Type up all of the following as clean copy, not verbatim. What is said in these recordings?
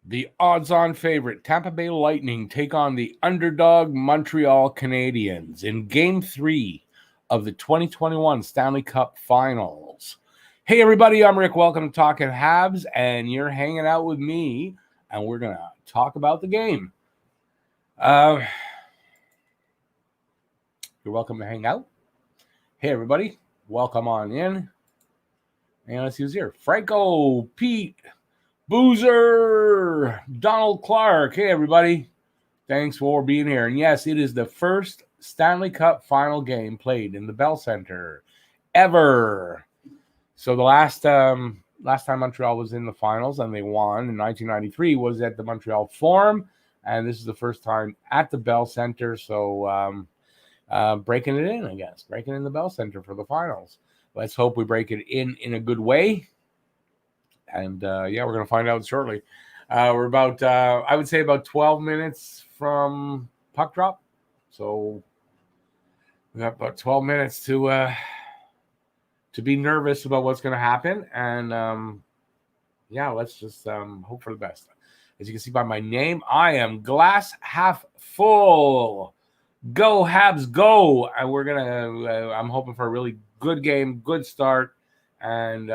The odds-on favorite Tampa Bay Lightning take on the underdog Montreal Canadiens in Game 3 of the 2021 Stanley Cup Finals. Hey, everybody, I'm Rick. Welcome to Talking Habs, and you're hanging out with me, and we're going to talk about the game. You're welcome to hang out. Hey, everybody, welcome on in. And let's see who's here. Franco, Pete, Boozer, Donald Clark. Hey, everybody. Thanks for being here. And yes, it is the first Stanley Cup final game played in the Bell Center ever. So the last time Montreal was in the finals and they won in 1993 was at the Montreal Forum. And this is the first time at the Bell Center. So breaking it in, I guess. Breaking in the Bell Center for the finals. Let's hope we break it in a good way. And, we're going to find out shortly. We're about, I would say about 12 minutes from puck drop. So we got about 12 minutes to be nervous about what's going to happen. And, let's just hope for the best. As you can see by my name, I am glass half full. Go Habs, go! And we're going to, I'm hoping for a really good game, good start. And,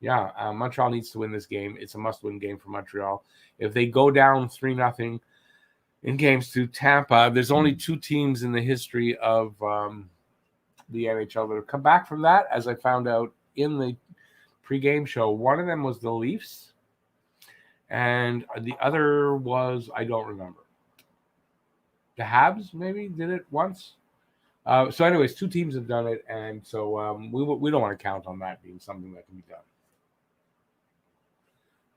Montreal needs to win this game. It's a must-win game for Montreal. If they go down 3-0 in games to Tampa, there's only two teams in the history of the NHL that have come back from that, as I found out in the pregame show. One of them was the Leafs, and the other was, I don't remember. The Habs maybe did it once. So anyways, two teams have done it, and so we don't want to count on that being something that can be done.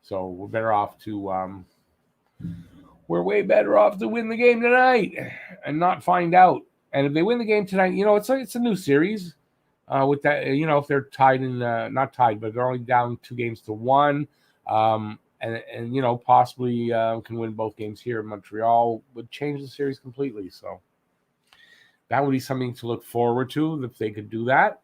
So we're better off to we're way better off to win the game tonight and not find out. And if they win the game tonight, it's a new series. With that, if they're tied in, not tied, but they're only down 2-1, and possibly can win both games here in Montreal, would change the series completely. So that would be something to look forward to if they could do that.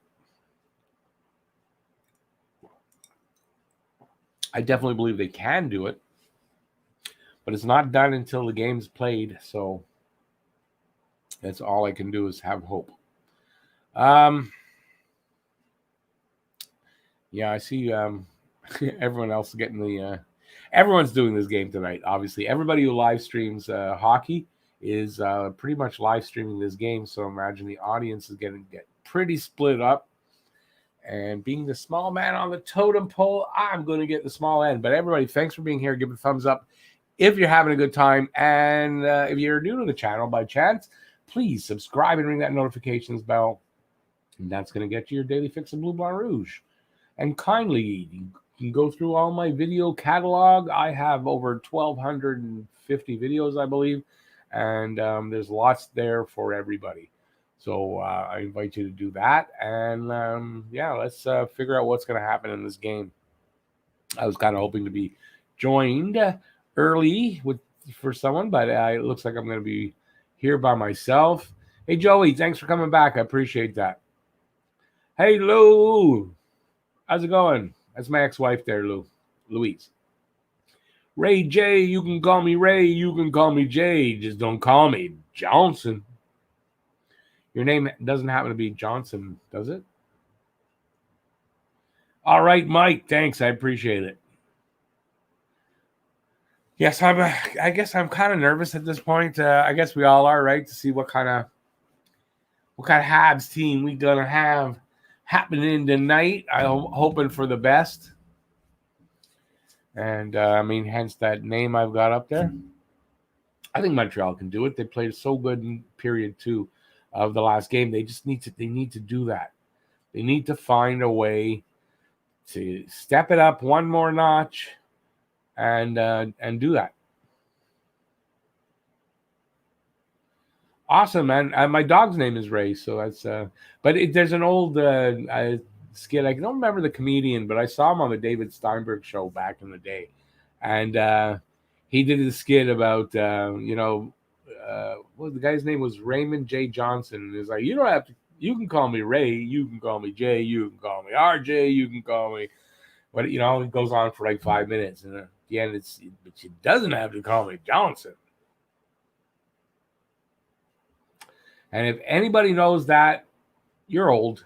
I definitely believe they can do it, but it's not done until the game's played. So that's all I can do is have hope. I see everyone else getting the everyone's doing this game tonight. Obviously, everybody who live streams hockey is pretty much live streaming this game. So imagine the audience is getting pretty split up. And being the small man on the totem pole, I'm going to get the small end. But everybody, thanks for being here. Give it a thumbs up if you're having a good time. And if you're new to the channel by chance, please subscribe and ring that notifications bell. And that's going to get you your daily fix of Blue, Blanc, Rouge. And kindly, you can go through all my video catalog. I have over 1,250 videos, I believe. And there's lots there for everybody. So I invite you to do that. And, let's figure out what's going to happen in this game. I was kind of hoping to be joined early for someone, but it looks like I'm going to be here by myself. Hey, Joey, thanks for coming back. I appreciate that. Hey, Lou. How's it going? That's my ex-wife there, Louise. Ray J, you can call me Ray. You can call me Jay. Just don't call me Johnson. Your name doesn't happen to be Johnson, does it? All right, Mike. Thanks. I appreciate it. Yes, I guess I'm kind of nervous at this point. I guess we all are, right? To see what kind of Habs team we gonna have happening tonight. I'm hoping for the best. And hence that name I've got up there. I think Montreal can do it. They played so good in period 2 of the last game. They just need to do that. They need to find a way to step it up one more notch and do that. Awesome, man. My dog's name is Ray, so that's there's an old skit. I don't remember the comedian, but I saw him on the David Steinberg show back in the day. And he did a skit about the guy's name was Raymond J. Johnson. And it's like, you don't have to, you can call me Ray, you can call me Jay, you can call me RJ, you can call me, but it goes on for like 5 minutes. And Yeah, but she doesn't have to call me Johnson. And if anybody knows that, you're old.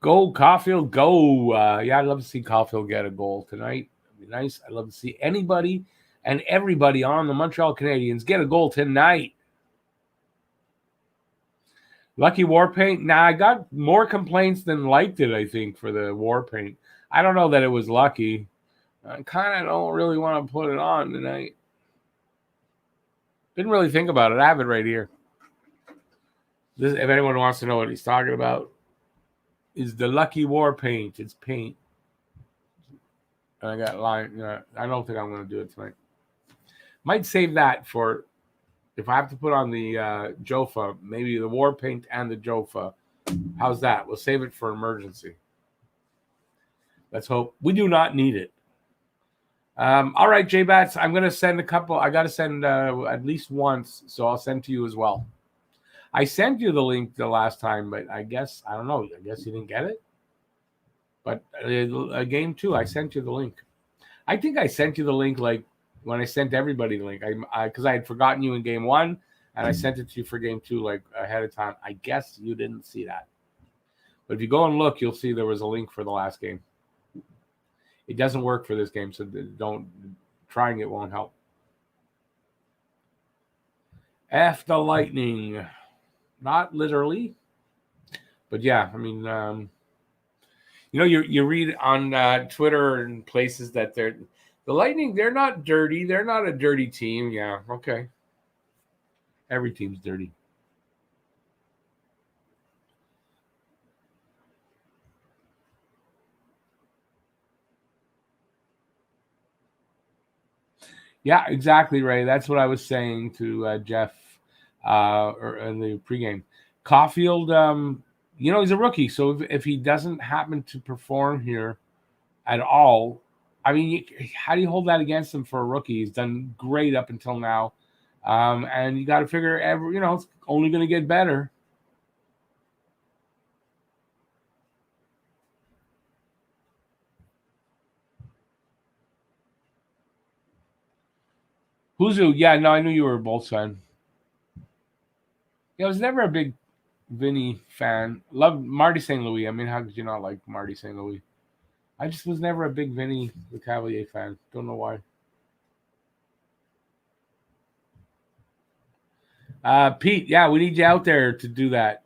Go, Caulfield, go. Yeah, I'd love to see Caulfield get a goal tonight. It'd be nice. I'd love to see anybody and everybody on the Montreal Canadiens get a goal tonight. Lucky war paint. Nah, I got more complaints than liked it, I think, for the war paint. I don't know that it was lucky. I kind of don't really want to put it on tonight. Didn't really think about it. I have it right here. If anyone wants to know what he's talking about, is the Lucky War paint. It's paint. And I got line. I don't think I'm going to do it tonight. Might save that for if I have to put on the Jofa, maybe the war paint and the Jofa. How's that? We'll save it for emergency. Let's hope. We do not need it. All right, J-Bats, I'm going to send a couple. I got to send at least once, so I'll send to you as well. I sent you the link the last time, but I guess, I don't know. I guess you didn't get it. But game 2, I sent you the link. I think I sent you the link like when I sent everybody the link. Because I had forgotten you in game 1, and I sent it to you for game 2 like ahead of time. I guess you didn't see that. But if you go and look, you'll see there was a link for the last game. It doesn't work for this game, so trying it won't help. F the Lightning. Not literally, but yeah, I mean, you read on Twitter and places that the Lightning, they're not dirty. They're not a dirty team. Yeah, okay. Every team's dirty. Yeah, exactly, Ray. That's what I was saying to Jeff or in the pregame. Caulfield, he's a rookie, so if he doesn't happen to perform here at all, I mean, how do you hold that against him for a rookie? He's done great up until now, and you got to figure it's only going to get better. Who's who? Yeah, no, I knew you were a Bolts fan. Yeah, I was never a big Vinny fan. Love Marty St. Louis. I mean, how could you not like Marty St. Louis? I just was never a big Vinny the Cavalier fan. Don't know why. Pete, yeah, we need you out there to do that.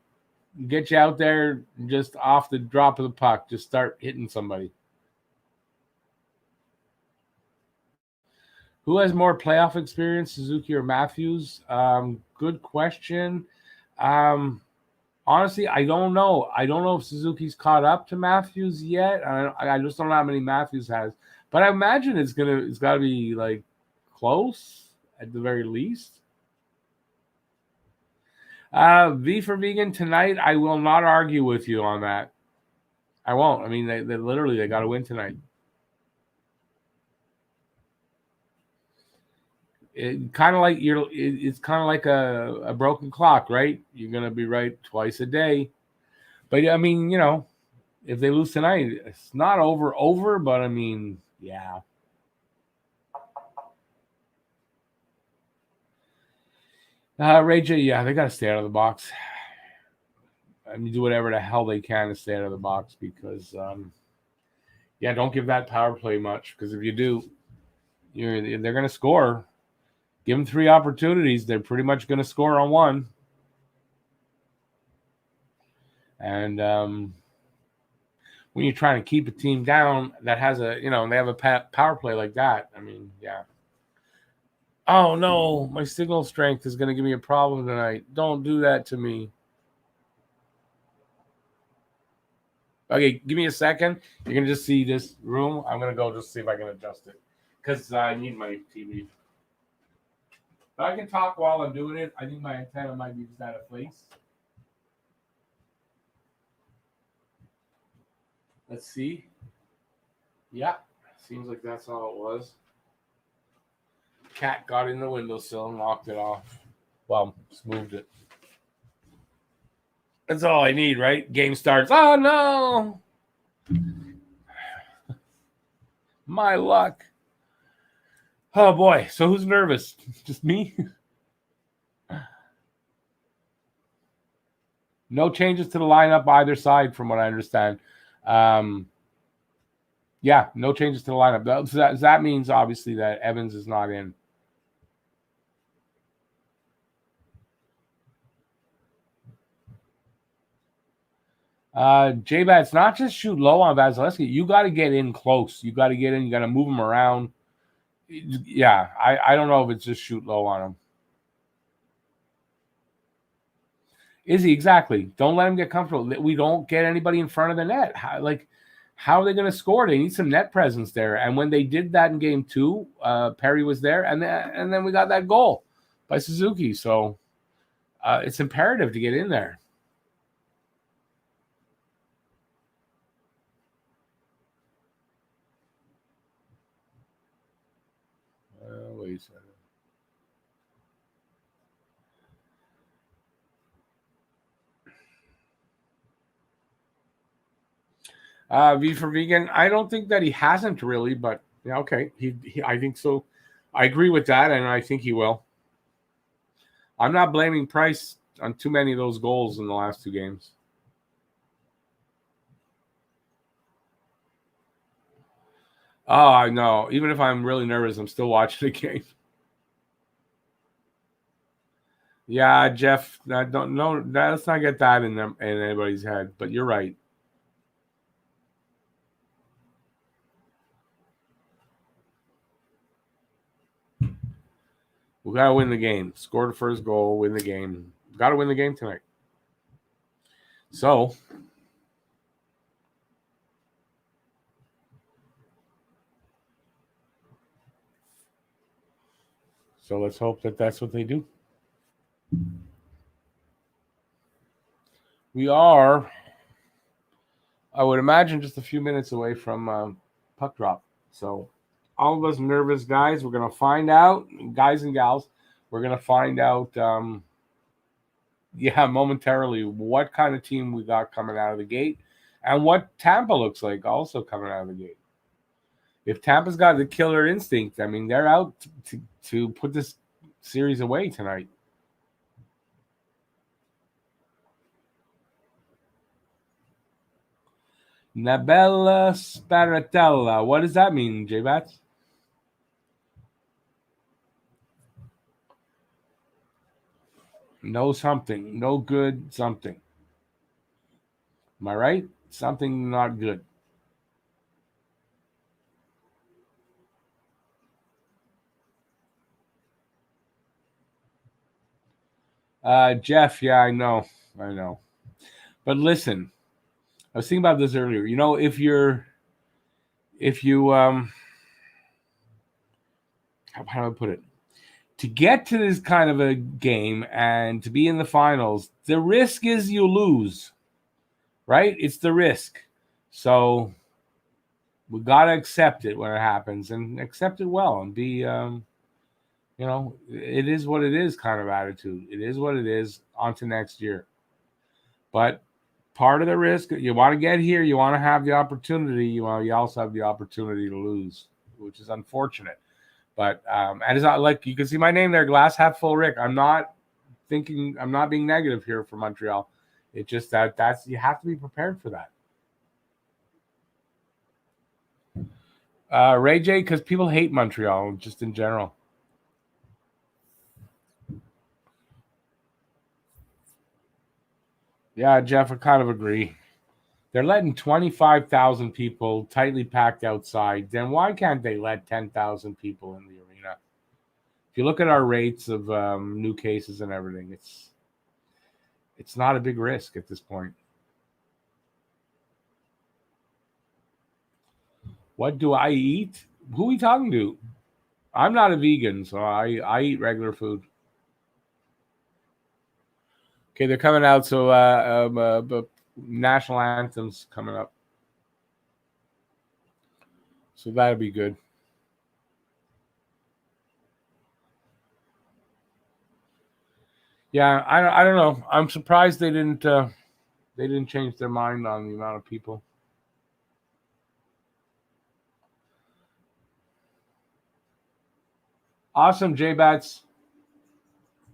Get you out there just off the drop of the puck. Just start hitting somebody. Who has more playoff experience, Suzuki or Matthews? Good question. Honestly, I don't know. I don't know if Suzuki's caught up to Matthews yet. I just don't know how many Matthews has. But I imagine it's got to be like close at the very least. V for vegan tonight. I will not argue with you on that. I won't. I mean, they literally got to win tonight. It's kind of like a broken clock, right? You're gonna be right twice a day. But I mean, if they lose tonight, it's not over. But I mean, yeah. Ray J, yeah, they got to stay out of the box. I mean, do whatever the hell they can to stay out of the box because, don't give that power play much because if you do, they're going to score. Give them 3 opportunities. They're pretty much going to score on 1. And when you're trying to keep a team down that has they have a power play like that, I mean, yeah. Oh, no, my signal strength is going to give me a problem tonight. Don't do that to me. Okay, give me a second. You're going to just see this room. I'm going to go just see if I can adjust it because I need my TV. But I can talk while I'm doing it. I think my antenna might be just out of place. Let's see. Yeah, seems like that's all it was. Cat got in the windowsill and locked it off. Well, just moved it. That's all I need, right? Game starts. Oh, no. My luck. Oh boy. So who's nervous? Just me? No changes to the lineup either side, from what I understand. Yeah, no changes to the lineup. That means obviously that Evans is not in. J-Bat's not just shoot low on Vasilevskiy. You got to get in close. You got to get in. You got to move him around. Yeah, I don't know if it's just shoot low on him. Is he? Exactly. Don't let him get comfortable. We don't get anybody in front of the net. How are they going to score? They need some net presence there. And when they did that in game 2, Perry was there, and then we got that goal by Suzuki. So it's imperative to get in there. Wait a second. V for vegan. I don't think that he hasn't really, but yeah, okay. I think so. I agree with that, and I think he will. I'm not blaming Price on too many of those goals in the last 2 games. Oh, I know. Even if I'm really nervous, I'm still watching the game. Yeah, Jeff. Don't know. Let's not get that in anybody's head. But you're right. We gotta win the game. Score the first goal. Win the game. Gotta win the game tonight. So let's hope that that's what they do. We are, I would imagine, just a few minutes away from puck drop. So all of us nervous guys, we're going to find out, guys and gals, we're going to find out, momentarily what kind of team we got coming out of the gate and what Tampa looks like also coming out of the gate. If Tampa's got the killer instinct, I mean, they're out to put this series away tonight. Nabella Sparatella. What does that mean, J-Bats? No something. No good something. Am I right? Something not good. Jeff, yeah, I know. But listen, I was thinking about this earlier. You know, if you how do I put it? To get to this kind of a game and to be in the finals, the risk is you lose. Right? It's the risk. So we gotta accept it when it happens and accept it well and be it is what it is kind of attitude. It is what it is. On to next year. But part of the risk, you want to get here, you want to have the opportunity, you also have the opportunity to lose, which is unfortunate. But and it's not like you can see my name there, glass half full Rick. I'm not being negative here for Montreal. It's just that's you have to be prepared for that. Ray J, because people hate Montreal just in general. Yeah, Jeff, I kind of agree. They're letting 25,000 people tightly packed outside. Then why can't they let 10,000 people in the arena? If you look at our rates of new cases and everything, it's not a big risk at this point. What do I eat? Who are we talking to? I'm not a vegan, so I eat regular food. Okay, they're coming out, so national anthem's coming up. So that'll be good. Yeah, I don't know. I'm surprised they didn't change their mind on the amount of people. Awesome, J-Bats.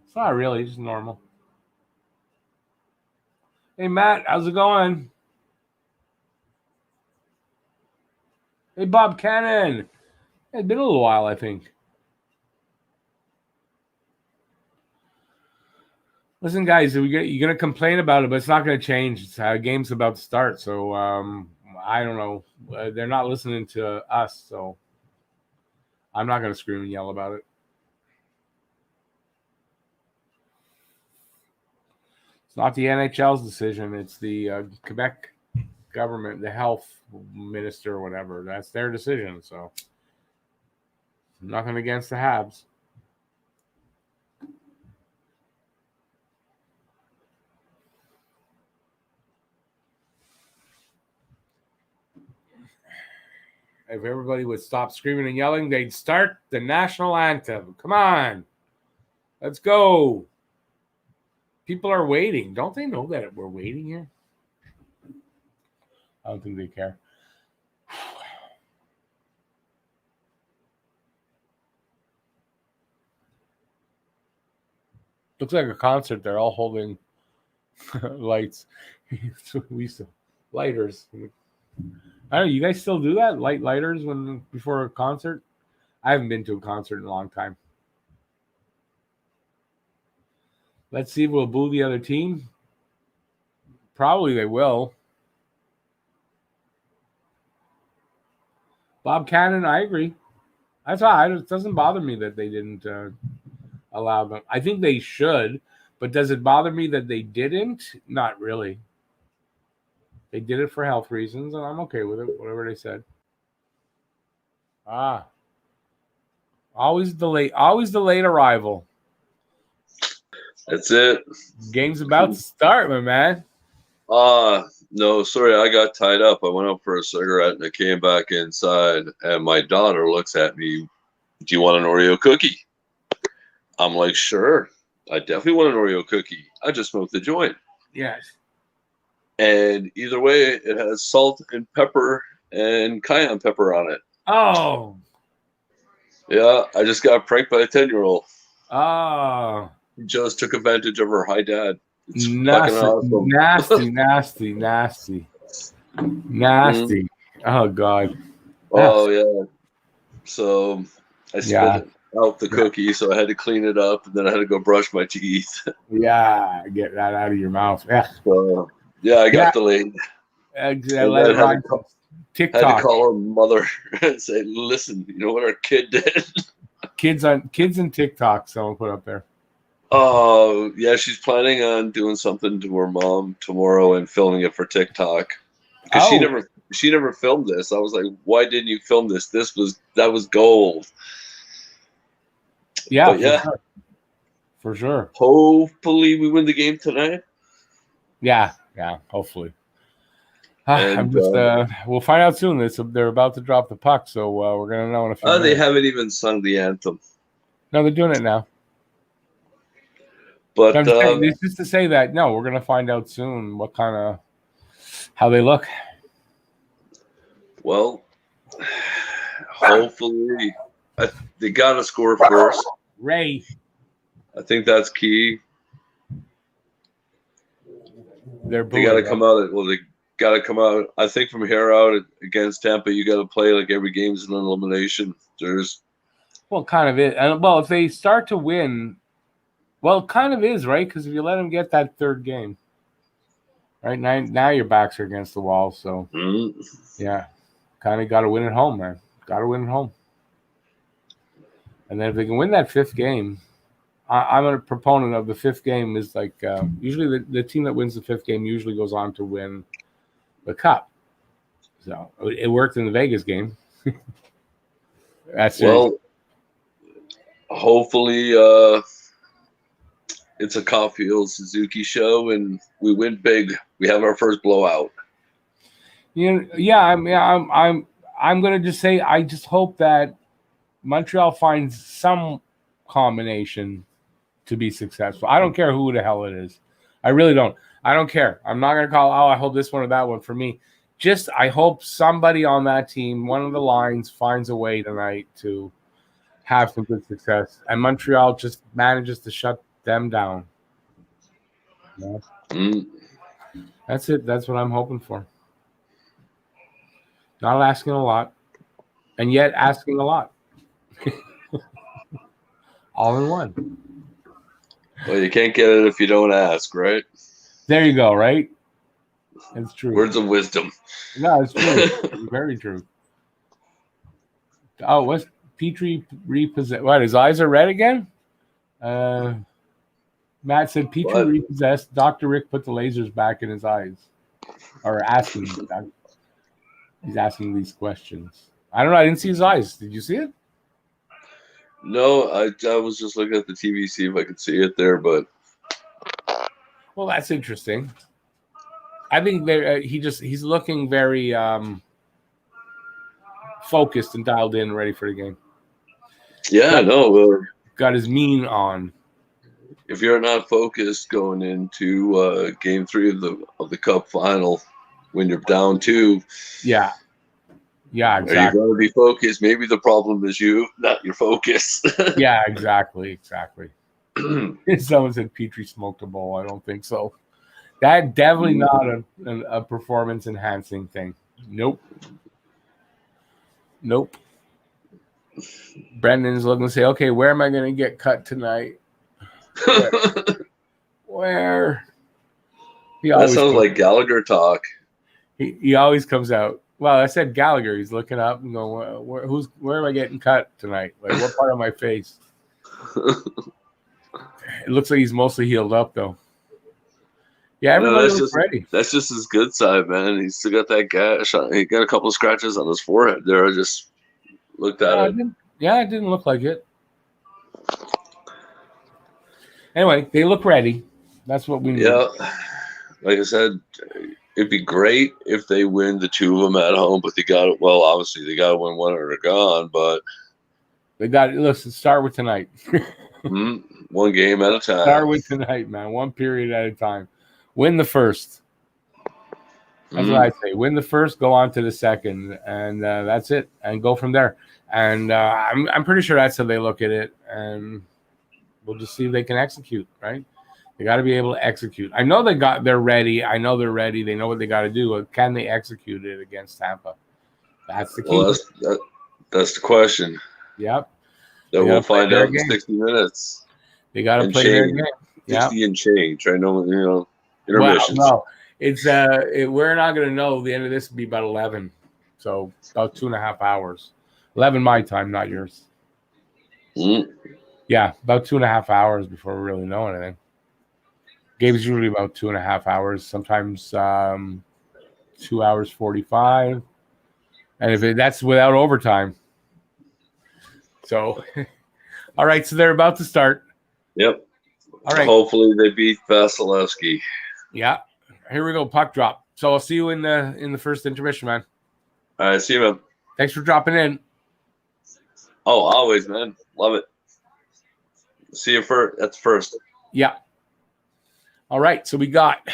It's not really, just normal. Hey, Matt, how's it going? Hey, Bob Cannon. It's been a little while, I think. Listen, guys, you're going to complain about it, but it's not going to change. It's how game's about to start. So, I don't know. They're not listening to us, so I'm not going to scream and yell about it. It's not the NHL's decision. It's the Quebec government, the health minister or whatever. That's their decision. So nothing against the Habs. If everybody would stop screaming and yelling, they'd start the national anthem. Come on. Let's go. People are waiting. Don't they know that we're waiting here? I don't think they care. Looks like a concert. They're all holding lights. Lighters. I don't know. You guys still do that? Light lighters before a concert? I haven't been to a concert in a long time. Let's see if we'll boo the other team. Probably they will. Bob Cannon, I agree. That's why it doesn't bother me that they didn't allow them. I think they should, but does it bother me that they didn't? Not really. They did it for health reasons, and I'm okay with it, whatever they said. Always delayed arrival. That's it. Game's about to start, my man. No, sorry, I got tied up. I went out for a cigarette and I came back inside, and my daughter looks at me, "Do you want an Oreo cookie?" I'm like, "Sure. I definitely want an Oreo cookie. I just smoked the joint." Yes. And either way, it has salt and pepper and cayenne pepper on it. Oh. Yeah, I just got pranked by a 10-year-old. Oh. He just took advantage of her hi dad. It's nasty, awesome. nasty. Nasty. Oh, God. Oh, yeah. So I spit out the cookie, so I had to clean it up, and then I had to go brush my teeth. Yeah, get that out of your mouth. Yeah. So, yeah, I got delayed. TikTok. Had to call her mother and say, "Listen, you know what our kid did?" Kids and TikTok, someone put up there. Oh, yeah, she's planning on doing something to her mom tomorrow and filming it for TikTok. Because she never filmed this. I was like, "Why didn't you film this? That was gold." Yeah, but yeah, for sure. Hopefully, we win the game tonight. Yeah, hopefully. We'll find out soon. They're about to drop the puck, so we're gonna know in a few minutes. They haven't even sung the anthem. No, they're doing it now. But it's just to say that we're gonna find out soon how they look. Well, hopefully, they gotta score first. Ray, I think that's key. They gotta come out. Well, they gotta come out. I think from here out against Tampa, you gotta play like every game's an elimination. Kind of it. And if they start to win. Well, it kind of is, right? Because if you let them get that third game, right now your backs are against the wall. So, yeah, kind of got to win at home, man. Got to win at home. And then if they can win that fifth game, I'm a proponent of the fifth game is like usually the team that wins the fifth game usually goes on to win the cup. So it worked in the Vegas game. Hopefully it's a Caulfield Suzuki show and we win big. We have our first blowout. I'm going to just say I just hope that Montreal finds some combination to be successful. I don't care who the hell it is. I really don't. I don't care. I'm not going to call, I hope this one or that one for me. I hope somebody on that team, one of the lines, finds a way tonight to have some good success, and Montreal just manages to shut them down. Yeah. That's it. That's what I'm hoping for. Not asking a lot, and yet asking a lot. All in one. Well, you can't get it if you don't ask, right? There you go, right? It's true. Words of wisdom. No, it's true. Very true. Oh, what's Petrie repossessed? What, his eyes are red again? Matt said Petrie repossessed. Dr. Rick put the lasers back in his eyes. Or asking. He's asking these questions. I don't know. I didn't see his eyes. Did you see it? No, I was just looking at the TV, see if I could see it there, but. Well, that's interesting. I think he's looking very focused and dialed in, ready for the game. Yeah, got his mien on. If you're not focused going into Game 3 of the Cup final, when you're down 2, yeah, exactly. Are you going to be focused? Maybe the problem is you, not your focus. Yeah, exactly. Someone said Petrie smoked a bowl. I don't think so. That definitely not a performance enhancing thing. Nope. Brendan's looking to say, okay, where am I going to get cut tonight? Where? That sounds like Gallagher talk. He always comes out. Well, I said Gallagher. He's looking up and going, where am I getting cut tonight? Like, what part of my face? It looks like he's mostly healed up, though. Yeah, everybody looks ready. That's just his good side, man. He's still got that gash. He got a couple of scratches on his forehead there. I just looked at it. It didn't look like it. Anyway, they look ready. That's what we need. Yeah, like I said, it'd be great if they win the 2 of them at home, but obviously they got to win one or they're gone, but they got to start with tonight. One game at a time. Start with tonight, man. One period at a time. Win the first. That's what I say. Win the first, go on to the second, and that's it, and go from there. And I'm pretty sure that's how they look at it, and we'll just see if they can execute, right? They got to be able to execute. I know they're ready. I know they're ready. They know what they got to do. But can they execute it against Tampa? That's the key. Well, that's the question. Yep. That we'll find out in 60 minutes. They got to play their game. 60 and change. I know, intermissions. Well, no, it's we're not going to know. The end of this will be about 11, so about 2.5 hours. 11 my time, not yours. Yeah, about 2.5 hours before we really know anything. Game's usually about 2.5 hours, sometimes 2 hours 45, and that's without overtime. So, all right, so they're about to start. Yep. All right. Hopefully they beat Vasilevskiy. Yeah. Here we go. Puck drop. So I'll see you in the first intermission, man. All right. See you, man. Thanks for dropping in. Oh, always, man. Love it. See you at the first. Yeah. All right. So we got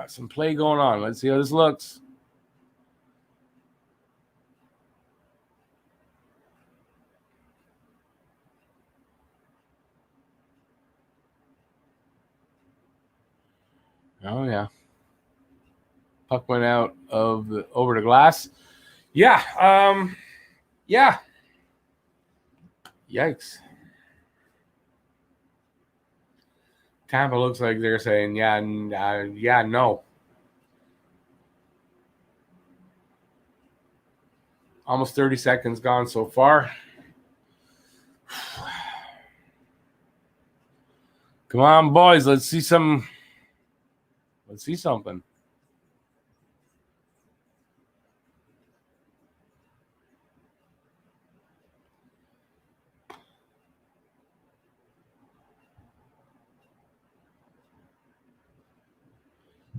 some play going on. Let's see how this looks. Oh, yeah. Puck went out over the glass. Yeah. Yeah. Yikes. Tampa looks like they're saying, no. Almost 30 seconds gone so far. Come on, boys. Let's see something.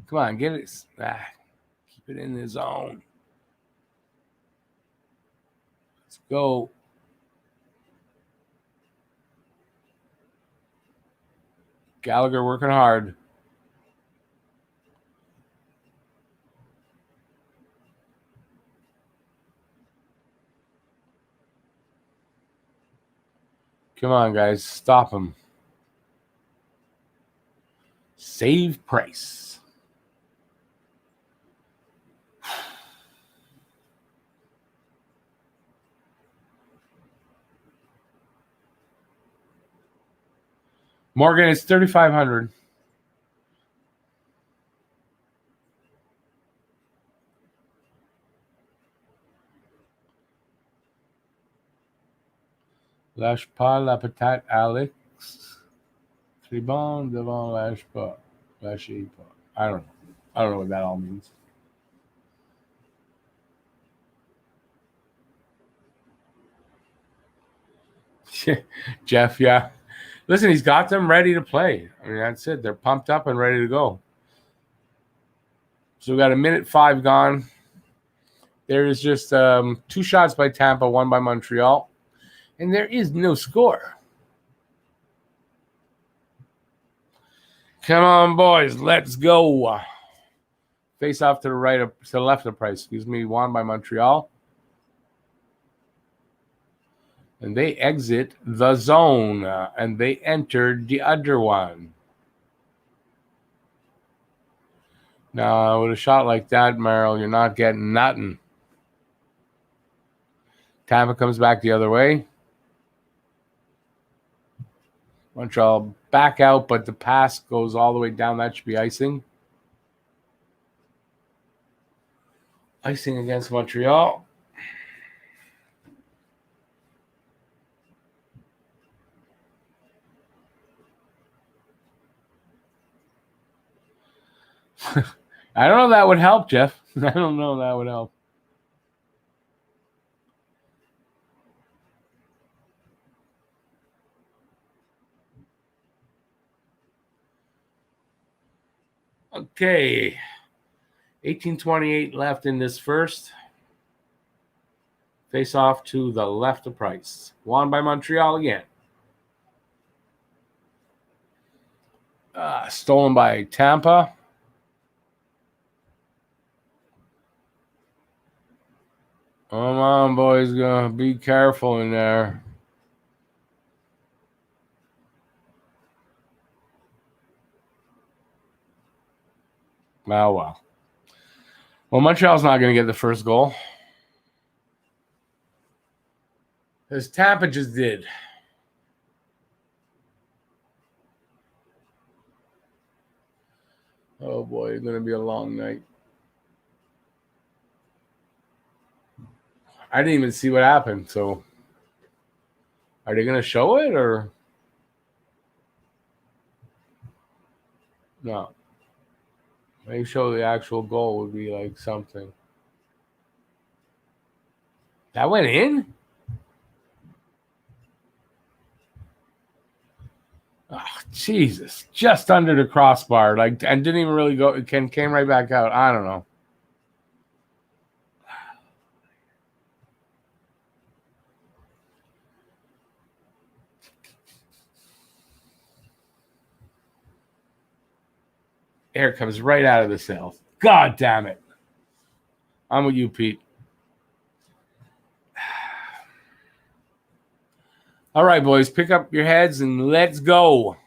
Come on, get it. Keep it in the zone. Let's go. Gallagher working hard. Come on, guys. Stop him. Save Price. Morgan, it's 3,500. Lâche pas la patate, Alex. Tribon devant lâche pas. Lâchez pas. I don't know. I don't know what that all means. Jeff, yeah. Listen, he's got them ready to play. I mean, that's it. They're pumped up and ready to go. So we got 1:05 gone. There is just 2 shots by Tampa, 1 by Montreal. And there is no score. Come on, boys. Let's go. Face off to the right, to the left of Price. Excuse me. 1 by Montreal. And they exit the zone. And they enter the other one. Now, with a shot like that, Merrill, you're not getting nothing. Tampa comes back the other way. Montreal back out, but the pass goes all the way down. That should be icing. Icing against Montreal. I don't know if that would help, Jeff. I don't know if that would help. Okay. 18:28 left in this first. Face off to the left of Price. 1 by Montreal again. Stolen by Tampa. Come on, boys. Be careful in there. Oh, well. Well, Montreal's not going to get the first goal. Because Tampa just did. Oh, boy. It's going to be a long night. I didn't even see what happened, so are they going to show it or no? Maybe show the actual goal would be like something. That went in? Oh, Jesus. Just under the crossbar. And didn't even really go. It came right back out. I don't know. Air comes right out of the cells. God damn it. I'm with you, Pete. All right, boys, pick up your heads and let's go.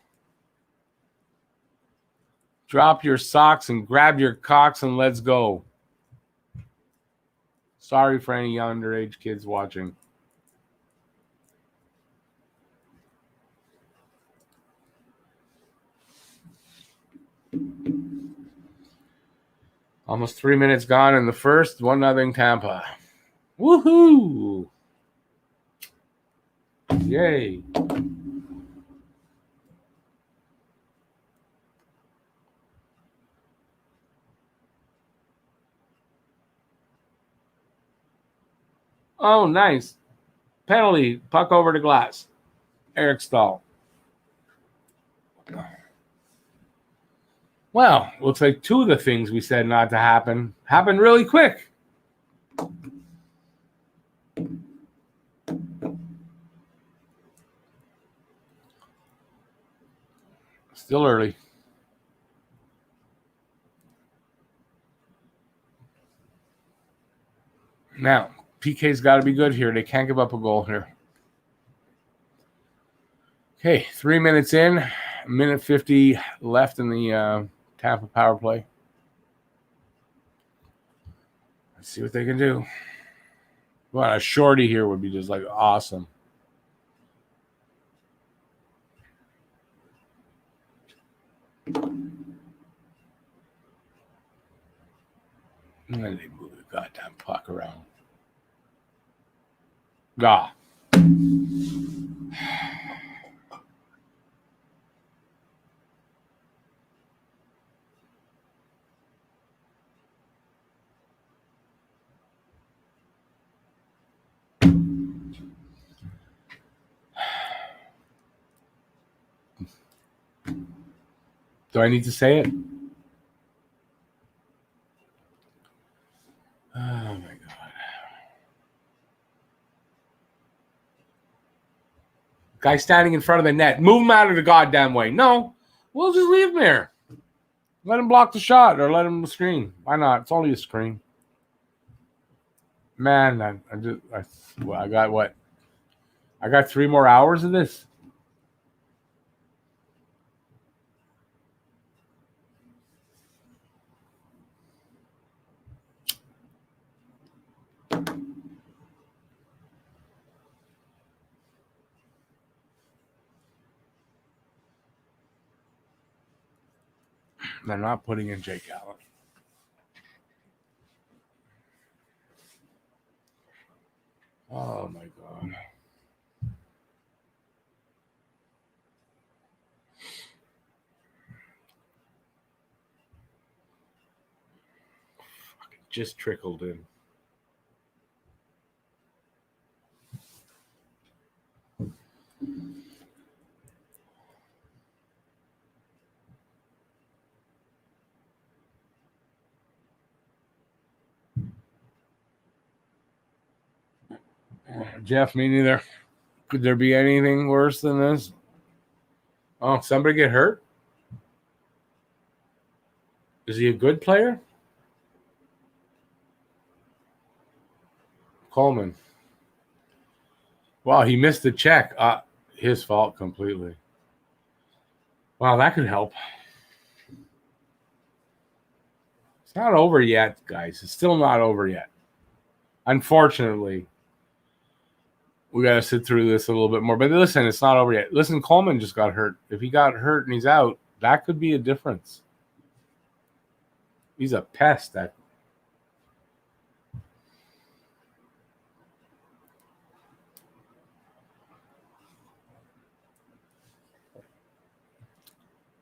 Drop your socks and grab your cocks and let's go. Sorry for any underage kids watching. Almost 3 minutes gone in the first. 1-0 Tampa. Woohoo! Yay. Oh, nice. Penalty. Puck over the glass. Eric Stahl. Well, looks like 2 of the things we said not to happen happened really quick. Still early. Now, PK's got to be good here. They can't give up a goal here. Okay, 3 minutes in, minute 50 left in the Tampa power play. Let's see what they can do. Well, a shorty here would be just like awesome. And then they move the goddamn puck around. Ah. Do I need to say it? Oh my god. Guy standing in front of the net. Move him out of the goddamn way. No, we'll just leave him there. Let him block the shot or let him screen. Why not? It's only a screen. Man, I got what? I got 3 more hours of this. They're not putting in Jake Allen. Oh my god. Just trickled in. Jeff, me neither. Could there be anything worse than this? Oh, somebody get hurt? Is he a good player? Coleman. Wow, he missed the check. His fault completely. Wow, that could help. It's not over yet, guys. It's still not over yet. Unfortunately, we got to sit through this a little bit more. But listen, it's not over yet. Listen, Coleman just got hurt. If he got hurt and he's out, that could be a difference. He's a pest. That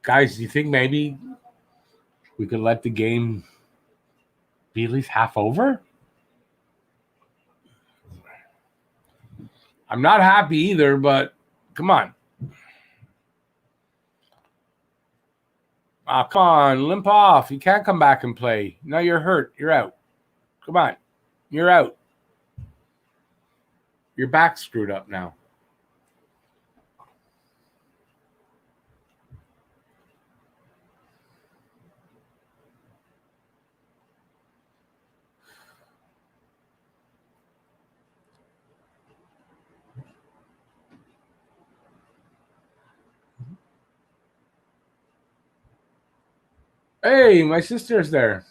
guys, do you think maybe we could let the game be at least half over? I'm not happy either, but come on. Come on, limp off. You can't come back and play. No, you're hurt. You're out. Come on. You're out. Your back's screwed up now. Hey, my sister's there.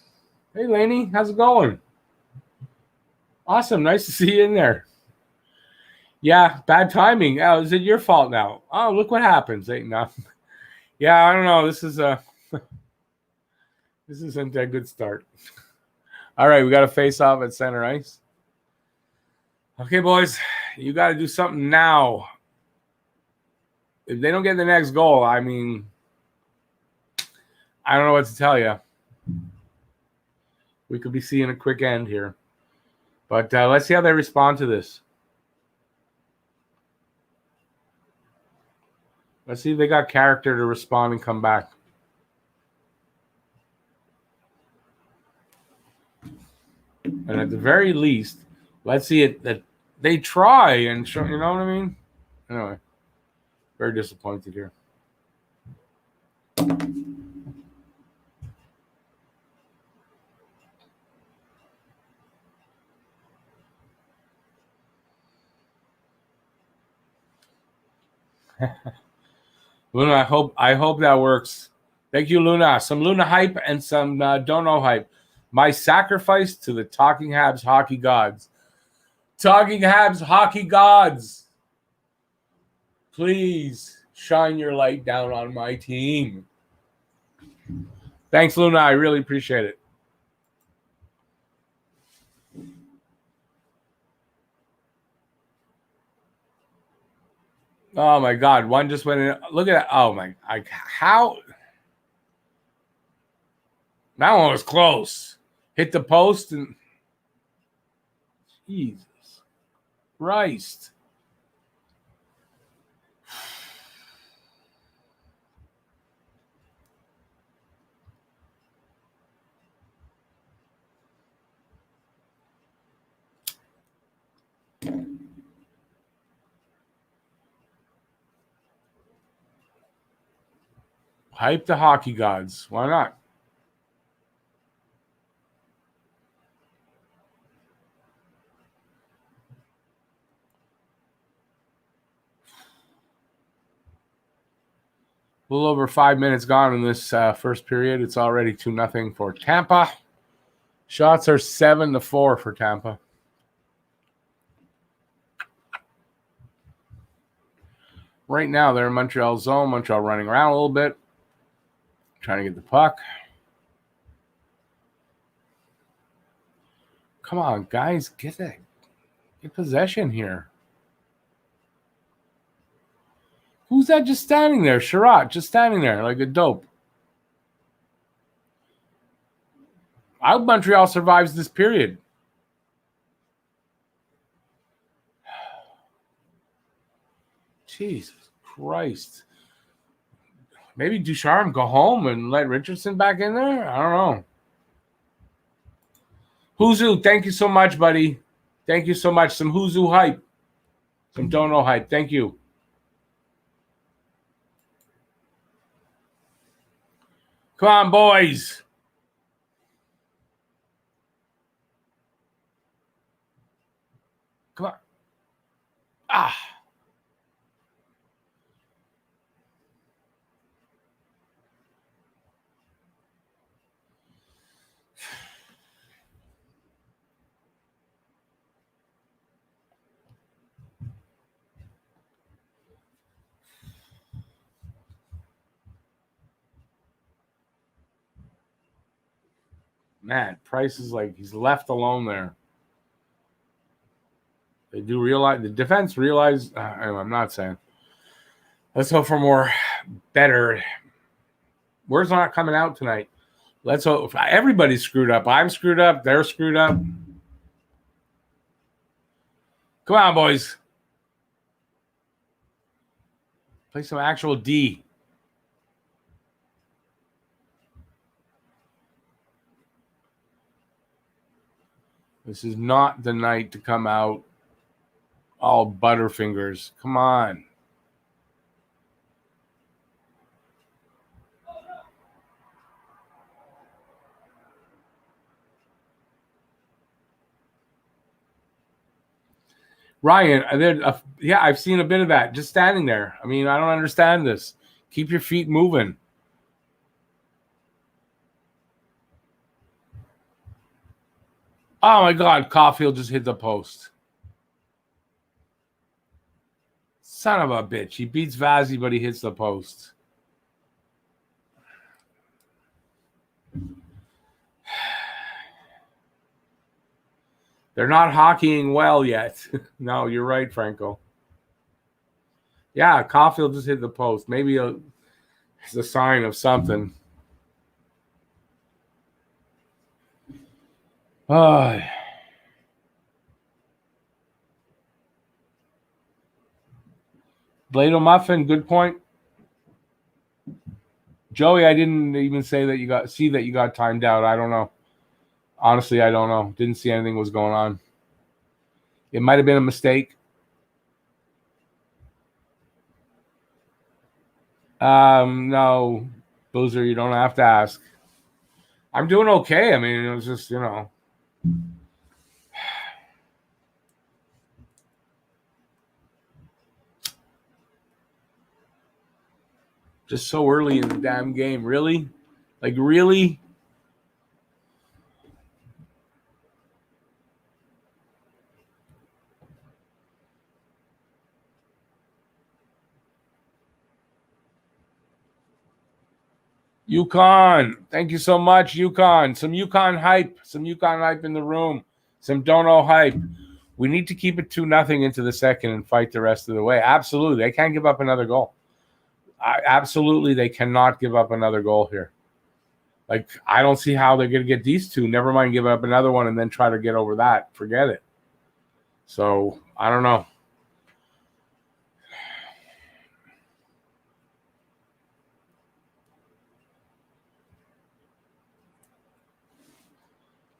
Hey, Lainey, how's it going? Awesome. Nice to see you in there. Yeah, bad timing. Oh, is it your fault now? Oh, look what happens. Ain't nothing. Yeah, I don't know. This isn't a good start. All right, we got to face off at center ice. Okay, boys, you got to do something now. If they don't get the next goal, I mean, I don't know what to tell you. We could be seeing a quick end here. But let's see how they respond to this. Let's see if they got character to respond and come back. And at the very least, let's see it that they try and show, you know what I mean? Anyway, very disappointed here. Luna, I hope that works. Thank you, Luna. Some Luna hype and some don't know hype. My sacrifice to the Talking Habs hockey gods. Talking Habs hockey gods. Please shine your light down on my team. Thanks, Luna. I really appreciate it. Oh my God! One just went in. Look at that! Oh my! How? That one was close. Hit the post and Jesus Christ! Hype the hockey gods. Why not? A little over 5 minutes gone in this first period. It's already 2-0 for Tampa. Shots are 7-4 for Tampa. Right now, they're in Montreal zone. Montreal running around a little bit, trying to get the puck. Come on, guys, get possession here. Who's that just standing there? Sherratt, just standing there like a dope. I hope Montreal survives this period. Jesus Christ. Maybe Ducharme go home and let Richardson back in there? I don't know. Huzu, thank you so much, buddy. Thank you so much. Some Huzu hype. Some Dono hype. Thank you. Come on, boys. Come on. Ah. Man, Price is like he's left alone there. They do realize the defense realize. I'm not saying. Let's hope for more better. Word's not coming out tonight. Let's hope everybody's screwed up. I'm screwed up. They're screwed up. Come on, boys. Play some actual D. This is not the night to come out all butterfingers. Come on. Ryan, I've seen a bit of that. Just standing there. I mean, I don't understand this. Keep your feet moving. Oh my God, Caulfield just hit the post. Son of a bitch. He beats Vazzy, but he hits the post. They're not hockeying well yet. No, you're right, Franco. Yeah, Caulfield just hit the post. Maybe it's a sign of something. Oh. Blado Muffin, good point. Joey, I didn't even see that you got timed out. I don't know. Honestly, I don't know. Didn't see anything was going on. It might have been a mistake. No, Boozer, you don't have to ask. I'm doing okay. I mean, it was just, Just so early in the damn game. Really? Like, really? Yukon. Thank you so much, Yukon. Some Yukon hype. Some Yukon hype in the room. Some Dono hype. We need to keep it 2-0 into the second and fight the rest of the way. Absolutely. They can't give up another goal. Absolutely, they cannot give up another goal here. Like, I don't see how they're going to get these two. Never mind give up another one and then try to get over that. Forget it. So, I don't know.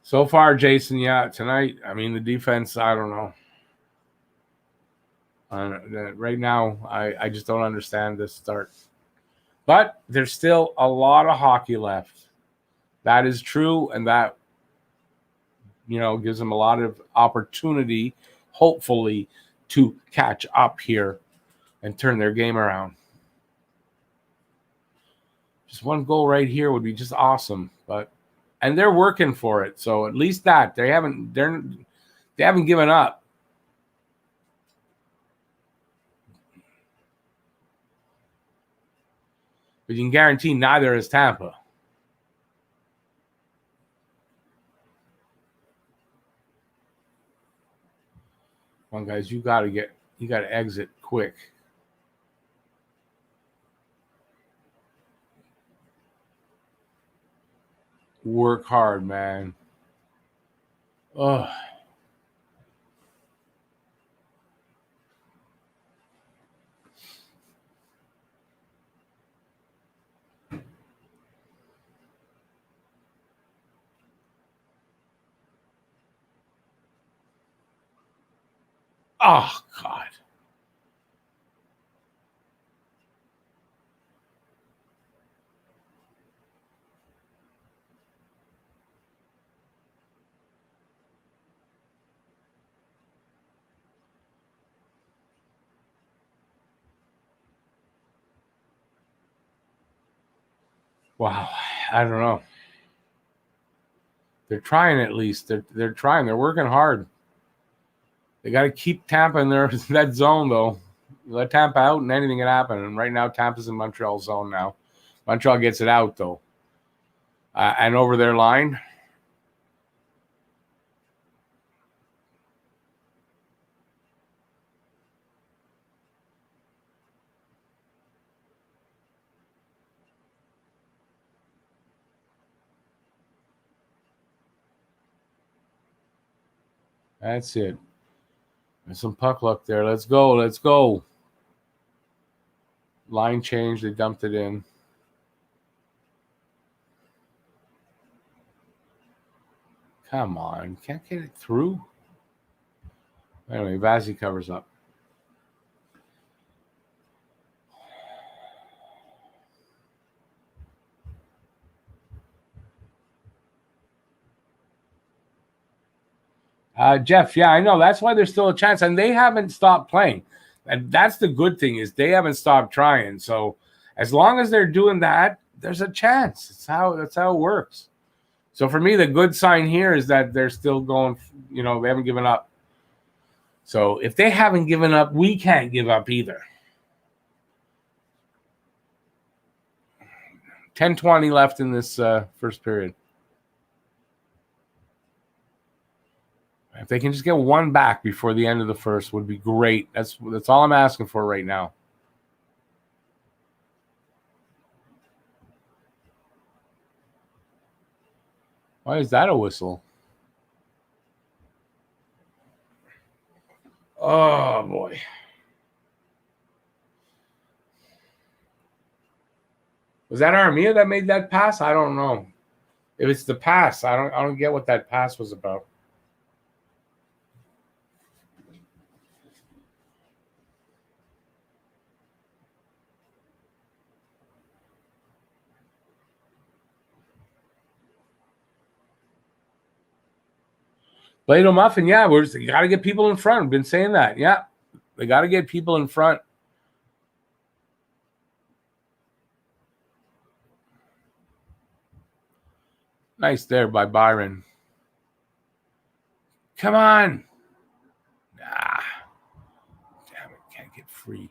So far, Jason, yeah, tonight, I mean, the defense, I don't know. Right now, I just don't understand this start. But there's still a lot of hockey left. That is true, and that, gives them a lot of opportunity, hopefully, to catch up here and turn their game around. Just one goal right here would be just awesome, and they're working for it. So at least that they haven't given up. But you can guarantee neither is Tampa. Come on, guys, you got to exit quick. Work hard, man. Ugh. Oh, God. Wow. I don't know. They're trying at least. They're trying. They're working hard. They got to keep Tampa in that zone, though. You let Tampa out and anything can happen. And right now, Tampa's in Montreal zone now. Montreal gets it out, though. And over their line. That's it. There's some puck luck there. Let's go. Let's go. Line change. They dumped it in. Come on. Can't get it through. Anyway, Vazzy covers up. Jeff, yeah, I know. That's why there's still a chance. And they haven't stopped playing. And that's the good thing is they haven't stopped trying. So as long as they're doing that, there's a chance. That's how it works. So for me, the good sign here is that they're still going, they haven't given up. So if they haven't given up, we can't give up either. 10:20 left in this first period. If they can just get one back before the end of the first, would be great. That's all I'm asking for right now. Why is that a whistle? Oh, boy. Was that Armia that made that pass? I don't know. If it's the pass, I don't get what that pass was about. Blado Muffin, yeah, you got to get people in front. I've been saying that. Yeah, they got to get people in front. Nice there by Byron. Come on. Ah, damn it. Can't get free.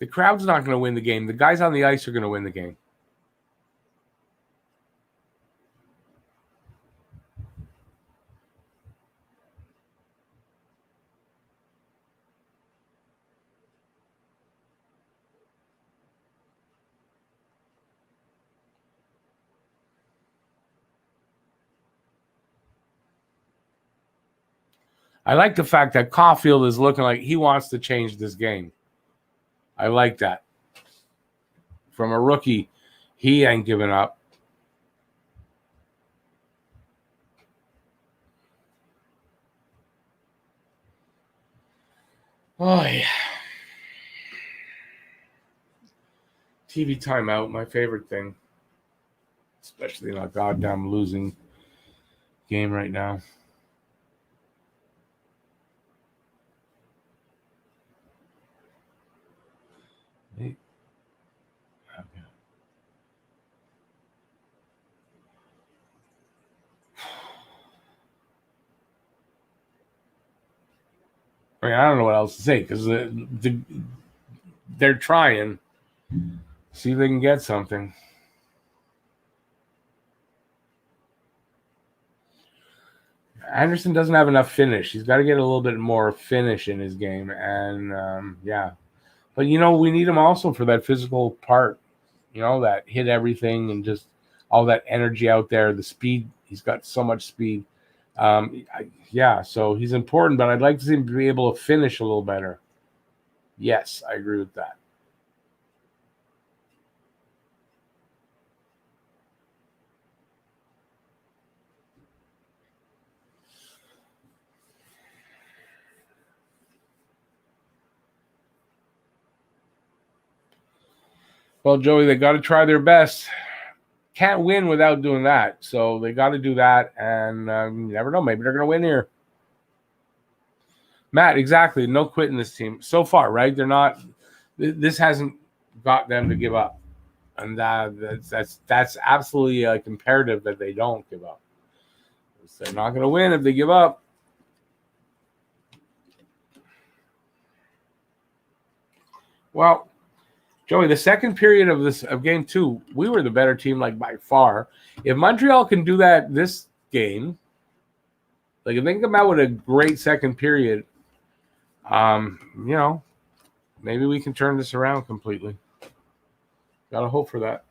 The crowd's not going to win the game. The guys on the ice are going to win the game. I like the fact that Caulfield is looking like he wants to change this game. I like that. From a rookie, he ain't giving up. Oh, yeah. TV timeout, my favorite thing. Especially in a goddamn losing game right now. Hey. Okay. I mean, I don't know what else to say because they're trying. See if they can get something. Anderson doesn't have enough finish. He's got to get a little bit more finish in his game. And, yeah. But, we need him also for that physical part, that hit everything and just all that energy out there, the speed. He's got so much speed. So he's important, but I'd like to see him be able to finish a little better. Yes, I agree with that. Well, Joey, they got to try their best. Can't win without doing that. So they got to do that. And you never know. Maybe they're going to win here. Matt, exactly. No quitting this team. So far, right? They're not. This hasn't got them to give up. And that's absolutely imperative that they don't give up. They're not going to win if they give up. Well, Joey, the second period of game 2, we were the better team, by far. If Montreal can do that this game, if they can come out with a great second period, maybe we can turn this around completely. Gotta hope for that.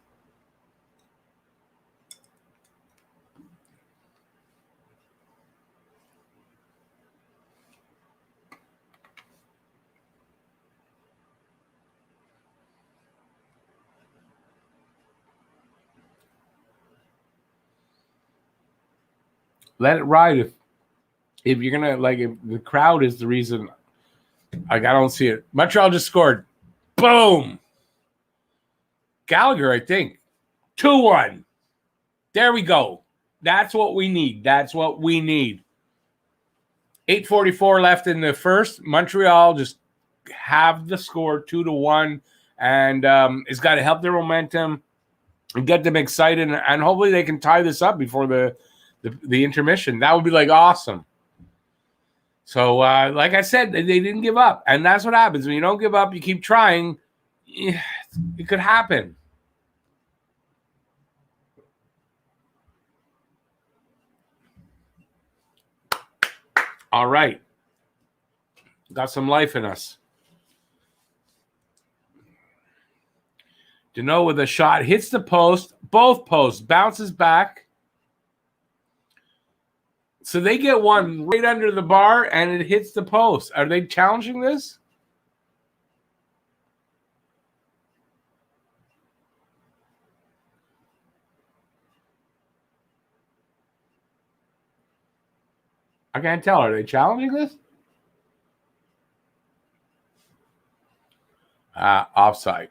Let it ride. If you're gonna if the crowd is the reason, I don't see it. Montreal just scored. Boom. Gallagher, I think. 2-1. There we go. That's what we need. 8:44 left in the first. Montreal just have the score 2-1, and it's got to help their momentum and get them excited, and hopefully they can tie this up before the intermission. That would be awesome. So, like I said, they didn't give up, and that's what happens when you don't give up. You keep trying. It could happen. All right. Got some life in us. Deneau with a shot. Hits the post. Both posts. Bounces back. So they get one right under the bar, and it hits the post. Are they challenging this? I can't tell. Are they challenging this? Offside.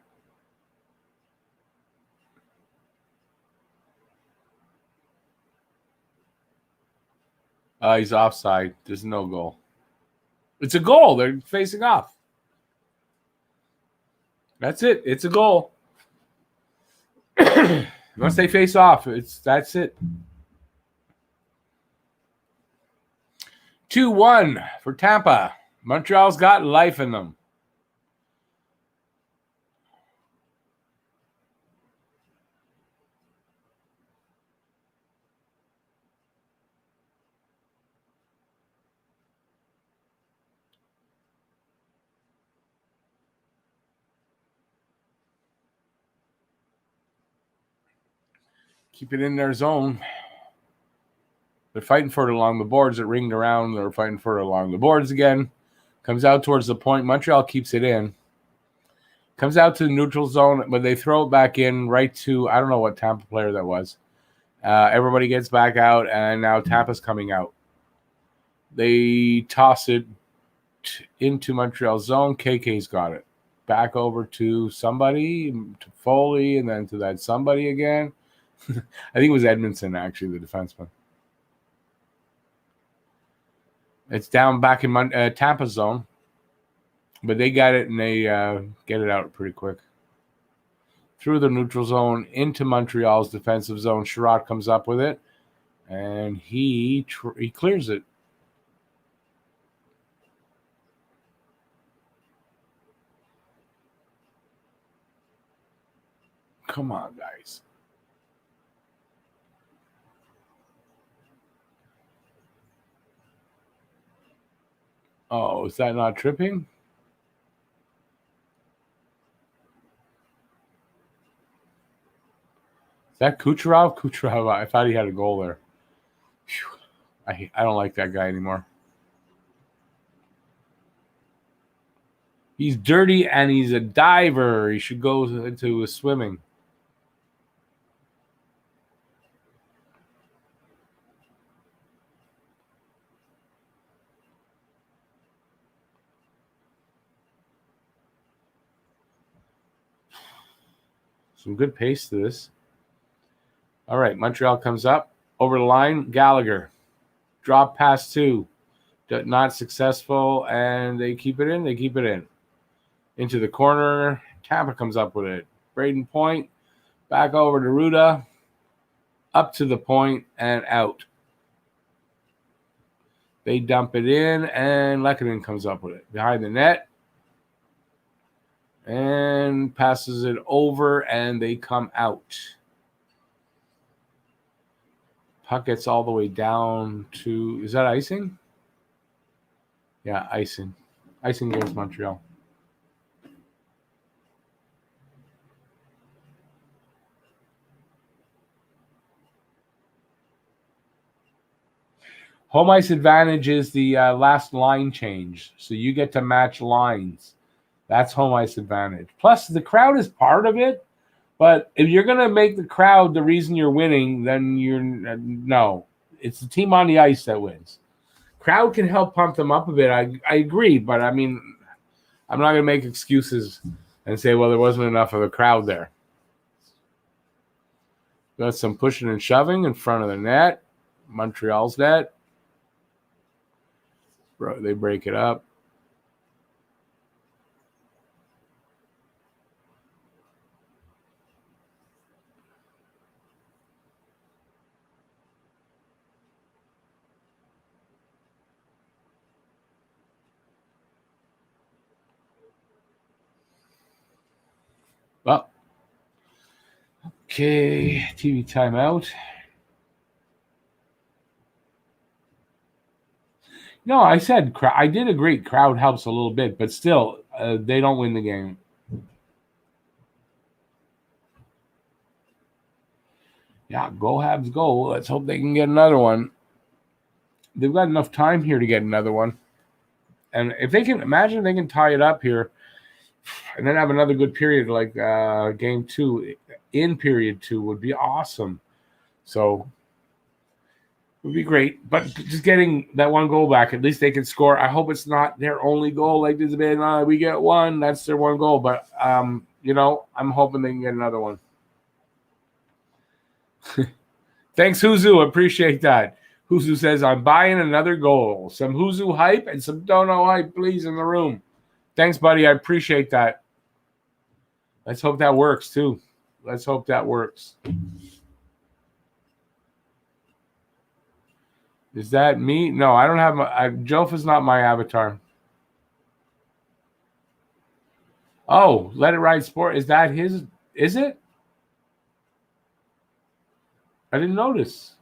He's offside. There's no goal. It's a goal. They're facing off. That's it. It's a goal. Once they face off, that's it. 2-1 for Tampa. Montreal's got life in them. Keep it in their zone. They're fighting for it along the boards. It ringed around. They're fighting for it along the boards again. Comes out towards the point. Montreal keeps it in. Comes out to the neutral zone, but they throw it back in right to, I don't know what Tampa player that was. Everybody gets back out, and now Tampa's coming out. They toss it into Montreal's zone. KK's got it. Back over to somebody, to Foley, and then to that somebody again. I think it was Edmondson, actually, the defenseman. It's down back in Tampa's zone. But they got it, and they get it out pretty quick. Through the neutral zone into Montreal's defensive zone. Sherratt comes up with it, and he clears it. Come on, guys. Oh, is that not tripping? Is that Kucherov? Kucherov, I thought he had a goal there. Whew. I don't like that guy anymore. He's dirty and he's a diver. He should go into swimming. Some good pace to this. All right, Montreal comes up. Over the line, Gallagher. Drop pass 2. Not successful, and they keep it in. They keep it in. Into the corner. Tampa comes up with it. Braden Point. Back over to Ruda. Up to the point and out. They dump it in, and Lehkonen comes up with it. Behind the net. And passes it over, and they come out. Puck gets all the way down to... Is that icing? Yeah, icing. Icing against Montreal. Home ice advantage is the last line change. So you get to match lines. That's home ice advantage. Plus, the crowd is part of it. But if you're going to make the crowd the reason you're winning, then no. It's the team on the ice that wins. Crowd can help pump them up a bit. I agree. But, I mean, I'm not going to make excuses and say, well, there wasn't enough of a crowd there. Got some pushing and shoving in front of the net. Montreal's net. They break it up. Well, okay, TV timeout. No, I said I did agree. Crowd helps a little bit, but still, they don't win the game. Yeah, go Habs, go. Let's hope they can get another one. They've got enough time here to get another one. And if they can, imagine if they can tie it up here and then have another good period like game 2 in period 2 would be awesome. So it would be great. But just getting that one goal back, at least they can score. I hope it's not their only goal. Like there's been, we get one, that's their one goal. But, I'm hoping they can get another one. Thanks, Huzu. Appreciate that. Huzu says, I'm buying another goal. Some Huzu hype and some Dono hype, please, in the room. Thanks, buddy. I appreciate that. Let's hope that works, too. Let's hope that works. Is that me? No, I don't have my... Jolf is not my avatar. Oh, Let It Ride Sport. Is that his? Is it? I didn't notice.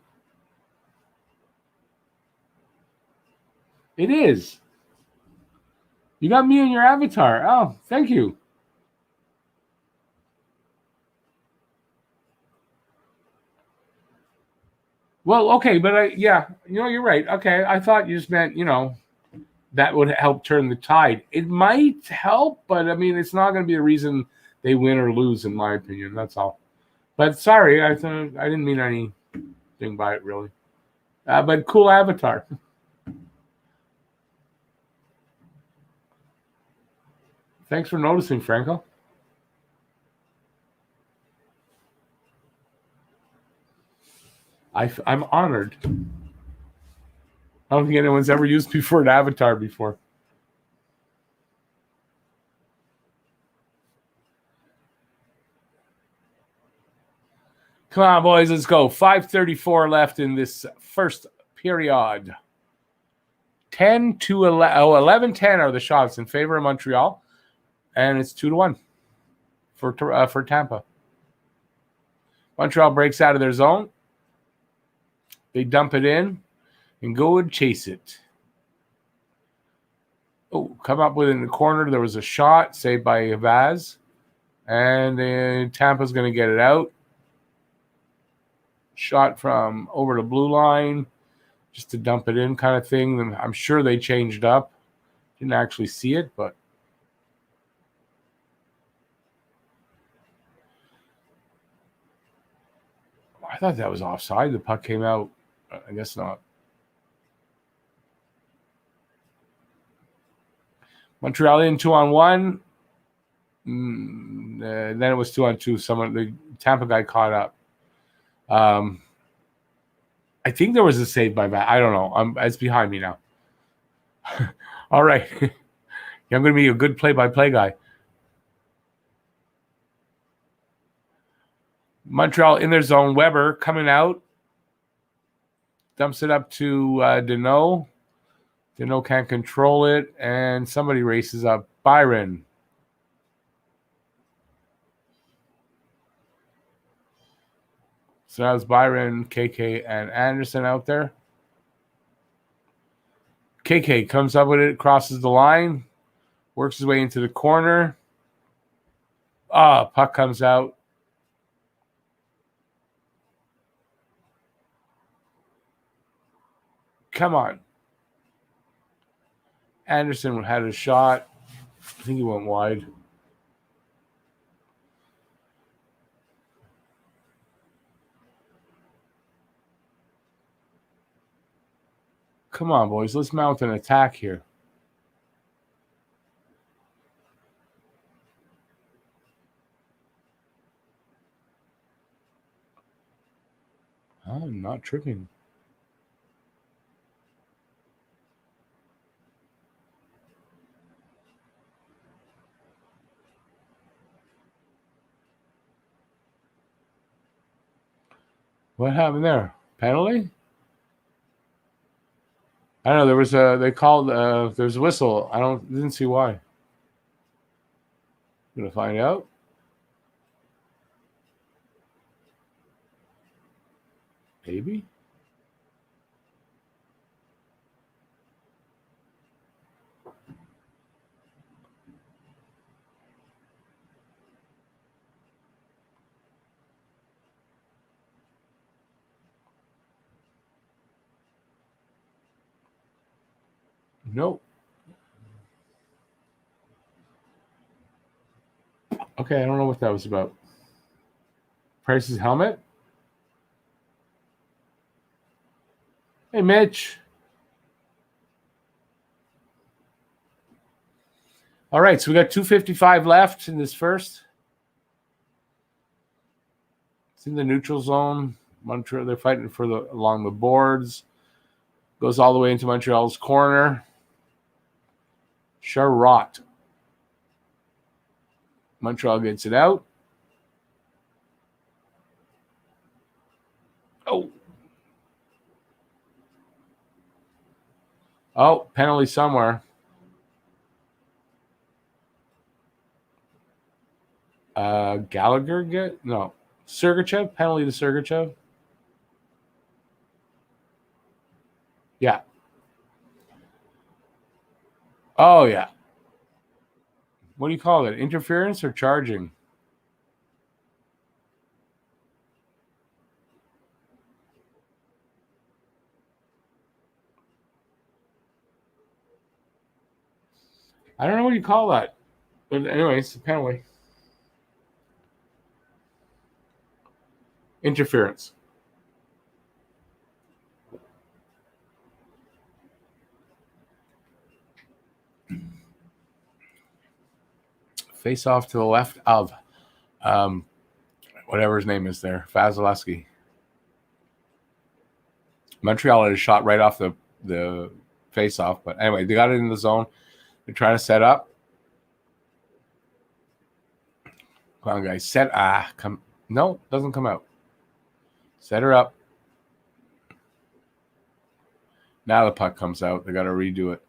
It is. You got me in your avatar. Oh, thank you. Well, okay, but you're right. Okay, I thought you just meant, that would help turn the tide. It might help, but I mean, it's not going to be a reason they win or lose, in my opinion. That's all. But sorry, I didn't mean anything by it, really. But cool avatar. Thanks for noticing, Franco. I'm honored. I don't think anyone's ever used me for an avatar before. Come on, boys, let's go. 5:34 left in this first period. 11-10 are the shots in favor of Montreal, and it's 2-1 for Tampa. Montreal breaks out of their zone. They dump it in and go and chase it. Oh, come up within the corner. There was a shot saved by Vaz, and then Tampa's going to get it out. Shot from over the blue line, just to dump it in kind of thing. And I'm sure they changed up. Didn't actually see it, but I thought that was offside. The puck came out. I guess not. Montreal in 2-on-1. Then it was 2-on-2. The Tampa guy caught up. I think there was a save by Matt. I don't know. It's behind me now. All right. I'm going to be a good play-by-play guy. Montreal in their zone. Weber coming out. Dumps it up to Deneau. Deneau can't control it. And somebody races up. Byron. So that was Byron, KK, and Anderson out there. KK comes up with it, crosses the line, works his way into the corner. Puck comes out. Come on. Anderson had a shot. I think he went wide. Come on, boys. Let's mount an attack here. I'm not tripping. What happened there? Penalty? I don't know. There was there's a whistle. Didn't see why. Gonna find out. Maybe. Nope. Okay, I don't know what that was about. Price's helmet? Hey, Mitch. All right, so we got 2:55 left in this first. It's in the neutral zone. Montreal, they're fighting along the boards. Goes all the way into Montreal's corner. Sherratt. Montreal gets it out. Oh, penalty somewhere. Gallagher get? No. Sergachev? Penalty to Sergachev? Yeah. Oh, yeah. What do you call it? Interference or charging? I don't know what you call that. But anyway, it's a penalty. Interference. Face off to the left of whatever his name is there, Vasilevskiy. Montreal had a shot right off the face off, but anyway, they got it in the zone. They're trying to set up. Come on, guys. Set. Come. No, doesn't come out. Set her up. Now the puck comes out. They got to redo it.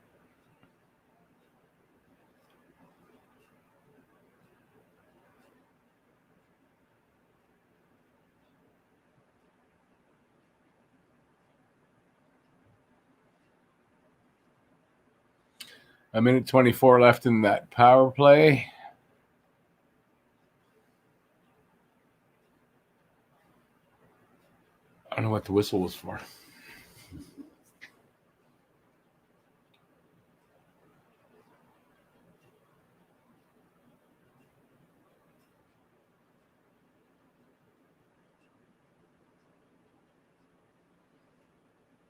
A minute 24 left in that power play. I don't know what the whistle was for.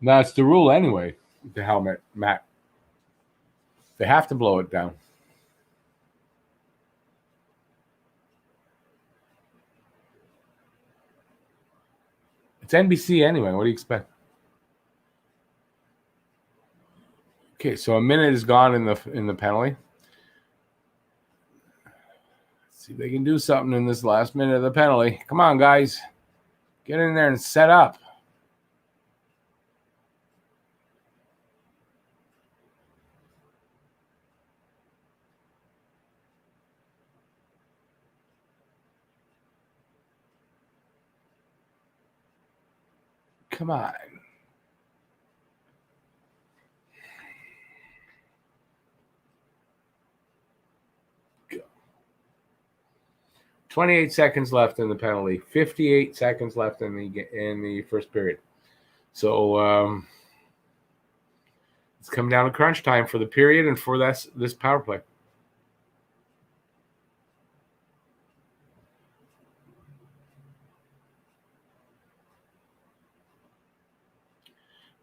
No, it's the rule anyway. The helmet, Matt. They have to blow it down. It's NBC anyway. What do you expect? Okay, so a minute is gone in the penalty. Let's see if they can do something in this last minute of the penalty. Come on, guys. Get in there and set up. Come on. Go. 28 seconds left in the penalty. 58 seconds left in the first period. So it's come down to crunch time for the period and for this power play.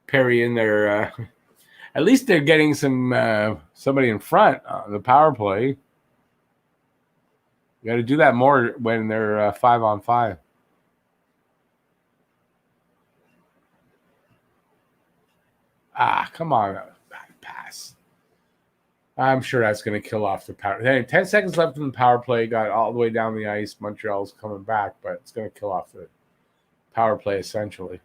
Perry in there. At least they're getting somebody in front on the power play. You got to do that more when they're 5-on-5. Come on. Bad pass. I'm sure that's going to kill off the power. 10 seconds left in the power play. Got all the way down the ice. Montreal's coming back, but it's going to kill off the power play essentially.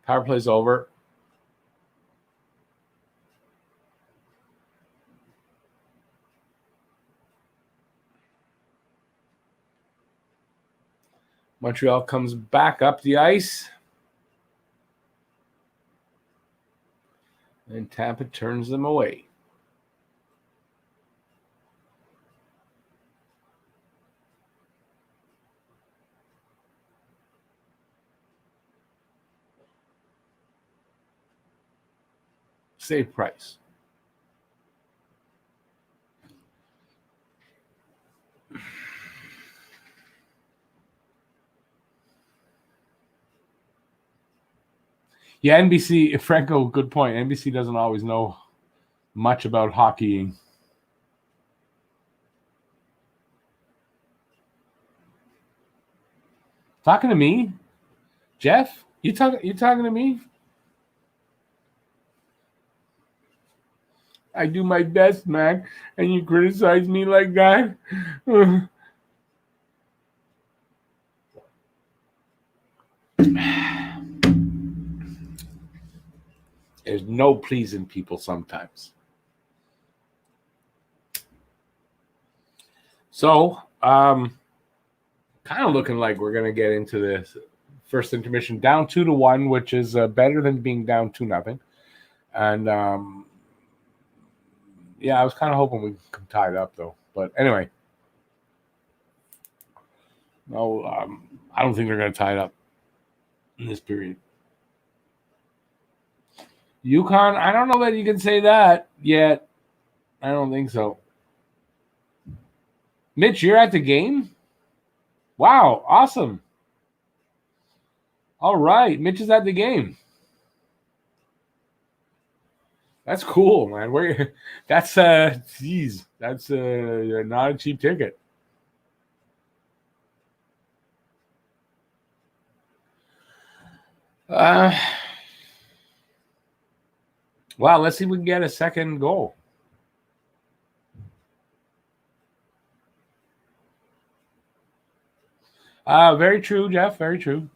Power play's over. Montreal comes back up the ice. And Tampa turns them away. Save Price. Yeah, NBC, Franco, good point. NBC doesn't always know much about hockeying. Talking to me? Jeff? You talking to me? I do my best, man, and you criticize me like that. There's no pleasing people sometimes. So, kind of looking like we're gonna get into this first intermission down 2-1, which is better than being down 2-0. And yeah, I was kind of hoping we could come tied up though. But anyway, no, I don't think they're gonna tie it up in this period. UConn, I don't know that you can say that yet. I don't think so. Mitch, you're at the game? Wow, awesome. All right, Mitch is at the game. That's cool, man. That's geez, that's not a cheap ticket. Well, let's see if we can get a second goal. Very true, Jeff. Very true.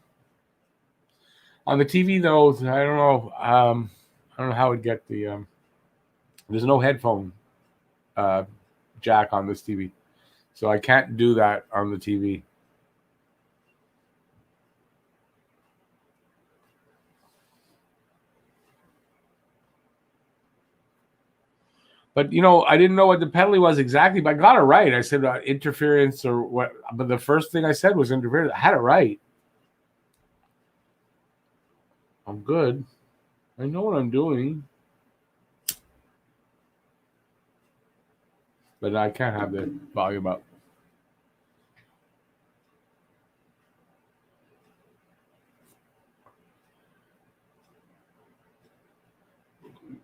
On the TV, though, I don't know. I don't know how it'd get the. There's no headphone jack on this TV, so I can't do that on the TV. But I didn't know what the penalty was exactly, but I got it right. I said interference or what, but the first thing I said was interference. I had it right. I'm good. I know what I'm doing. But I can't have the volume up.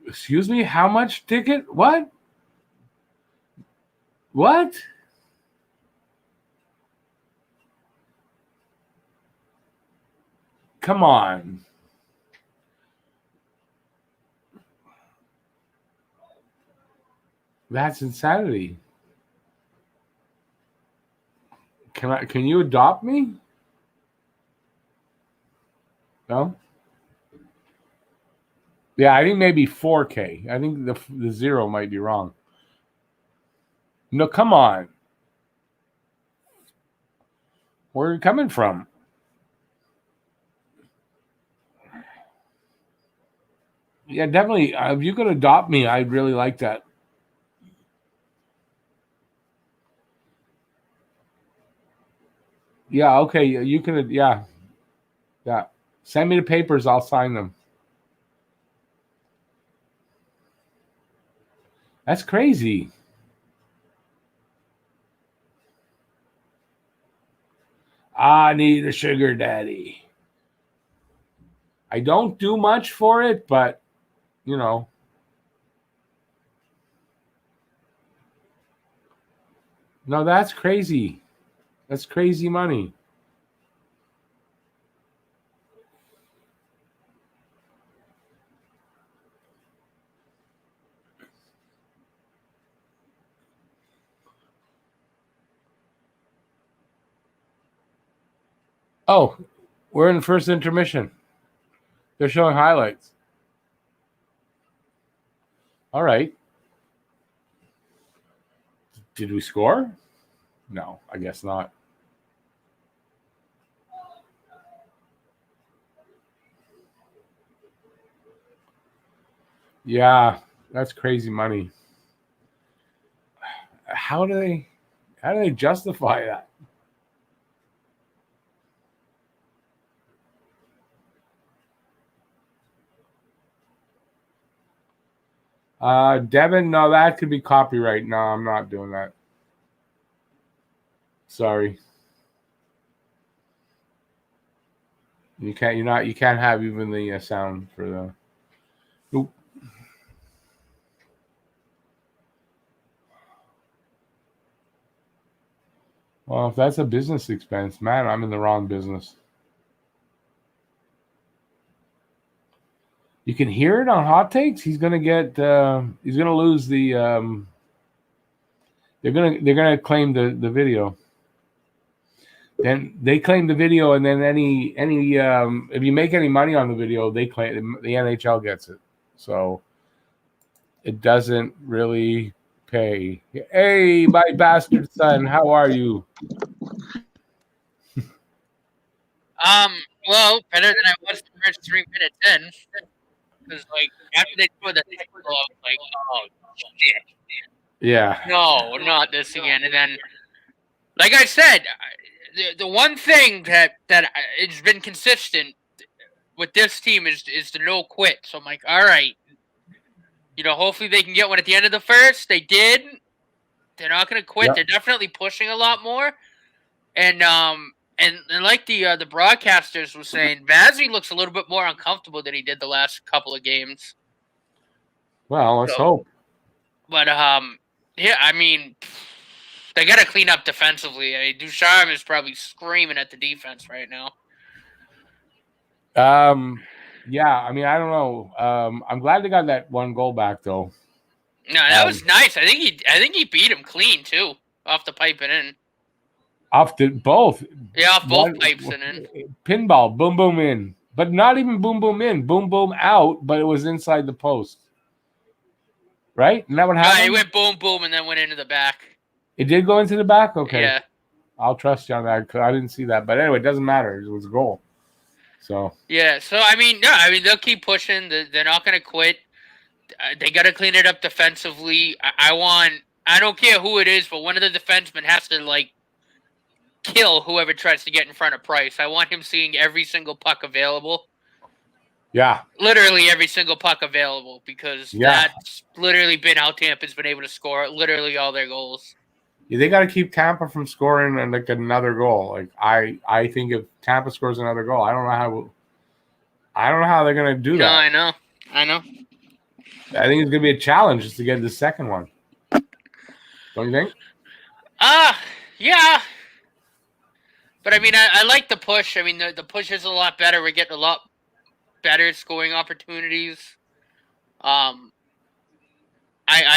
Excuse me, how much ticket? What? What? Come on. That's insanity. Can you adopt me? No? Yeah, I think maybe 4K. I think the zero might be wrong. No, come on. Where are you coming from? Yeah, definitely. If you could adopt me, I'd really like that. Yeah, okay. You can, yeah. Yeah. Send me the papers. I'll sign them. That's crazy. I need a sugar daddy. I don't do much for it, but, No, that's crazy. That's crazy money. Oh, we're in the first intermission. They're showing highlights. All right. Did we score? No, I guess not. Yeah, that's crazy money. How do they justify that? Devin, no, that could be copyright. No, I'm not doing that. Sorry. You can't have even the sound for the. Oop. Well, if that's a business expense, man, I'm in the wrong business. You can hear it on Hot Takes. He's gonna get. He's gonna lose the. They're gonna claim the video. Then they claim the video, and then any if you make any money on the video, they claim the NHL gets it. So it doesn't really pay. Hey, my bastard son, how are you? Well, better than I was the first 3 minutes in. Because, like, after they scored the second goal, I was like, oh, shit. Yeah. No, not this again. And then, like I said, the one thing that has been consistent with this team is the no quit. So I'm like, all right. Hopefully they can get one at the end of the first. They did. They're not going to quit. Yep. They're definitely pushing a lot more. And like the broadcasters were saying, Vazzy looks a little bit more uncomfortable than he did the last couple of games. Well, let's hope. But yeah, I mean, they got to clean up defensively. I mean, Ducharme is probably screaming at the defense right now. Yeah, I mean, I don't know. I'm glad they got that one goal back though. No, that was nice. I think he beat him clean too, off the pipe and in. Off the both. Yeah, off both pipes and in. Pinball, boom, boom in. But not even boom, boom in. Boom, boom out, but it was inside the post. Right? Isn't that what happened? It went boom, boom, and then went into the back. It did go into the back? Okay. Yeah. I'll trust you on that because I didn't see that. But anyway, it doesn't matter. It was a goal. So. Yeah, so, they'll keep pushing. They're not going to quit. They got to clean it up defensively. I don't care who it is, but one of the defensemen has to, like, kill whoever tries to get in front of Price. I want him seeing every single puck available. Yeah. Literally every single puck available because that's literally been how Tampa's been able to score literally all their goals. Yeah, they got to keep Tampa from scoring like another goal. Like I think if Tampa scores another goal, I don't know how they're going to do that. No, I know. I think it's going to be a challenge just to get the second one. Don't you think? Yeah. But, I mean, I like the push. I mean, the push is a lot better. We're getting a lot better scoring opportunities. I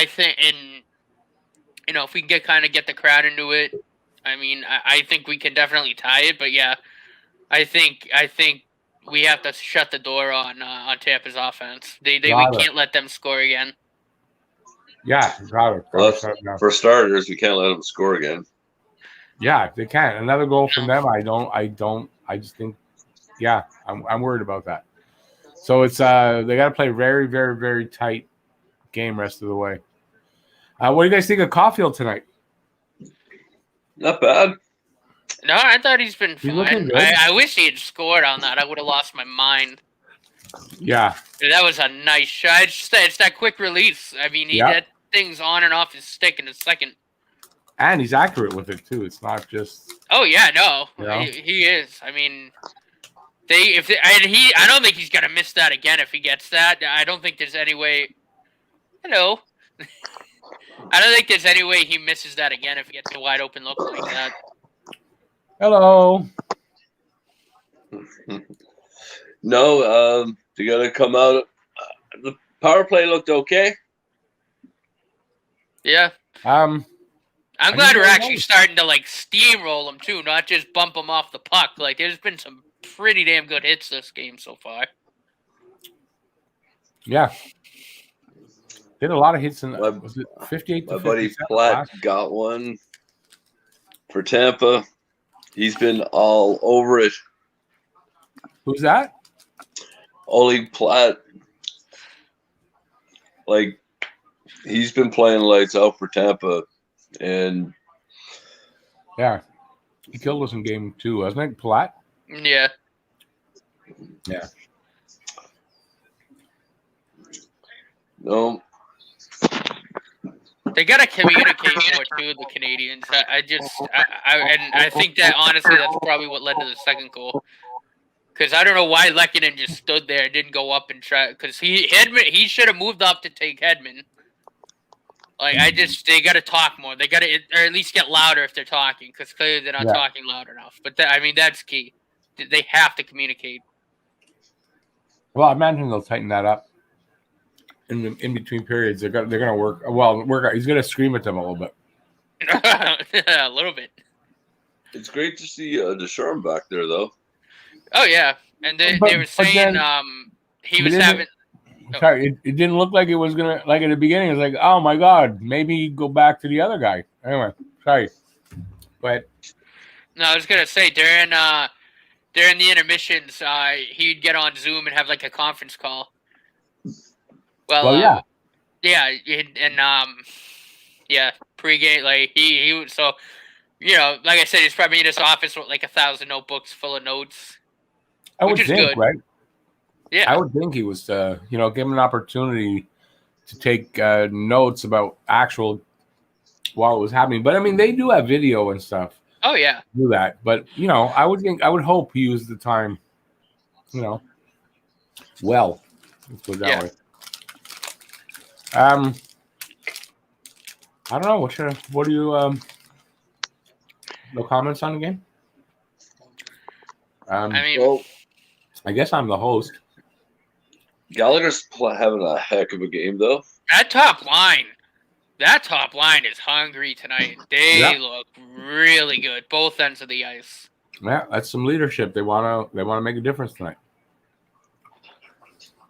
think, and, if we can get the crowd into it, I mean, I think we can definitely tie it. But, yeah, I think we have to shut the door on Tampa's offense. We can't let them score again. Yeah, got it. Well, for starters, we can't let them score again. Yeah, they can. Another goal from them. I just think, yeah, I'm worried about that. So it's they got to play very, very, very tight game rest of the way. What do you guys think of Caulfield tonight? Not bad. No, I thought he's been fine. Good. I wish he had scored on that. I would have lost my mind. Yeah. That was a nice shot. It's that quick release. I mean, he had things on and off his stick in a second. And he's accurate with it too. It's not just. Oh yeah, no, he is. I mean, I don't think he's gonna miss that again if he gets that. I don't think there's any way. Hello. I don't think there's any way he misses that again if he gets a wide open look like that. Hello. No, they got to come out. The power play looked okay. Yeah. I'm glad we're actually starting to steamroll them too, not just bump them off the puck. Like there's been some pretty damn good hits this game so far. Yeah. Did a lot of hits in was it 58 to my buddy Platt got one for Tampa. He's been all over it. Who's that? Oleg Platt. He's been playing lights out for Tampa. And yeah, he killed us in game 2, wasn't it, Platt? Yeah. Yeah. No. They gotta communicate more to the Canadiens. I think that honestly, that's probably what led to the second goal. Because I don't know why Lehkonen just stood there and didn't go up and try. Because he should have moved up to take Hedman. They got to talk more. They got to, or at least get louder if they're talking, because clearly they're not talking loud enough. But that's key. They have to communicate. Well, I imagine they'll tighten that up in between periods. They're gonna work. Well, He's gonna scream at them a little bit. A little bit. It's great to see Deschamps back there, though. Oh yeah, and they were saying he was having. Sorry, it didn't look like it was gonna like at the beginning. It was like, oh my god, maybe go back to the other guy. Anyway, sorry, but No, I was gonna say during the intermissions, he'd get on Zoom and have like a conference call. Well, yeah. Yeah, pregame, like he so, like I said, he's probably in his office with like 1,000 notebooks full of notes. I would which is think, good. right? Yeah, I would think he was, give him an opportunity to take notes about actual while it was happening. But I mean, they do have video and stuff. Oh yeah, Do that. But I would hope he used the time, well. Let's put it that way. I don't know. What do you no comments on the game? I mean, Well, I guess I'm the host. Gallagher's having a heck of a game, though. that top line is hungry tonight. They look really good, both ends of the ice. Yeah, that's some leadership. They wanna make a difference tonight.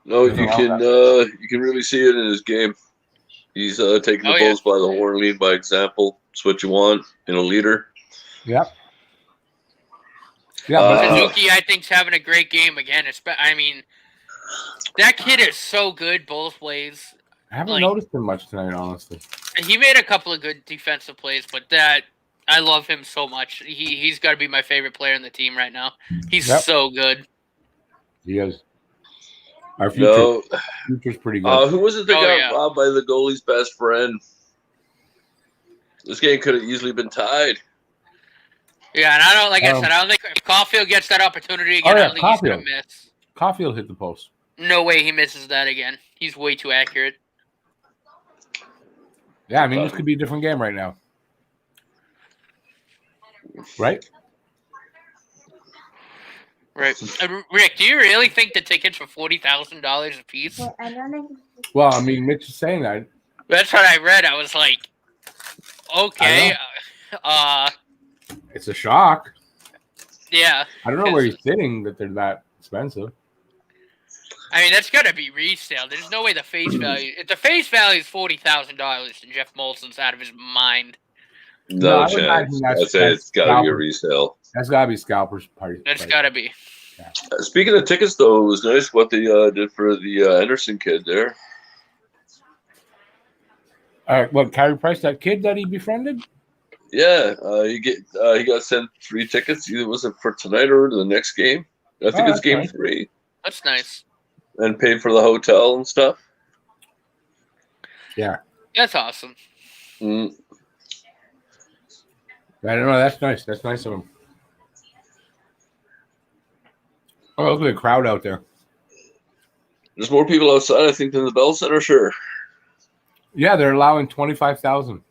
No, you can really see it in his game. He's taking the bulls by the horn, lead by example. It's what you want in a leader. Yep. Yeah, Suzuki, I think, is having a great game again. I mean, that kid is so good both ways. I haven't noticed him much tonight, honestly. He made a couple of good defensive plays, but I love him so much. He's got to be my favorite player in the team right now. He's so good. He is. Our future's pretty good. Who was it that got robbed by the goalie's best friend? This game could have easily been tied. Yeah, and I don't think if Caulfield gets that opportunity again, I don't think he's going to miss. Caulfield hit the post. No way he misses that again. He's way too accurate. Yeah, I mean, this could be a different game right now. Right? Right. Rick, do you really think the tickets were $40,000 a piece? Well, I mean, Mitch is saying that. That's what I read. I was like, okay. It's a shock. Yeah. I don't know where he's sitting that they're that expensive. I mean, that's got to be resale. There's no way the face value... If the face value is $40,000, then Jeff Molson's out of his mind. No chance. I'd say it's got to be a resale. That's got to be Scalper's party. That's got to be. Yeah. Speaking of tickets, though, it was nice what they did for the Anderson kid there. All right, what, Carey Price, that kid that he befriended? Yeah, he got sent 3 tickets. Either was it for tonight or the next game? I think it's game 3. That's nice. And paid for the hotel and stuff. Yeah. That's awesome. I don't know. That's nice. That's nice of him. Oh, look at the crowd out there. There's more people outside, I think, than the Bell Center, sure. Yeah, they're allowing 25,000.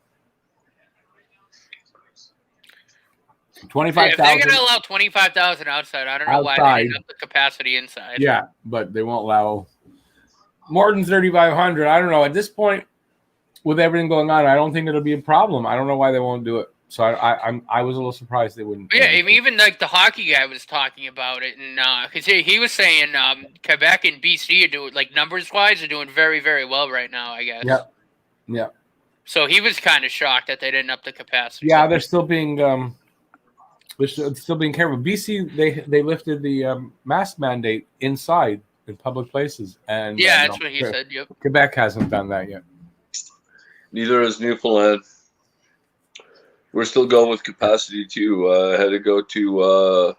25,000. If they're going to allow 25,000 outside, I don't know why they didn't have the capacity inside. Yeah, but they won't allow more than 3,500. I don't know. At this point, with everything going on, I don't think it'll be a problem. I don't know why they won't do it. So I was a little surprised they wouldn't. Yeah, even like the hockey guy was talking about it, and because he was saying Quebec and BC are doing, like, numbers wise, are doing very, very well right now, I guess. Yeah. So he was kind of shocked that they didn't up the capacity. Yeah, they're still being careful. BC they lifted the mask mandate inside in public places, and that's what he said. Yep. Quebec hasn't done that yet. Neither has Newfoundland. We're still going with capacity too. I had to go to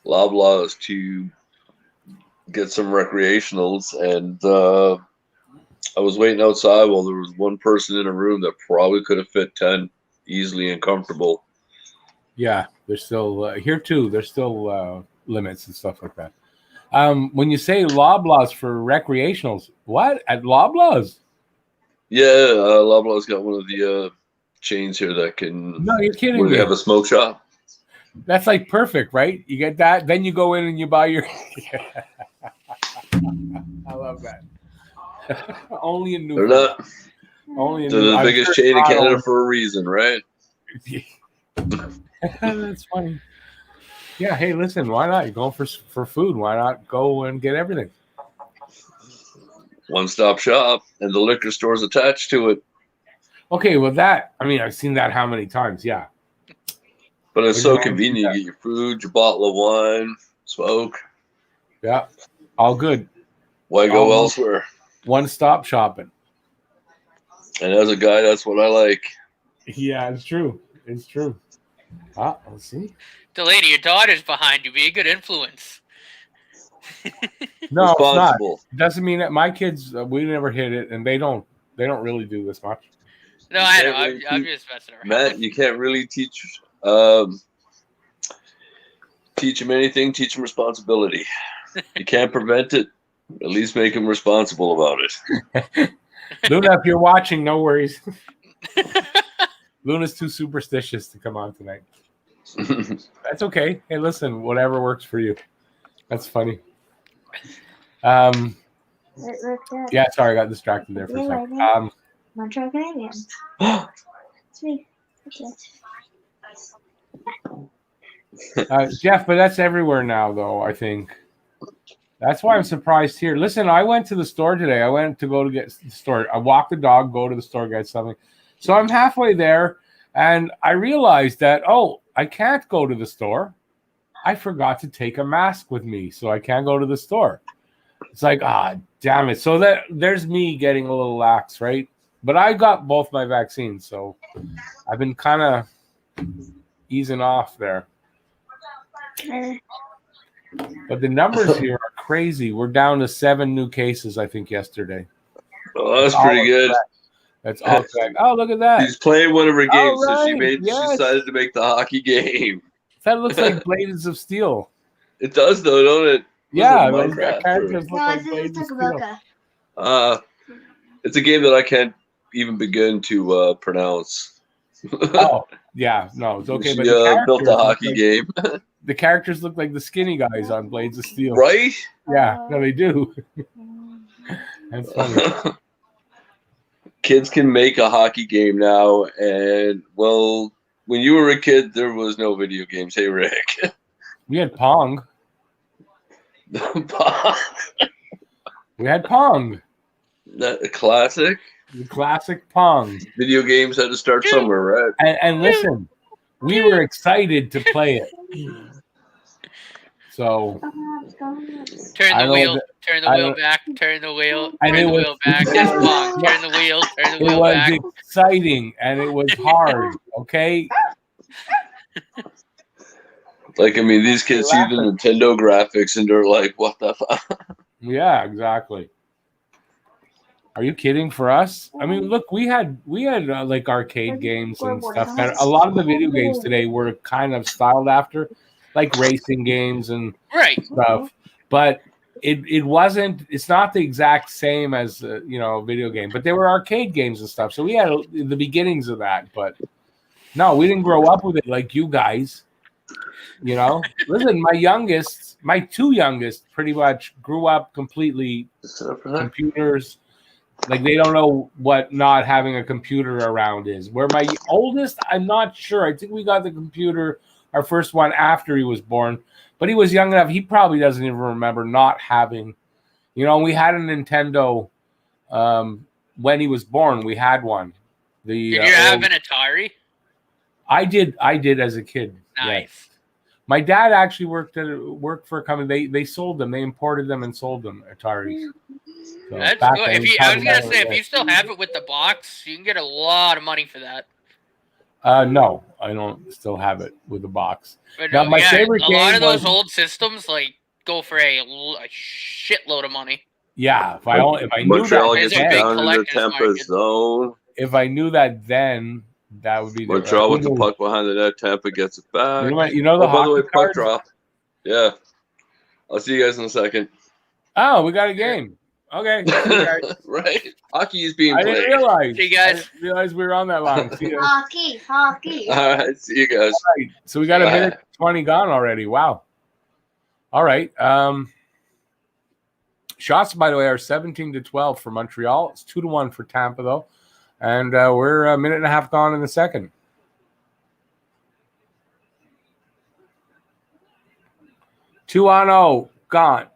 Loblaws to get some recreationals, and I was waiting outside while there was one person in a room that probably could have fit 10 easily and comfortable. Yeah, there's still here too. There's still limits and stuff like that. When you say Loblaws for recreationals, what at Loblaws? Yeah, Loblaws got one of the chains here that can. No, you're kidding me. They have a smoke shop. That's like perfect, right? You get that, then you go in and you buy your. I love that. Only in They're not. Only in They're the I'm biggest sure chain in Canada Toronto- for a reason, right? That's funny. Yeah. Hey, listen. Why not? You're going for food. Why not go and get everything? One-stop shop, and the liquor store's attached to it. Okay. Well, that. I mean, I've seen that how many times? Yeah. But it's Where'd so you manage convenient. You that? get your food, your bottle of wine, smoke. Yeah. All good. Why go All elsewhere? One-stop shopping. And as a guy, that's what I like. Yeah, it's true. It's true. Ah, let's see. Delaney, your daughter's behind you. Be a good influence. No, it's not. Responsible. It doesn't mean that my kids. We never hit it, and they don't. They don't really do this much. No, I know. I'm just messing around. Matt, you can't really teach them anything. Teach them responsibility. You can't prevent it. At least make them responsible about it. Luna, if you're watching, no worries. Luna's too superstitious to come on tonight. That's okay. Hey, listen, whatever works for you. That's funny. Yeah, sorry, I got distracted there for a second. Montreal Canadiens. It's me. Okay. Jeff, but that's everywhere now, though, I think. That's why I'm surprised here. Listen, I went to the store today. I went to go to get the store. I walked the dog, go to the store, get something. So I'm halfway there, and I realized that, I can't go to the store. I forgot to take a mask with me, so I can't go to the store. It's like, damn it. So there's me getting a little lax, right? But I got both my vaccines, so I've been kind of easing off there. But the numbers here are crazy. We're down to 7 new cases, I think, yesterday. Oh, that's pretty good. That's all correct. Oh, look at that. She's playing one of her games, so she right. Yes. decided to make the hockey game. That looks like Blades of Steel. It does, though, don't it? Yeah, Was it those Minecraft characters look No, like this Blades is of Steel. Tukaboka. It's a game that I can't even begin to pronounce. Oh, yeah, no, it's okay. She But the built a characters hockey game. The characters look like the skinny guys on Blades of Steel. Right? Yeah, no, they do. That's funny. Kids can make a hockey game now, and, well, when you were a kid, there was no video games. Hey, Rick. We had Pong. We had Pong. That a classic. The classic Pong. Video games had to start somewhere, right? And listen, we were excited to play it. So Turn the wheel back, turn the wheel back. That's Pong. Turn the wheel back. It was exciting and it was hard, okay? Like, I mean, these kids see the Nintendo graphics and they're like, what the fuck? Yeah, exactly. Are you kidding? For us? I mean, look, we had like arcade games and stuff. And a lot of the video games today were kind of styled after like racing games and stuff. But it wasn't. It's not the exact same as a video game. But they were arcade games and stuff. So we had the beginnings of that. But no, we didn't grow up with it like you guys. Listen, my two youngest pretty much grew up completely computers. Like, they don't know what not having a computer around is. Where my oldest, I'm not sure. I think we got the computer, our first one, after he was born. But he was young enough. He probably doesn't even remember not having. We had a Nintendo when he was born. We had one. Did you have an Atari? I did as a kid. Nice. Yes. My dad actually worked for a company. They sold them. They imported them and sold them, Ataris. So that's good. I was gonna say, if you still have it with the box, you can get a lot of money for that. No, I don't still have it with the box. But now, my favorite a game lot of those was, old systems go for a shitload of money. Yeah, if I knew Montreal that gets There's a big down in the collector's Tampa market. zone. if I knew that then, that would be Montreal with the puck behind the net. Tampa gets it back. The By the way, hockey puck cards? drop. Yeah. I'll see you guys in a second. Oh, we got a game. Okay. Right? Hockey is being I played. didn't realize. See you guys. I didn't realize we were on that line. See you. Hockey. All right. See you guys. Right. So we got a minute 20 gone already. Wow. All right. Shots, by the way, are 17-12 for Montreal. It's 2-1 for Tampa, though. And we're a minute and a half gone in the second. Two on 0, gone.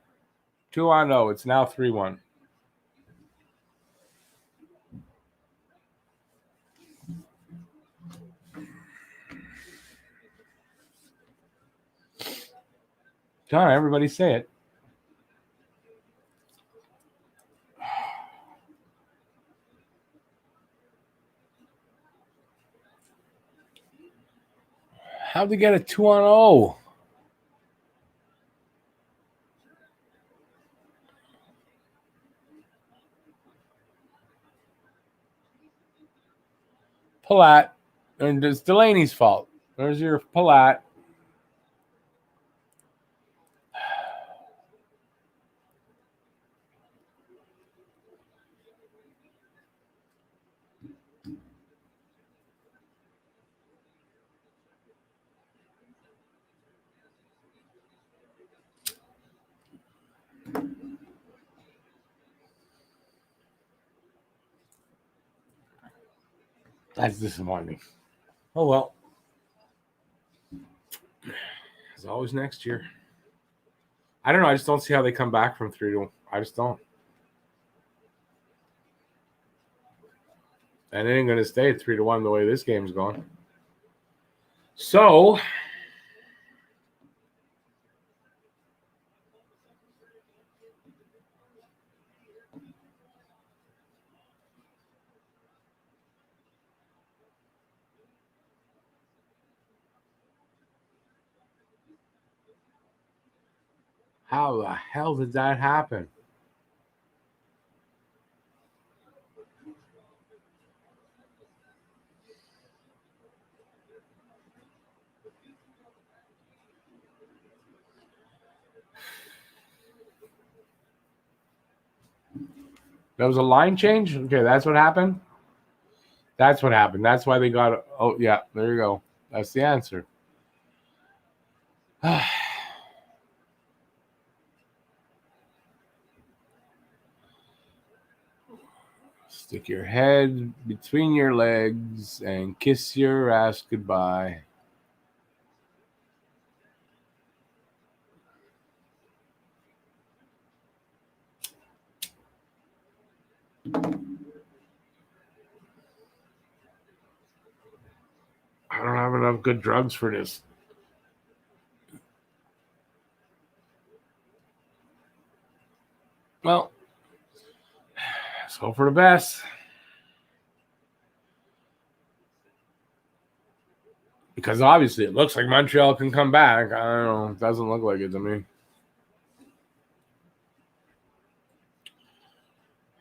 2 on 0. It's now 3-1. Come on, everybody say it. How'd they get a 2 on 0? Palat. And it's Delaney's fault. There's your Palat. That's disappointing. Oh, well. As always next year. I don't know. I just don't see how they come back from 3-1. I just don't. And it ain't going to stay at 3-1 the way this game's going. So, how the hell did that happen? That was a line change? Okay, that's what happened? That's what happened. That's why they got... Oh, yeah, there you go. That's the answer. Stick your head between your legs and kiss your ass goodbye. I don't have enough good drugs for this. Well, let's hope for the best. Because obviously it looks like Montreal can come back. I don't know. It doesn't look like it to me.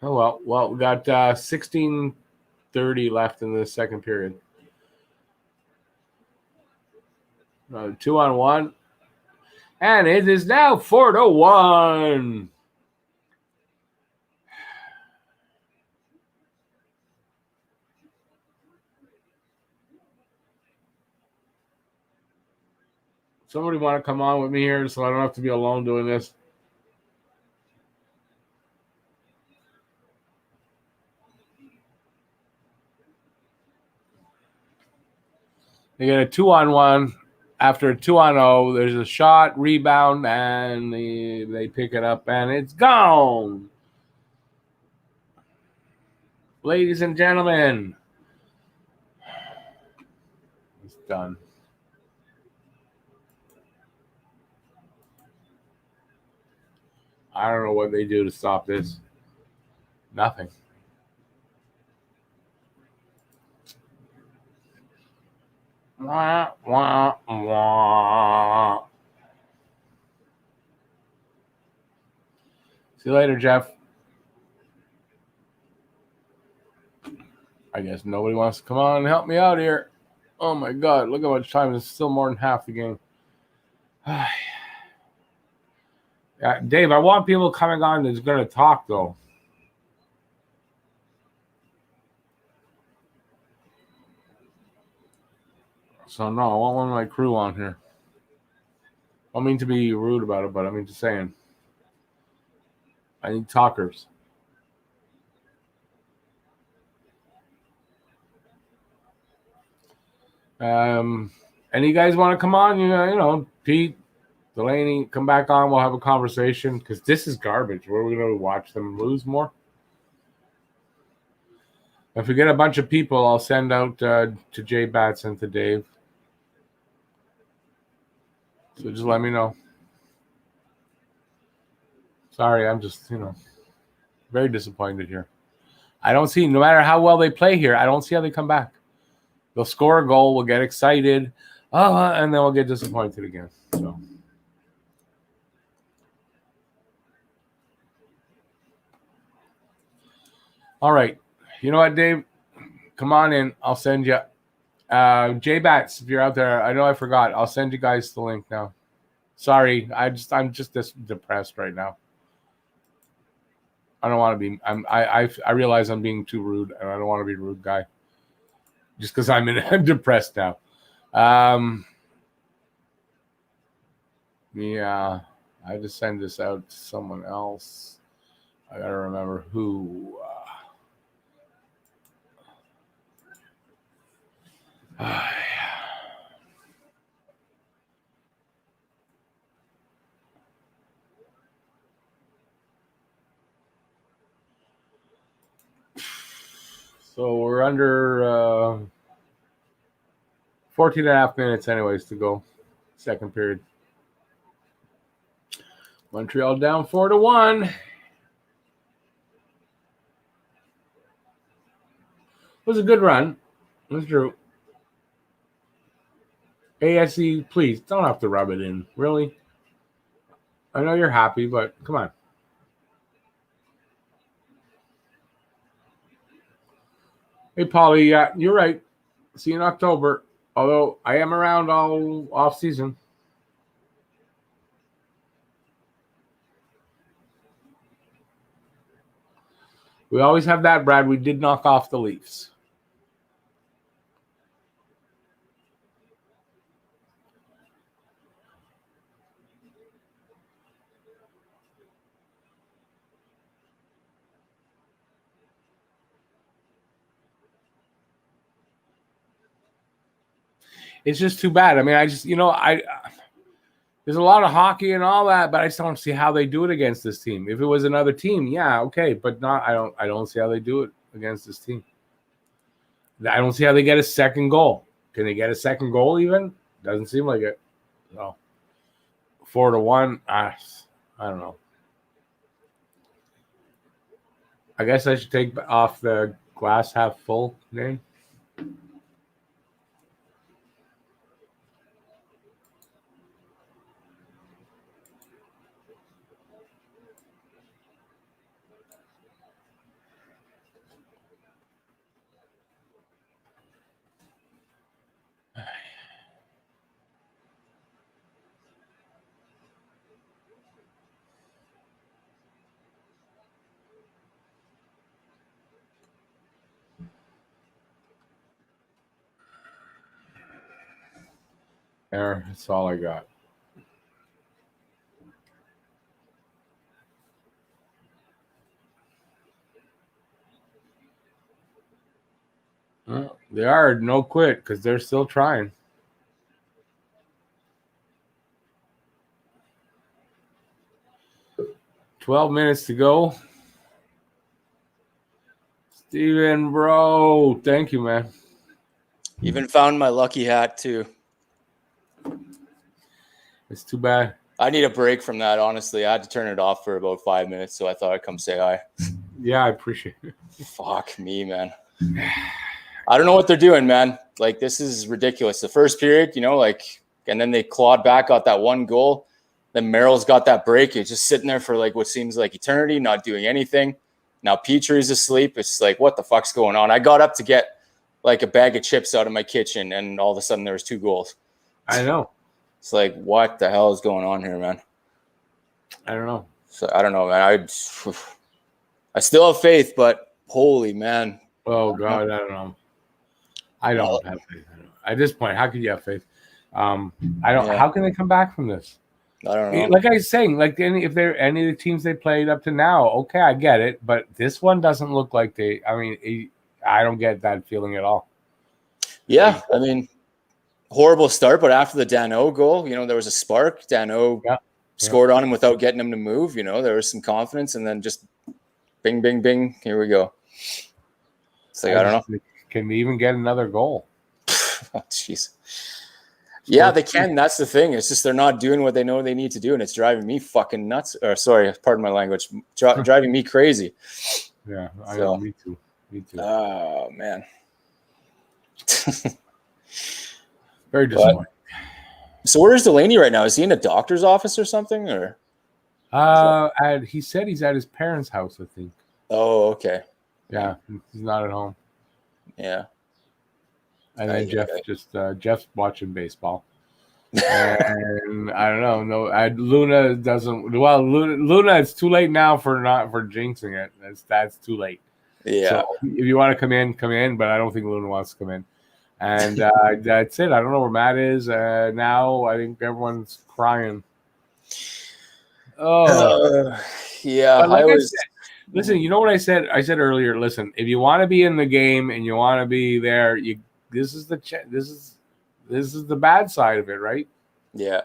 Oh, well. Well, we got 16:30 left in the second period. 2 on 1. And it is now 4-1. Somebody want to come on with me here so I don't have to be alone doing this? They get a 2 on 1. After a 2 on 0, there's a shot, rebound, and they pick it up, and it's gone. Ladies and gentlemen, it's done. I don't know what they do to stop this. Nothing. Wah, wah, wah. See you later, Jeff. I guess nobody wants to come on and help me out here. Oh my God, look how much time. It's still more than half the game. Yeah, Dave, I want people coming on that's going to talk, though. So, no, I want one of my crew on here. I don't mean to be rude about it, but I mean just saying. I need talkers. Any guys want to come on? You know, Pete, Delaney, come back on. We'll have a conversation because this is garbage. We're going to watch them lose more. If we get a bunch of people, I'll send out to Jay Batts and to Dave. So just let me know. Sorry, I'm just, very disappointed here. I don't see, no matter how well they play here, I don't see how they come back. They'll score a goal, we'll get excited, and then we'll get disappointed again. So. All right. You know what, Dave? Come on in. I'll send you. J Bats, if you're out there, I know I forgot. I'll send you guys the link now. Sorry, I'm just this depressed right now. I don't want to be. I realize I'm being too rude, and I don't want to be a rude guy. Just because I'm depressed now. Yeah, I just send this out to someone else. I gotta remember who. So we're under 14 and a half minutes anyways to go. Second period. Montreal down 4-1. It was a good run. It was Drew. ASE, please don't have to rub it in. Really? I know you're happy, but come on. Hey, Paulie, yeah, you're right. See you in October. Although I am around all off season. We always have that, Brad. We did knock off the Leafs. It's just too bad. I mean, there's a lot of hockey and all that, but I just don't see how they do it against this team. If it was another team, yeah, okay, but not. I don't see how they do it against this team. I don't see how they get a second goal. Can they get a second goal even? Doesn't seem like it. No. 4-1. I don't know. I guess I should take off the glass half full name. There, that's all I got. Well, they are no quit because they're still trying. $12 minutes to go. Steven, bro, thank you, man. Even found my lucky hat too. It's too bad. I need a break from that, honestly. I had to turn it off for about 5 minutes, so I thought I'd come say hi. Yeah, I appreciate it. Fuck me, man. I don't know what they're doing, man. Like, this is ridiculous. The first period, and then they clawed back, got that one goal. Then Merrill's got that break. It's just sitting there for like what seems like eternity, not doing anything. Now Petrie's asleep. It's like, what the fuck's going on? I got up to get like a bag of chips out of my kitchen, and all of a sudden there was 2 goals. I know. It's like, what the hell is going on here, man? I don't know. So I don't know, man. I still have faith, but holy man. Oh God, I don't know. I don't have faith. At this point, how could you have faith? I don't. Yeah. How can they come back from this? I don't know. Like I was saying, like any of the teams they played up to now, okay, I get it, but this one doesn't look like they. I mean, I don't get that feeling at all. Yeah, I mean, horrible start, but after the Danault goal, there was a spark. Danault scored on him without getting him to move. There was some confidence, and then just bing, bing, bing. Here we go. It's like I don't know. Can we even get another goal? Oh, jeez. Yeah, they can. That's the thing. It's just they're not doing what they know they need to do, and it's driving me fucking nuts. Or sorry, pardon my language. Driving me crazy. Yeah, I know. Me too. Oh man. Very disappointing. So where is Delaney right now? Is he in a doctor's office or something? Or he said he's at his parents' house, I think. Oh, okay. Yeah, he's not at home. Yeah. And then Jeff's watching baseball. And I don't know. No, Luna doesn't. Well, Luna, it's too late now for jinxing it. That's too late. Yeah. So if you want to come in, but I don't think Luna wants to come in. And that's it. I don't know where Matt is now. I think everyone's crying. Oh, yeah. Like I said, listen, you know what I said? I said earlier. Listen, if you want to be in the game and you want to be there, this is the bad side of it, right? Yeah.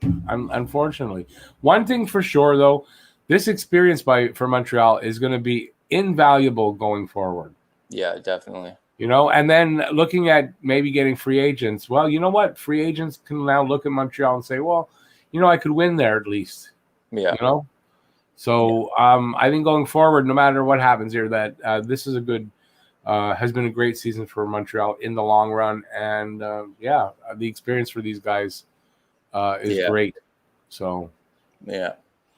Unfortunately, one thing for sure though, this experience for Montreal is going to be invaluable going forward. Yeah, definitely. And then looking at maybe getting free agents. Well, you know what? Free agents can now look at Montreal and say, well, I could win there at least. Yeah. So I think going forward, no matter what happens here, that this is has been a great season for Montreal in the long run. And the experience for these guys is great. So yeah,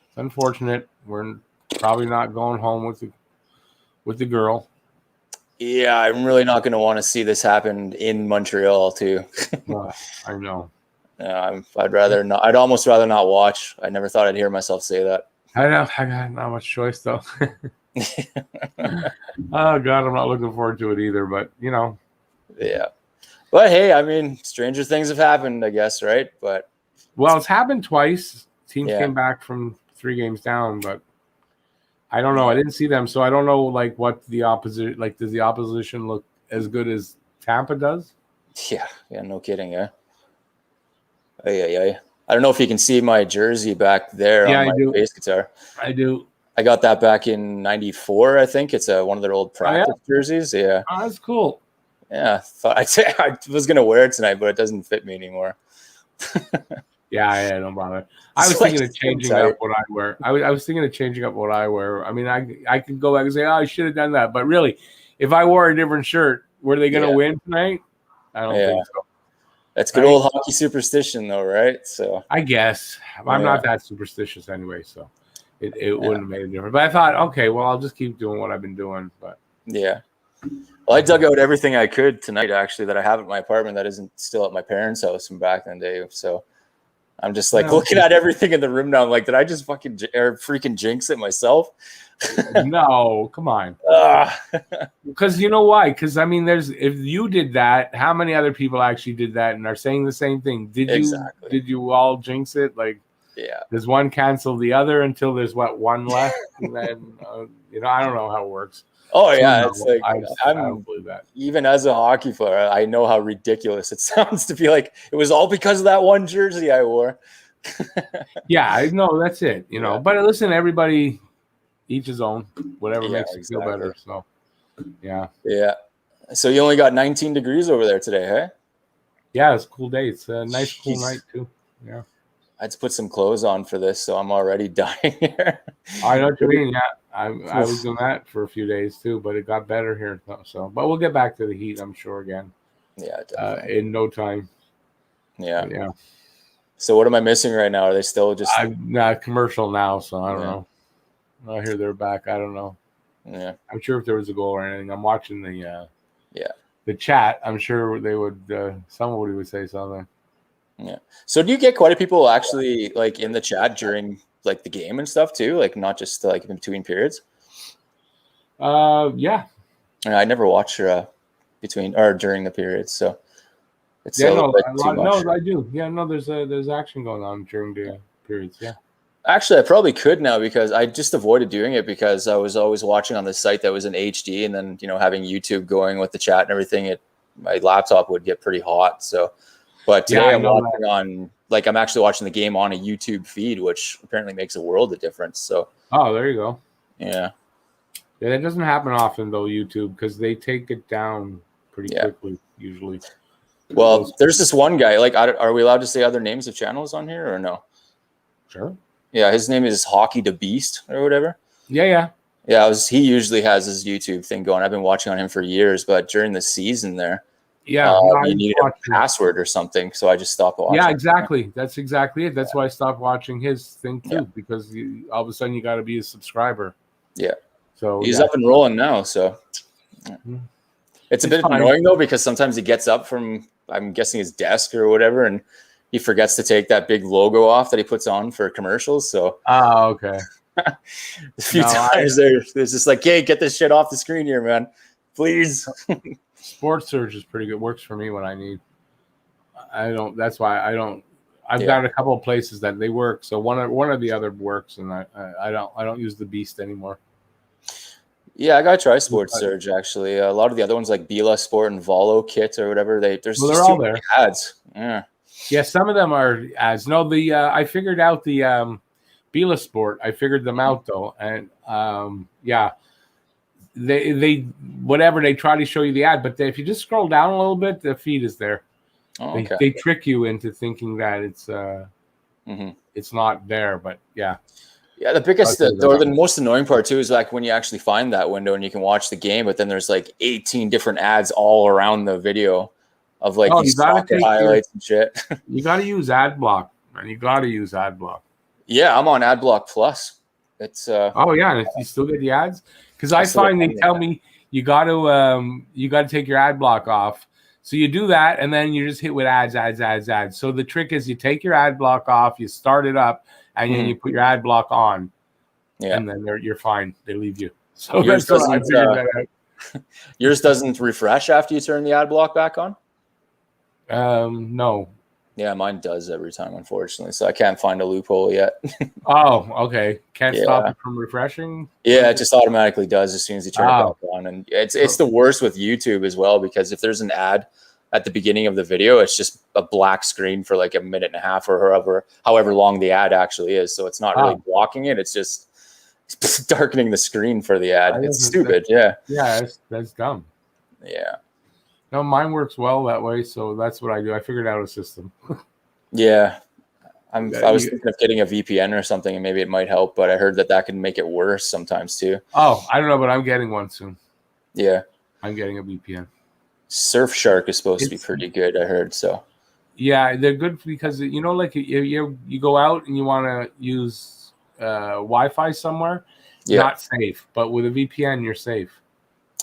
it's unfortunate. We're probably not going home with the girl. Yeah, I'm really not going to want to see this happen in Montreal too. I know. I'd rather not. I'd almost rather not watch. I never thought I'd hear myself say that. I got not much choice though. Oh God, I'm not looking forward to it either. But yeah. But hey, I mean, stranger things have happened, I guess, right? But it's happened twice. Teams came back from 3 games down, but I don't know. I didn't see them, so I don't know what the opposite does the opposition look as good as Tampa does? Yeah, no kidding, yeah. I don't know if you can see my jersey back there on my bass guitar. I do. I got that back in '94, I think. It's one of their old practice jerseys. Yeah. Oh, that's cool. Yeah, I was gonna wear it tonight, but it doesn't fit me anymore. Yeah, don't bother. I was thinking of changing up what I wear. I was thinking of changing up what I wear. I mean, I could go back and say, I should have done that. But really, if I wore a different shirt, were they going to win tonight? I don't think so. That's good old hockey superstition, though, right? So I guess I'm not that superstitious anyway, so it wouldn't have made a difference. But I thought, okay, well, I'll just keep doing what I've been doing. But yeah. Well, I dug out everything I could tonight, actually, that I have at my apartment that isn't still at my parents' house from back in the day. So I'm just looking at everything in the room now. I'm like, did I just freaking jinx it myself? No, come on. Because you know why? Because I mean, if you did that, how many other people actually did that and are saying the same thing? Did you all jinx it? Does one cancel the other until there's one left? And then I don't know how it works. Oh yeah, it's like I don't believe that. Even as a hockey player, I know how ridiculous it sounds to be like it was all because of that one jersey I wore. Yeah, I know that's it. But listen, everybody, each his own. Whatever makes you feel better. So, yeah. So you only got 19 degrees over there today, hey? Yeah, it's a cool day. It's a nice cool night too. Yeah. I had to put some clothes on for this, so I'm already dying here. I know what you mean. Yeah, I was doing that for a few days too, but it got better here. So, but we'll get back to the heat, I'm sure, again. Yeah, definitely. In no time. Yeah. So what am I missing right now? Are they still just not commercial now? So I don't know. I hear they're back. I don't know. Yeah, I'm sure if there was a goal or anything. I'm watching the chat. I'm sure they would. Somebody would say something. Yeah. So do you get quite a people actually in the chat during the game and stuff too? Not just in between periods? Yeah. I never watch between or during the periods. So It's Yeah, a little no, bit a too lot. much. No, I do. Yeah, no, there's action going on during the periods. Yeah. Actually, I probably could now because I just avoided doing it because I was always watching on this site that was in HD, and then having YouTube going with the chat and everything, my laptop would get pretty hot. So, but today Yeah, I I'm know watching on I'm actually watching the game on a YouTube feed, which apparently makes a world of difference. So, Oh, there you go. yeah, Yeah, that doesn't happen often though, YouTube, because they take it down pretty quickly usually. Well, there's this one guy. Are we allowed to say other names of channels on here or no? Sure. Yeah, his name is Hockey the Beast or whatever. Yeah. He usually has his YouTube thing going. I've been watching on him for years, but during the season there, Yeah, you needed a password or something, so I just stopped watching. Yeah, exactly. That's exactly it. That's why I stopped watching his thing too, because all of a sudden you got to be a subscriber. Yeah. So he's up and rolling now. So it's a bit annoying though, because sometimes he gets up from, I'm guessing, his desk or whatever, and he forgets to take that big logo off that he puts on for commercials. So okay. A few times there's just like, hey, get this shit off the screen here, man, please. Sports Surge is pretty good. Works for me when I need. That's why I don't. I've got a couple of places that they work. So one or the other works, and I don't use the Beast anymore. Yeah, I gotta try Sports Surge actually. A lot of the other ones like Bila Sport and Volo Kit or whatever, they're all there. Ads. Yeah, some of them are ads. No, I figured out the Bila Sport. I figured them out though, and they whatever, they try to show you the ad, but if you just scroll down a little bit, the feed is there. They trick you into thinking that it's not there, but yeah. Yeah, the biggest or the most annoying part too is like when you actually find that window and you can watch the game, but then there's like 18 different ads all around the video of like these soccer highlights and shit. You got to use ad block, man. You got to use ad block. Yeah, I'm on AdBlock Plus. It's oh yeah, and you still get the ads, because I find they tell me you got to take your ad block off. So you do that, and then you just hit with ads. So the trick is you take your ad block off, you start it up, and then you put your ad block on, and then you're fine. They leave you. So yours doesn't refresh after you turn the ad block back on? No. Yeah, mine does every time, unfortunately. So I can't find a loophole yet. Oh, okay. Can't stop it from refreshing? Yeah, it just automatically does as soon as you turn it back on. And it's the worst with YouTube as well, because if there's an ad at the beginning of the video, it's just a black screen for like a minute and a half or however long the ad actually is. So it's not really blocking it. It's just darkening the screen for the ad. It's stupid. Yeah, that's dumb. Yeah. No, mine works well that way, so that's what I do. I figured out a system. Yeah. I was thinking of getting a VPN or something, and maybe it might help, but I heard that can make it worse sometimes too. Oh, I don't know, but I'm getting one soon. Yeah. I'm getting a VPN. Surfshark is supposed to be pretty good, I heard. So yeah, they're good because like you go out and you want to use Wi-Fi somewhere, not safe, but with a VPN you're safe.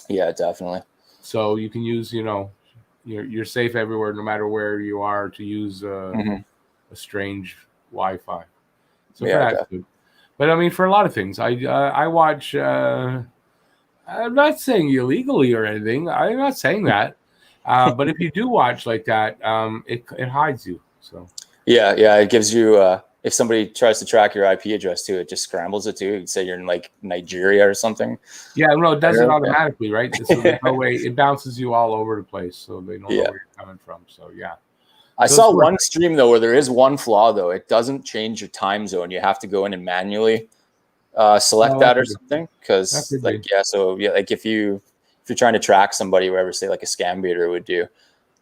Yeah, definitely. So you can use you're safe everywhere, no matter where you are, to use a strange Wi-Fi. So that's good. But I mean, for a lot of things, I watch. I'm not saying illegally or anything. I'm not saying that. But if you do watch like that, it hides you. So yeah, it gives you. If somebody tries to track your IP address too, it just scrambles it too. You'd say you're in like Nigeria or something. Yeah, no, it does it automatically, right? So there's no way it bounces you all over the place, so they don't know where you're coming from. So yeah. I saw one stream though where there is one flaw though. It doesn't change your time zone. You have to go in and manually select that or something, because like if you're trying to track somebody, wherever, say like a scam baiter would do,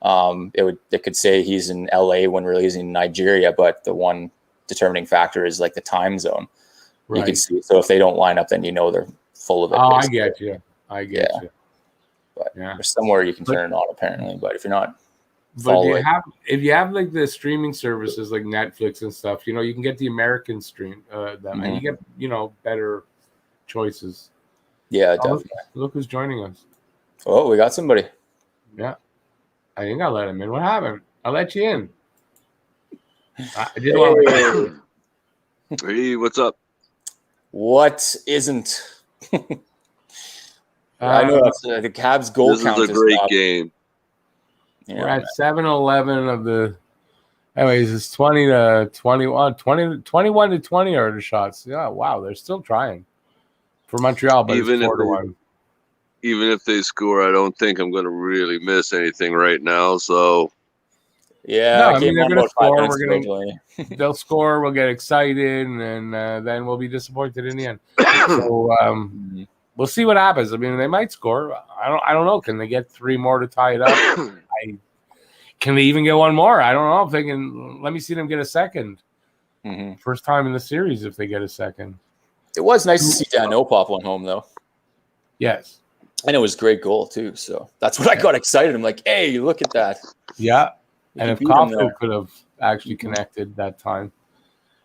it could say he's in LA when really he's in Nigeria, but the one determining factor is like the time zone. Right. You can see. So if they don't line up, then they're full of it. Oh, basically. I get you. But there's somewhere you can turn it on apparently. But if you're not, if you have like the streaming services like Netflix and stuff, you can get the American stream and you get better choices. Yeah, definitely. Look who's joining us. Oh, we got somebody. Yeah, I think I let him in. What happened? I let you in. I did want to. Hey, what's up? What isn't? I know the Habs goal count. This is a great game. We're at 7-11 of the. Anyways, it's 20 to 21. 21 to 20 are the shots. Yeah, wow, they're still trying for Montreal, but Even it's 4-1. Even if they score, I don't think I'm going to really miss anything right now. So, Yeah, no, I mean they're going to score. They'll score. We'll get excited, and then we'll be disappointed in the end. So we'll see what happens. I mean, they might score. I don't know. Can they get 3 more to tie it up? Can they even get 1 more? I don't know if they can. Let me see them get a second. First time in the series if they get a second. It was nice to see Dan Opop went home though. Yes. And it was a great goal too. So that's what I got excited. I'm like, hey, look at that. Yeah. And if Caulfield could have actually connected that time.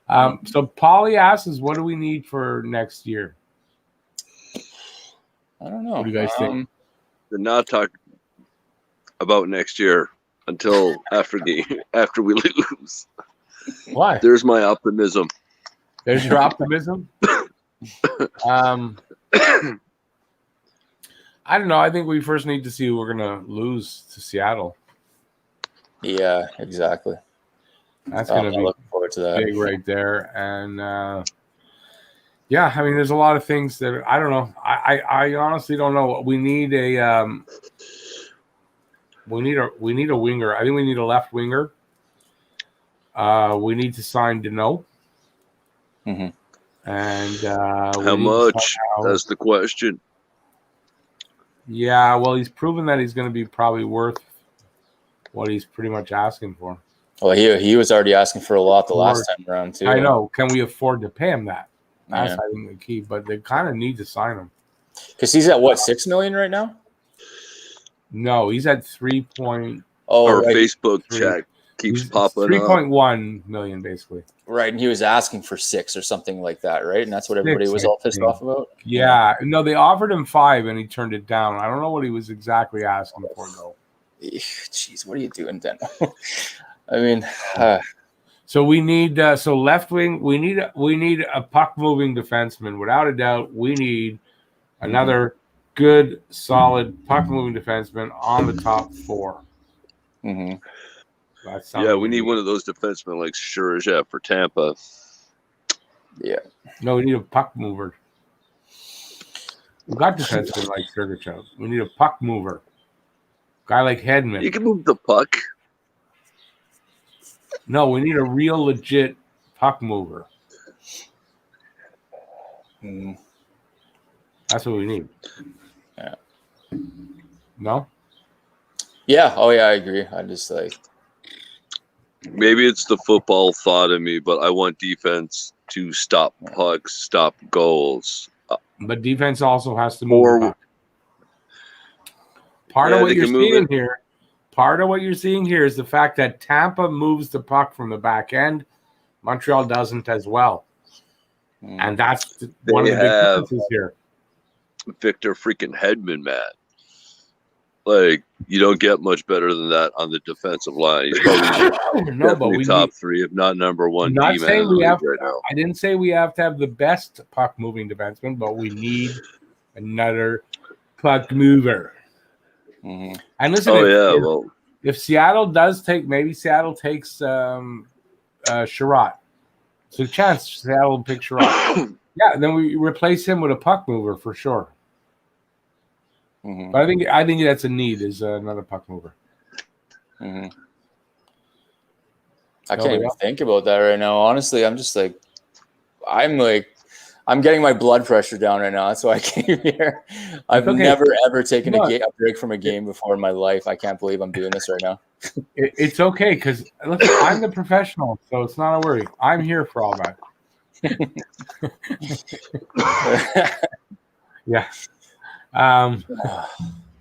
So Paulie asks, what do we need for next year? I don't know. What do you guys think? They're not talking about next year until after we lose. Why? There's my optimism. There's your optimism? I don't know. I think we first need to see who we're going to lose to Seattle. Yeah, exactly. That's going to be looking forward to that. Big right there. And, yeah, I mean, there's a lot of things that I don't know. I honestly don't know. We need a winger. I think we need a left winger. We need to sign Deneau. And how much? That's the question. Yeah, well, he's proven that he's going to be probably worth what he's pretty much asking for. Well, he was already asking for a lot the last time around too. I know. Can we afford to pay him that? That's I think the key. But they kind of need to sign him because he's at what, $6 million right now? No, he's at 3. Our Facebook chat keeps popping up. 3.1 million basically. Right, and he was asking for 6 or something like that, right? And that's what everybody was all pissed off about. Yeah, no, they offered him 5 and he turned it down. I don't know what he was exactly asking for though. Jeez, what are you doing, Den? I mean, so we need left wing. We need a puck moving defenseman without a doubt. We need another good, solid puck moving defenseman on the top 4. Yeah, we need one of those defensemen like Sherrod for Tampa. Yeah. No, we need a puck mover. We got defensemen like Sherrod. We need a puck mover. Guy like Hedman. You can move the puck. No, we need a real legit puck mover. That's what we need. Yeah. No? Yeah. Oh, yeah, I agree. I just like... Maybe it's the football thought in me, but I want defense to stop pucks, stop goals. But defense also has to move the puck. Part of what you're seeing here is the fact that Tampa moves the puck from the back end. Montreal doesn't as well. And that's one of the big differences here. Victor freaking Hedman, man. Like, you don't get much better than that on the defensive line. He's probably top 3, if not number 1 I didn't say we have to have the best puck moving defenseman, but we need another puck mover. And listen, if Seattle does take, maybe Seattle takes Sherrod. So chance Seattle will pick Sherrod. Yeah, then we replace him with a puck mover for sure. But I think that's a need, is another puck mover. I can't even think about that right now. Honestly, I'm just like, I'm getting my blood pressure down right now. That's why I came here. I've never, ever taken a break from a game before in my life. I can't believe I'm doing this right now. It's okay, because I'm the professional, so it's not a worry. I'm here for all that. Yeah. I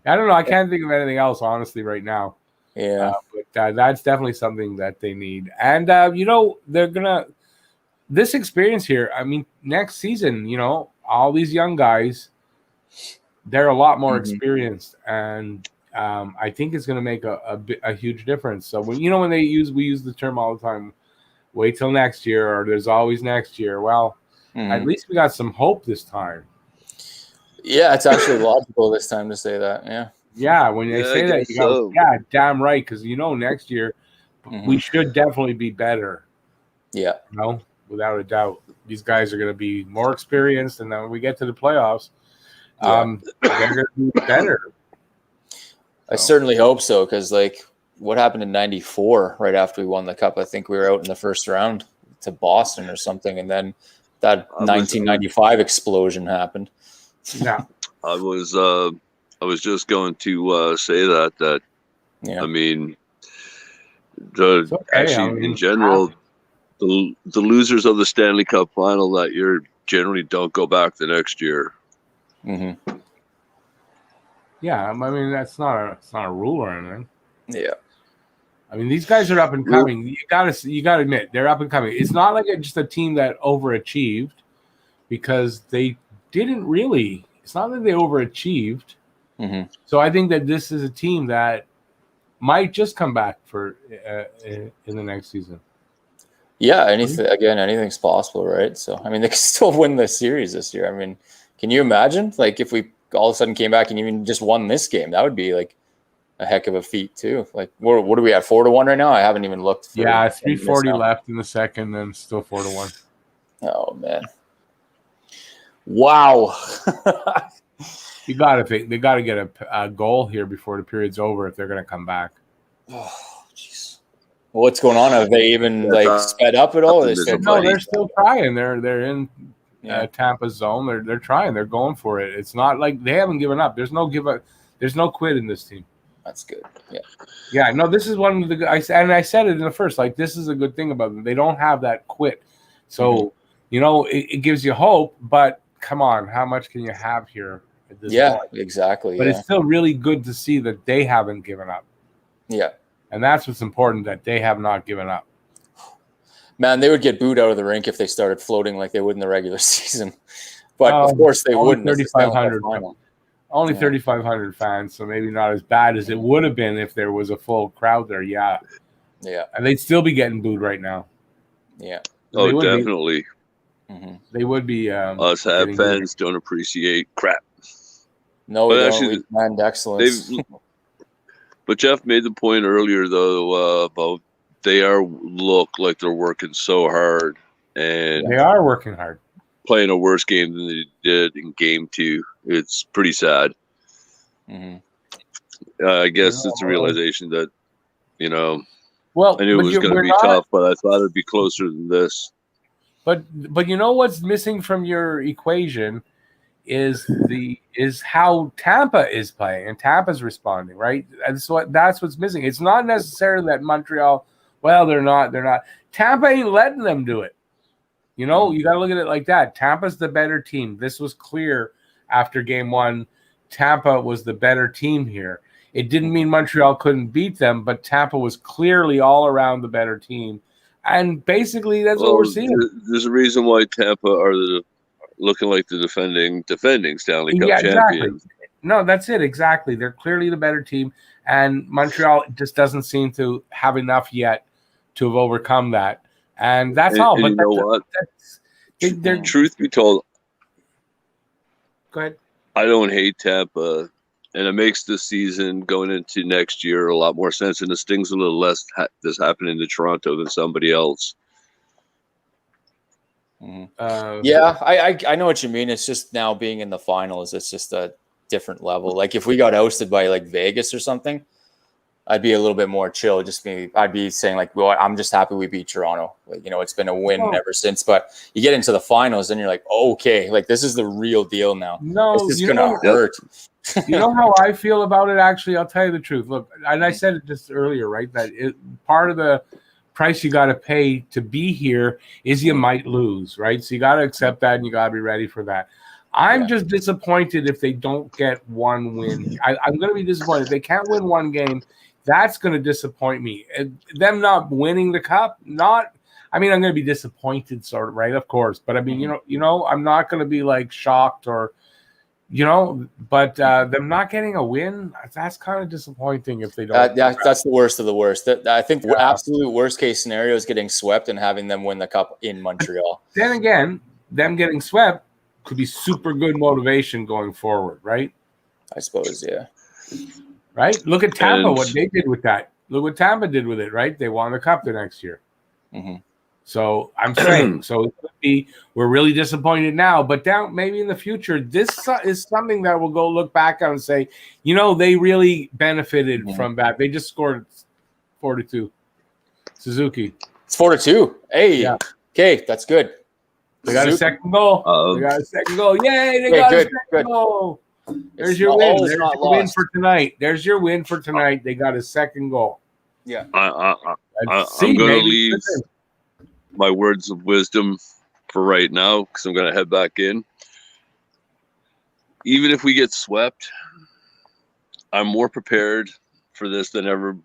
don't know. I can't think of anything else, honestly, right now. Yeah. But that's definitely something that they need. And, they're going to – this experience here, I mean, next season, all these young guys, they're a lot more experienced. And I think it's going to make a huge difference. So, we use the term all the time, wait till next year, or there's always next year. Well, at least we got some hope this time. Yeah, it's actually logical this time to say that. Yeah. Yeah, when they Yeah, I say that, guess you go, so. yeah, damn right, because next year Mhm. we should definitely be better. Yeah. Without a doubt, these guys are going to be more experienced, and then when we get to the playoffs, Yeah. they're going to be better. I certainly hope so, because like what happened in '94 right after we won the cup? I think we were out in the first round to Boston or something, and then that 1995 explosion happened. Yeah, I was just going to say that Yeah. I mean, it's okay. actually in general, the losers of the Stanley Cup final that year generally don't go back the next year. Mm-hmm. yeah, I mean it's not a rule or anything. Yeah. I mean, these guys are up and coming. You gotta admit they're up and coming. It's not like just a team that overachieved because they didn't really. It's not that they overachieved. Mm-hmm. So I think that this is a team that might just come back for in the next season. Yeah. Anything's possible, right? So I mean, they can still win the series this year. I mean, can you imagine like if we all of a sudden came back and even just won this game? That would be like a heck of a feat too. Like, what are we at, 4-1 right now? I haven't even looked. Yeah, 3:40 left in the second, and still 4-1. Oh man! Wow. You gotta think they gotta get a goal here before the period's over if they're gonna come back. Oh jeez. Well, what's going on? Have they even sped up at all? Or No, they're still trying. They're in Tampa's zone. They're trying. They're going for it. It's not like they haven't given up. There's no give up. There's no quit in this team. That's good. Yeah. Yeah. No, this is one of the. I said it in the first. Like this is a good thing about them. They don't have that quit. So it gives you hope. But come on, how much can you have here at this point? Exactly. But it's still really good to see that they haven't given up. Yeah. And that's what's important, that they have not given up. Man, they would get booed out of the rink if they started floating like they would in the regular season. But of course they wouldn't. 3,500. Only 3,500 fans, so maybe not as bad as it would have been if there was a full crowd there. Yeah. Yeah. And they'd still be getting booed right now. Yeah. Oh, definitely. They would be. Us Habs fans don't appreciate crap. No, we don't. We demand excellence. But Jeff made the point earlier, though, about they look like they're working so hard, and they are working hard, playing a worse game than they did in Game 2. It's pretty sad. I guess it's a realization that Well, I knew it was going to be tough, but I thought it'd be closer than this. But you know what's missing from your equation is how Tampa is playing and Tampa's responding, right? And so that's what's missing. It's not necessarily that Montreal, well, they're not. Tampa ain't letting them do it. You got to look at it like that. Tampa's the better team. This was clear after Game 1. Tampa was the better team here. It didn't mean Montreal couldn't beat them, but Tampa was clearly all around the better team. And basically, that's what we're seeing. There's a reason why Tampa are looking like the defending Stanley Cup champions. Exactly. No, that's it. Exactly. They're clearly the better team. And Montreal just doesn't seem to have enough yet to have overcome that. And that's all. But you know what? Truth be told, go ahead. I don't hate Tampa, and it makes this season going into next year a lot more sense, and it stings a little less this happening to Toronto than somebody else. I know what you mean. It's just now being in the finals, it's just a different level. Like if we got ousted by like Vegas or something, I'd be a little bit more chill. I'd be saying like, well, I'm just happy we beat Toronto. Like, it's been a win ever since. But you get into the finals and you're like, okay, like this is the real deal now. No, it's just gonna hurt. You know how I feel about it? Actually, I'll tell you the truth. Look, and I said it just earlier, right? That part of the price you got to pay to be here is you might lose, right? So you got to accept that and you got to be ready for that. I'm just disappointed if they don't get one win. I'm going to be disappointed. If they can't win one game, that's going to disappoint me. Them not winning the cup, I'm going to be disappointed, sort of, right? Of course. But I mean, I'm not going to be like shocked or, but them not getting a win, that's kind of disappointing if they don't. That's the worst of the worst. I think the absolute worst case scenario is getting swept and having them win the cup in Montreal. Then again, them getting swept could be super good motivation going forward, right? I suppose, yeah. Right? Look at Tampa, And- what they did with that. Look what Tampa did with it, right? They won the cup the next year. Mm-hmm. So I'm saying, so it could be, we're really disappointed now, but down maybe in the future, this is something that we'll go look back on and say, you know, they really benefited from that. They just scored 4-2. Suzuki. It's 4-2. Hey, Yeah. Okay, that's good. They got a second goal. They got a second goal. Yay! They got a second goal. There's your win. There's your win for tonight. There's your win for tonight. They got a second goal. Yeah. I'm going to leave my words of wisdom for right now because I'm going to head back in. Even if we get swept, I'm more prepared for this than ever,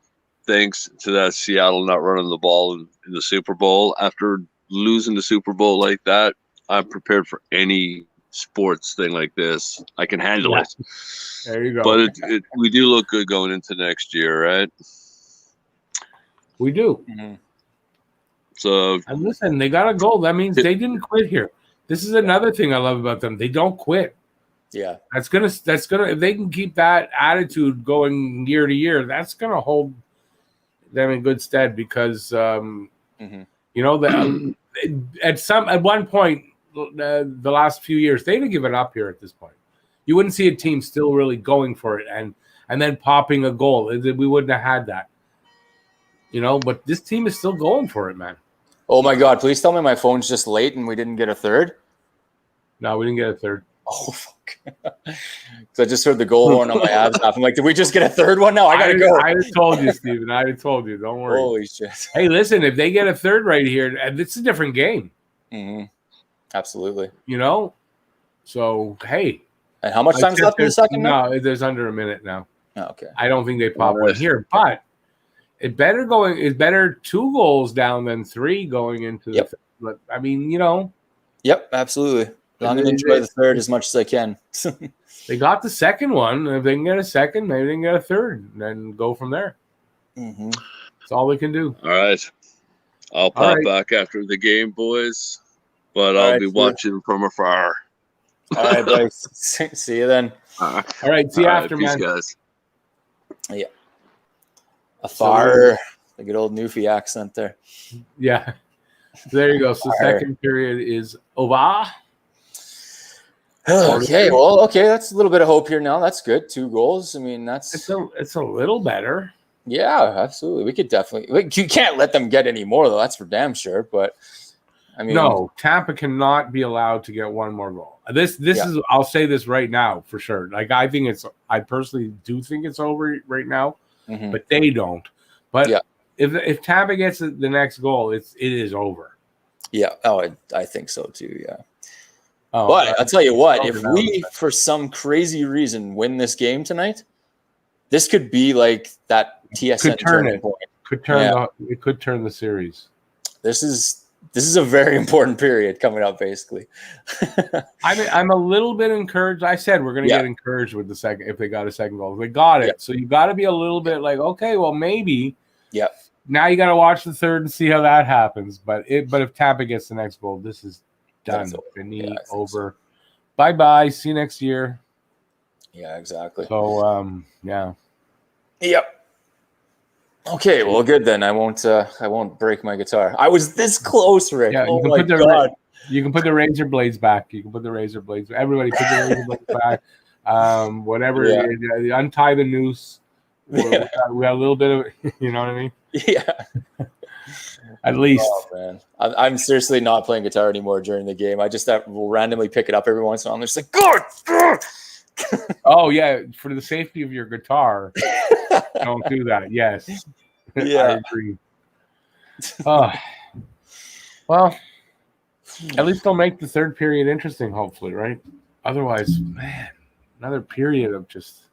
thanks to that Seattle not running the ball in the Super Bowl. After losing the Super Bowl like that, I'm prepared for any sports thing like this. I can handle it. There you go. But we do look good going into next year, right? We do. Mm-hmm. So, and listen, they got a goal. That means they didn't quit here. This is another thing I love about them. They don't quit. Yeah. That's gonna if they can keep that attitude going year to year, that's gonna hold them in good stead because you know at one point the last few years they'd have given up here at this point. You wouldn't see a team still really going for it and then popping a goal. We wouldn't have had that. You know, but this team is still going for it, man. Oh my God! Please tell me my phone's just late and we didn't get a third. No, we didn't get a third. Oh fuck! So I just heard the goal horn on my Habs app. I'm like, did we just get a third one? No, I gotta go. I just told you, Steven. I just told you. Don't worry. Holy shit! Hey, listen, if they get a third right here, it's a different game. Mm-hmm. Absolutely. You know, so hey. And how much time's left in the second? No, there's under a minute now. Oh, okay. I don't think they pop one here, but it's better 2 goals down than 3 going into the. I mean, you know. Yep, absolutely. I'm going to enjoy the third as much as I can. They got the second one. If they can get a second, maybe they can get a third, and then go from there. Mm-hmm. That's all they can do. All right. I'll pop back after the game, boys, but I'll be watching from afar. All right, boys. See you then. All right. See you after, peace, man. Guys. Yeah. Afar. The good old Newfie accent there. Yeah. So there you go. So second period is over. Okay, well, that's a little bit of hope here now. That's good. 2 goals. I mean, it's a little better. Yeah, absolutely. We could definitely. You can't let them get any more though. That's for damn sure. But I mean, no, Tampa cannot be allowed to get one more goal. This is. I'll say this right now for sure. Like I personally do think it's over right now, but they don't. But if Tampa gets the next goal, it is over. Yeah. Oh, I think so too. Yeah. Oh, but I'll tell you what, if we, for some crazy reason, win this game tonight, this could be like that TSN turning point. It could turn the series. This is a very important period coming up, basically. I'm a little bit encouraged. I said we're going to get encouraged with the second if they got a second goal. They got it. So you got to be a little bit like, okay, well maybe. Yeah. Now you got to watch the third and see how that happens. But if Tampa gets the next goal, this is done. Over. Bye-bye. See you next year. Yeah, exactly. So, yeah. Yep. Okay, well, good then. I won't break my guitar. I was this close, Rick. Yeah, oh my God. You can put the razor blades back. Everybody put the razor blades back. Whatever. Yeah. Untie the noose. We got a little bit of, you know what I mean? Yeah. At least. Oh, man. I'm seriously not playing guitar anymore during the game. I just will randomly pick it up every once in a while. I'm just like, God! Oh, yeah. For the safety of your guitar, don't do that. Yes. Yeah. I agree. Well, at least they'll make the third period interesting, hopefully, right? Otherwise, man, another period of just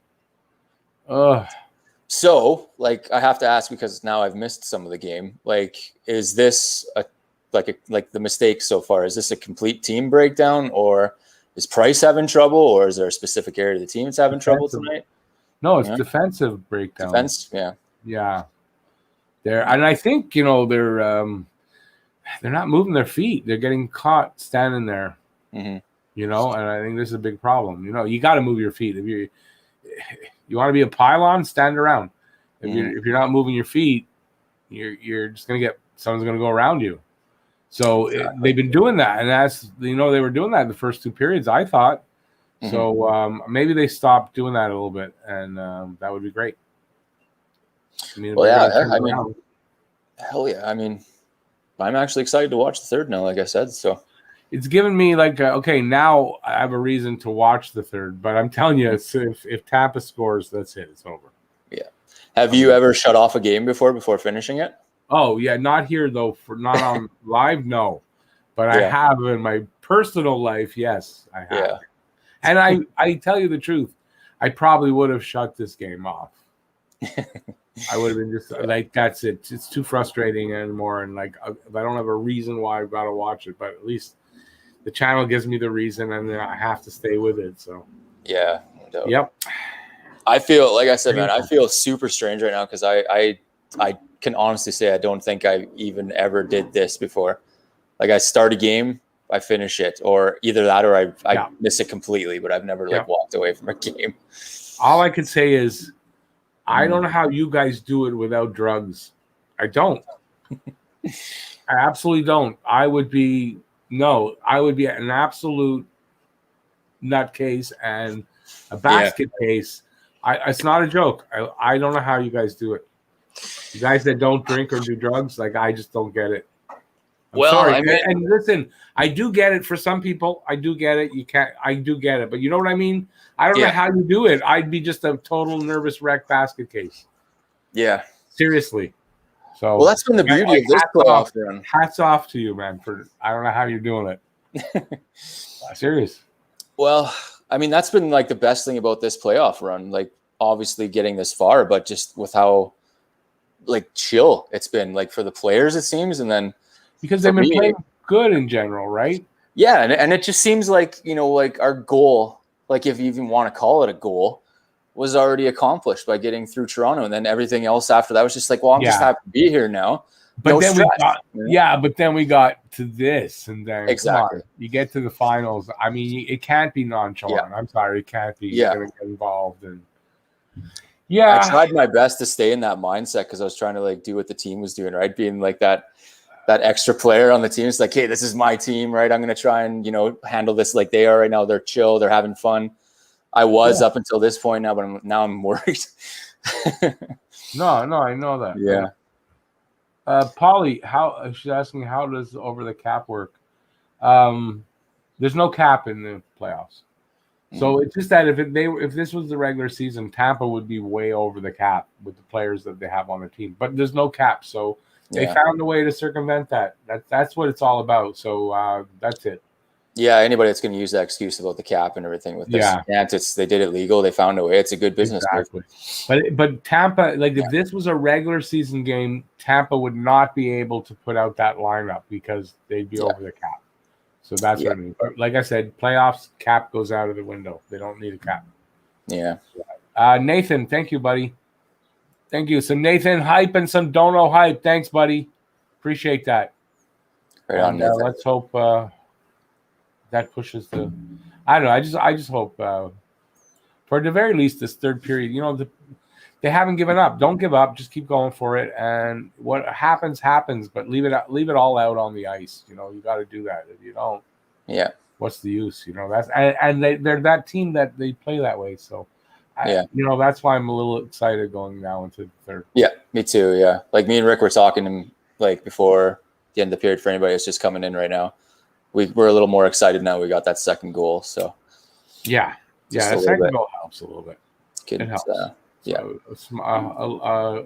So, like, I have to ask because now I've missed some of the game. Like, is this like the mistake so far? Is this a complete team breakdown, or is Price having trouble, or is there a specific area of the team that's having trouble tonight? No, it's defensive breakdown. Yeah. And I think they're not moving their feet. They're getting caught standing there. Mm-hmm. And I think this is a big problem. You got to move your feet. you want to be a pylon, stand around. If you're not moving your feet, you're just gonna get someone's gonna go around you. So they've been doing that, and that's they were doing that in the first 2 periods, I thought. So maybe they stopped doing that a little bit, and that would be great. Well, yeah, I mean, hell yeah. I mean, I'm actually excited to watch the third now, like I said. So it's given me like, okay, now I have a reason to watch the third. But I'm telling you, if Tampa scores, that's it. It's over. Yeah. Have you ever shut off a game before finishing it? Oh yeah, not here though. Not on live, no. But I have in my personal life. Yes, I have. Yeah. And I tell you the truth, I probably would have shut this game off. I would have been just like, that's it. It's too frustrating anymore. And like, I don't have a reason why I've got to watch it, but at least the channel gives me the reason, and then I have to stay with it. So yeah. No. Yep. I feel, like I said, man, I feel super strange right now because I can honestly say I don't think I even ever did this before. Like I start a game, I finish it, or either that or I miss it completely, but I've never like walked away from a game. All I could say is I don't know how you guys do it without drugs. I don't. I absolutely don't. I would be an absolute nutcase and a basket case. It's not a joke. I don't know how you guys do it. You guys that don't drink or do drugs, like I just don't get it. I'm sorry. I mean, and listen, I do get it for some people. I do get it. I do get it. But you know what I mean? I don't know how you do it. I'd be just a total nervous wreck basket case. Yeah. Seriously. So well, that's been the beauty of this playoff run. Hats off to you, man. I don't know how you're doing it. Serious. Well, I mean, that's been like the best thing about this playoff run. Like obviously getting this far, but just with how like chill it's been, like for the players, it seems, and then because they've been playing good in general, right? Yeah, and it just seems like, like our goal, like if you even want to call it a goal, was already accomplished by getting through Toronto, and then everything else after that was just like, well, I'm just happy to be here now. But then we got to this, and then exactly you get to the finals. I mean, it can't be nonchalant. I'm sorry, it can't be. You're gonna get involved, and I tried my best to stay in that mindset because I was trying to like do what the team was doing, right? Being like that extra player on the team. It's like, hey, this is my team, right? I'm going to try and, handle this like they are right now. They're chill. They're having fun. I was up until this point now, but I'm worried. No, I know that. Yeah. Polly, she's asking, how does over the cap work? There's no cap in the playoffs. So it's just that if this was the regular season, Tampa would be way over the cap with the players that they have on their team. But there's no cap, so they found a way to circumvent that. That's what it's all about. So that's it. Yeah, anybody that's going to use that excuse about the cap and everything with this, they did it legal. They found a way. It's a good business. Exactly. But Tampa, like if this was a regular season game, Tampa would not be able to put out that lineup because they'd be over the cap. So that's what I mean. But like I said, playoffs, cap goes out of the window. They don't need a cap. Yeah. Nathan, thank you, buddy. Thank you. Some Nathan hype and some Dono hype. Thanks, buddy. Appreciate that. Right on, Nathan. Let's hope that pushes the. I don't know. I just hope for the very least this third period. They haven't given up. Don't give up. Just keep going for it. And what happens, but leave it all out on the ice. You got to do that. If you don't, what's the use? That's and they're that team that they play that way. So. That's why I'm a little excited going now into the third. Yeah, me too. Yeah, like me and Rick were talking like before the end of the period. For anybody that's just coming in right now, we're a little more excited now. We got that second goal, so the second goal helps a little bit. It helps.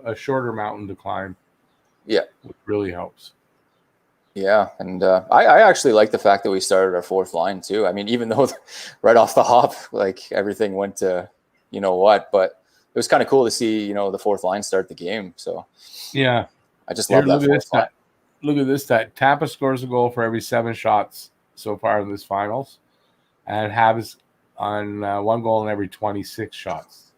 A shorter mountain to climb. Yeah, it really helps. Yeah, and I actually like the fact that we started our fourth line too. I mean, even though right off the hop, like everything went to. But it was kind of cool to see, the fourth line start the game. So yeah, I just love that fourth line. Look at this stat. Tampa scores a goal for every 7 shots so far in this finals, and Habs on 1 goal in every 26 shots.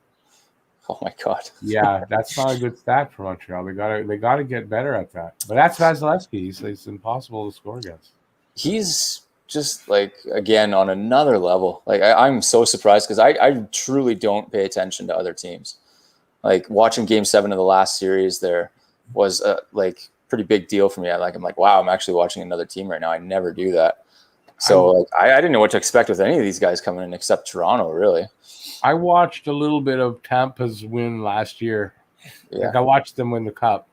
Oh my God. Yeah, that's not a good stat for Montreal. They gotta get better at that. But that's Vasilevskiy. It's impossible to score against. He's just like, again, on another level. Like I'm so surprised because I truly don't pay attention to other teams. Like watching Game 7 of the last series there was like pretty big deal for me. I'm like, wow, I'm actually watching another team right now. I never do that. So like, I didn't know what to expect with any of these guys coming in except Toronto, really. I watched a little bit of Tampa's win last year. Yeah. Like I watched them win the cup.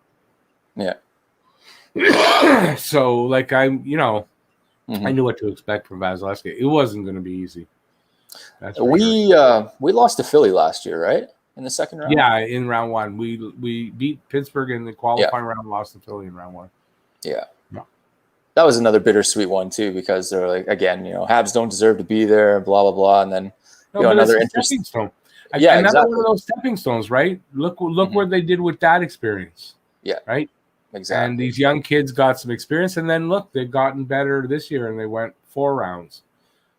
Yeah. So like I knew what to expect from Vasilevskiy. It wasn't going to be easy. That's for sure. We lost to Philly last year, right? In the second round. Yeah, in round one, we beat Pittsburgh in the qualifying round, lost to Philly in round one. Yeah. That was another bittersweet one too, because they're like, again, Habs don't deserve to be there, blah blah blah, and then another stepping stone. Yeah, another exactly. one of those stepping stones, right? Look what they did with that experience. Yeah, right. Exactly. And these young kids got some experience, and then look, they've gotten better this year, and they went 4 rounds.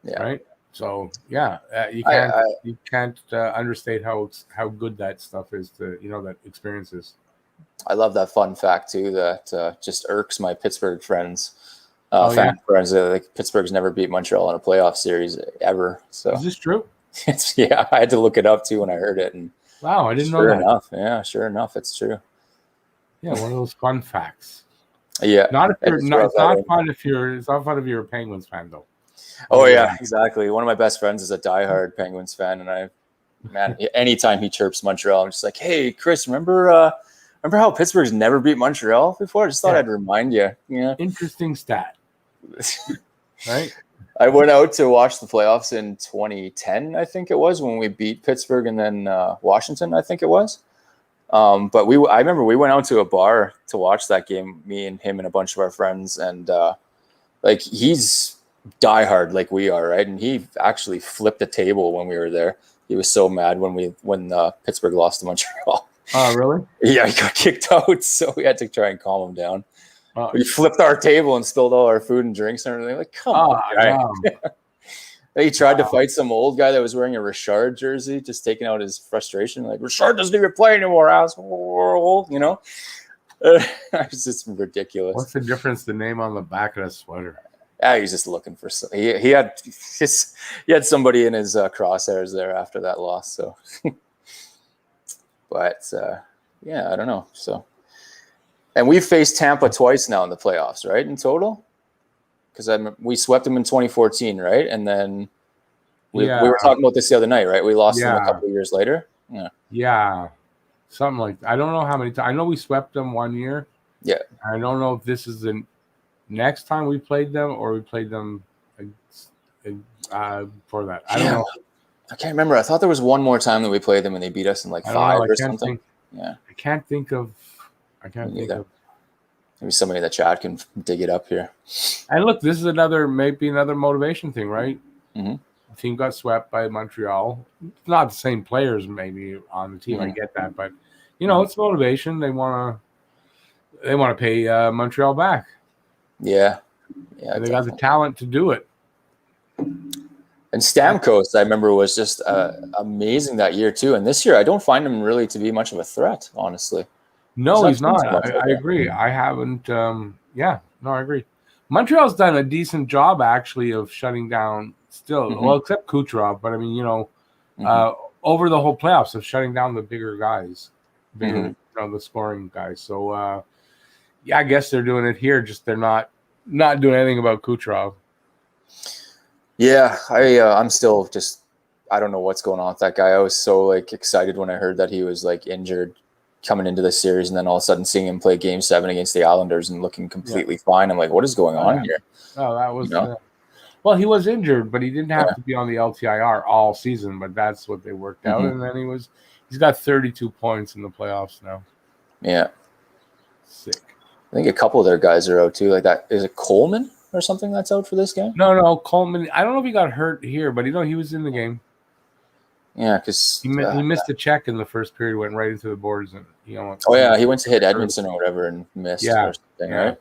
Yeah. Right. So you can't understate how good that stuff is. That experience is. I love that fun fact too. That just irks my Pittsburgh friends. Fan friends, like Pittsburgh's never beat Montreal in a playoff series ever. So is this true? I had to look it up too when I heard it. And wow, I didn't know that. Sure enough, it's true. Yeah, one of those fun facts. Yeah, it's not fun if you're a Penguins fan though. Oh yeah, exactly. One of my best friends is a diehard Penguins fan, and anytime he chirps Montreal, I'm just like, hey, Chris, remember how Pittsburgh's never beat Montreal before? I just thought I'd remind you. Yeah, interesting stat. Right. I went out to watch the playoffs in 2010, I think it was, when we beat Pittsburgh and then Washington, I think it was. But I remember we went out to a bar to watch that game, me and him and a bunch of our friends, and like he's diehard like we are, right? And he actually flipped a table when we were there. He was so mad when Pittsburgh lost to Montreal. Oh, really? Yeah, he got kicked out, so we had to try and calm him down. We flipped our table and spilled all our food and drinks and everything. Like, come on, guy. He tried to fight some old guy that was wearing a Richard jersey, just taking out his frustration. Like, Richard doesn't even play anymore, asshole. It's just ridiculous. What's the difference? The name on the back of the sweater. He's just looking for. He had somebody in his crosshairs there after that loss. So, but I don't know. So. And we've faced Tampa twice now in the playoffs, right? In total, because we swept them in 2014, right? And then we were talking about this the other night, right? We lost them a couple of years later. Yeah, something like that. I don't know how many times. I know we swept them one year. Yeah. I don't know if this is the next time we played them or we played them before that. I don't know. I can't remember. I thought there was one more time that we played them and they beat us in like 5 or something. I can't think of. Maybe somebody in the chat can dig it up here. And look, this is maybe another motivation thing, right? Mm-hmm. The team got swept by Montreal. It's not the same players maybe on the team. I get that, but it's motivation. They want to pay Montreal back. Yeah, and they got the talent to do it. And Stamkos, I remember, was just amazing that year too. And this year, I don't find him really to be much of a threat, honestly. No, he's not. I agree. I haven't. I agree. Montreal's done a decent job actually of shutting down. Still, well, except Kucherov. But I mean, over the whole playoffs of shutting down the bigger guys, the scoring guys. So, I guess they're doing it here. Just they're not doing anything about Kucherov. Yeah, I'm still just. I don't know what's going on with that guy. I was so excited when I heard that he was injured coming into this series, and then all of a sudden seeing him play Game 7 against the Islanders and looking completely fine. I'm like, what is going on here? Oh, that was well, he was injured, but he didn't have to be on the LTIR all season, but that's what they worked out. And then he's got 32 points in the playoffs now. Yeah. Sick. I think a couple of their guys are out too. Like that. Is it Coleman or something that's out for this game? No, Coleman. I don't know if he got hurt here, but he was in the game. Yeah, because he missed a check in the first period, went right into the boards, and he went to hit Edmondson or whatever and missed. Or something, right?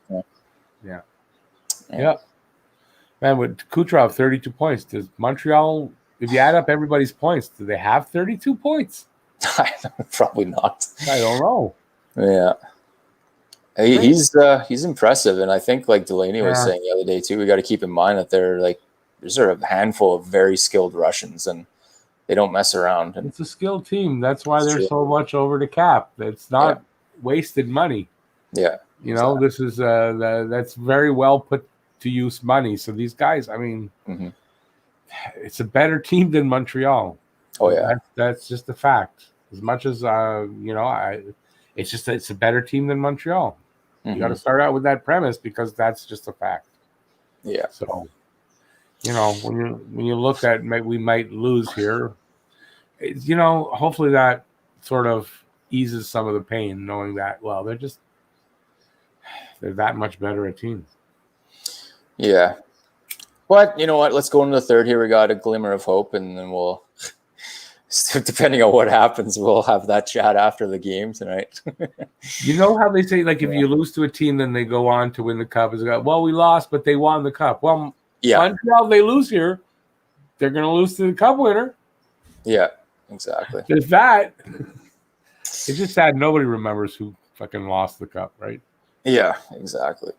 Yeah. Man, with Kucherov 32 points, does Montreal? If you add up everybody's points, do they have 32 points? Probably not. I don't know. Yeah. He's impressive, and I think like Delaney was Yeah. saying the other day too, we got to keep in mind that there's a handful of very skilled Russians, and they don't mess around. And It's a skilled team. That's why It's they're true. so much over the cap. It's not wasted money. yeah, You know, this is that's very well put to use money. So these guys, I mean, Mhm. it's a better team than Montreal. Oh yeah, That's just a fact. As much as it's a better team than Montreal. You got to Mhm. start out with that premise because that's just a fact. yeah, So, when you look at we might lose here, hopefully that sort of eases some of the pain, knowing that they're that much better a team. yeah. But you know what? Let's go into the third here. We got a glimmer of hope, and then we'll, depending on what happens, we'll have that chat after the game tonight. You know how they say, like, if you lose to a team, then they go on to win the cup. It's like, well, we lost, but they won the cup. Well, Yeah, Montreal, they lose here, they're going to lose to the cup winner. yeah, exactly. There's that. It's just sad nobody remembers who fucking lost the cup, right? Yeah, exactly.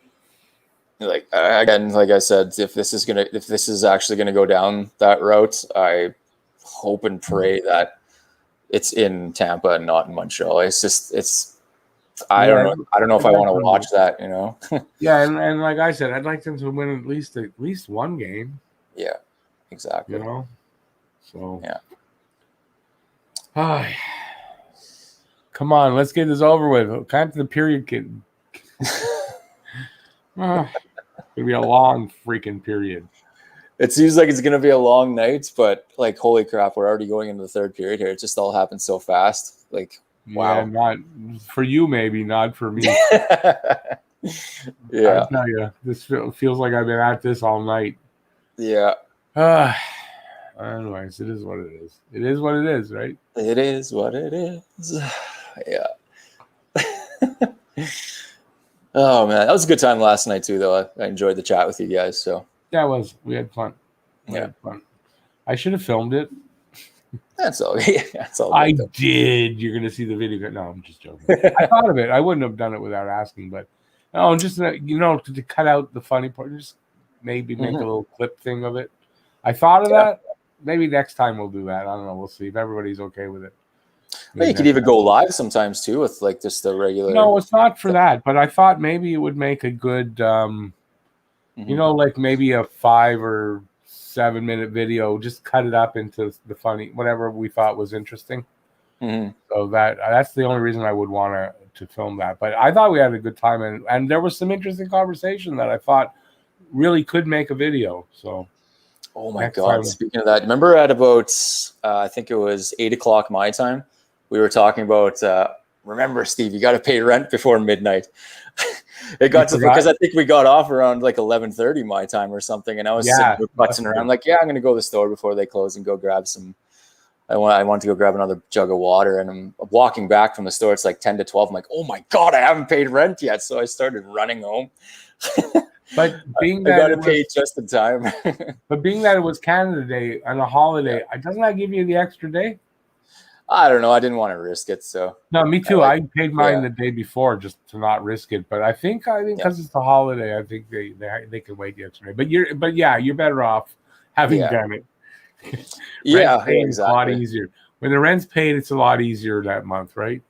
Like again, like I said, if this is actually gonna go down that route, I hope and pray that it's in Tampa and not in Montreal. I don't know if I want to watch that, you know. Yeah, and like I said, I'd like them to win at least one game. Yeah, exactly. You know, so Yeah. Come on, let's get this over with. Time to the period, kid. It's gonna be a long freaking period. It seems like it's gonna be a long night, but like, holy crap, we're already going into the third period here. It just all happened so fast. Like, wow. Yeah, not for you, maybe not for me. Yeah. I tell you, this feels like I've been at this all night. Yeah. Anyways, it is what it is. It is what it is, right? It is what it is. Yeah. Oh man, that was a good time last night too, though. I enjoyed the chat with you guys. So We had fun. We Yeah. had fun. I should have filmed it. that's all. That's all. I good, did. You're gonna see the video. No, I'm just joking. I thought of it. I wouldn't have done it without asking, but no, just to cut out the funny part, just maybe make a little clip thing of it. I thought of that. Maybe next time we'll do that. I don't know. We'll see if everybody's okay with it. Well, you could even go live sometimes too with like just the regular. No, it's not for that. But I thought maybe it would make a good, like maybe a 5 or 7 minute video. Just cut it up into the funny, whatever we thought was interesting. So that's the only reason I would want to film that. But I thought we had a good time, and there was some interesting conversation that I thought really could make a video. So. Oh my God! Speaking of that, remember at about I think it was 8 o'clock my time, we were talking about. Remember, Steve, you got to pay rent before midnight. It got to because I think we got off around like 11:30 my time or something, and I was sitting putzing around like, I'm going to go to the store before they close and go grab some. I want to go grab another jug of water, and I'm walking back from the store. It's like 10 to 12. I'm like, oh my God, I haven't paid rent yet, so I started running home. But being that I got to pay just in time. But being that it was Canada Day on a holiday, doesn't that give you the extra day? I don't know. I didn't want to risk it, so. No, me too. I paid mine the day before just to not risk it. But I think because it's the holiday, I think they can wait the extra day. But you're better off having done it. Yeah, exactly. It's a lot easier. When the rent's paid, it's a lot easier that month, right?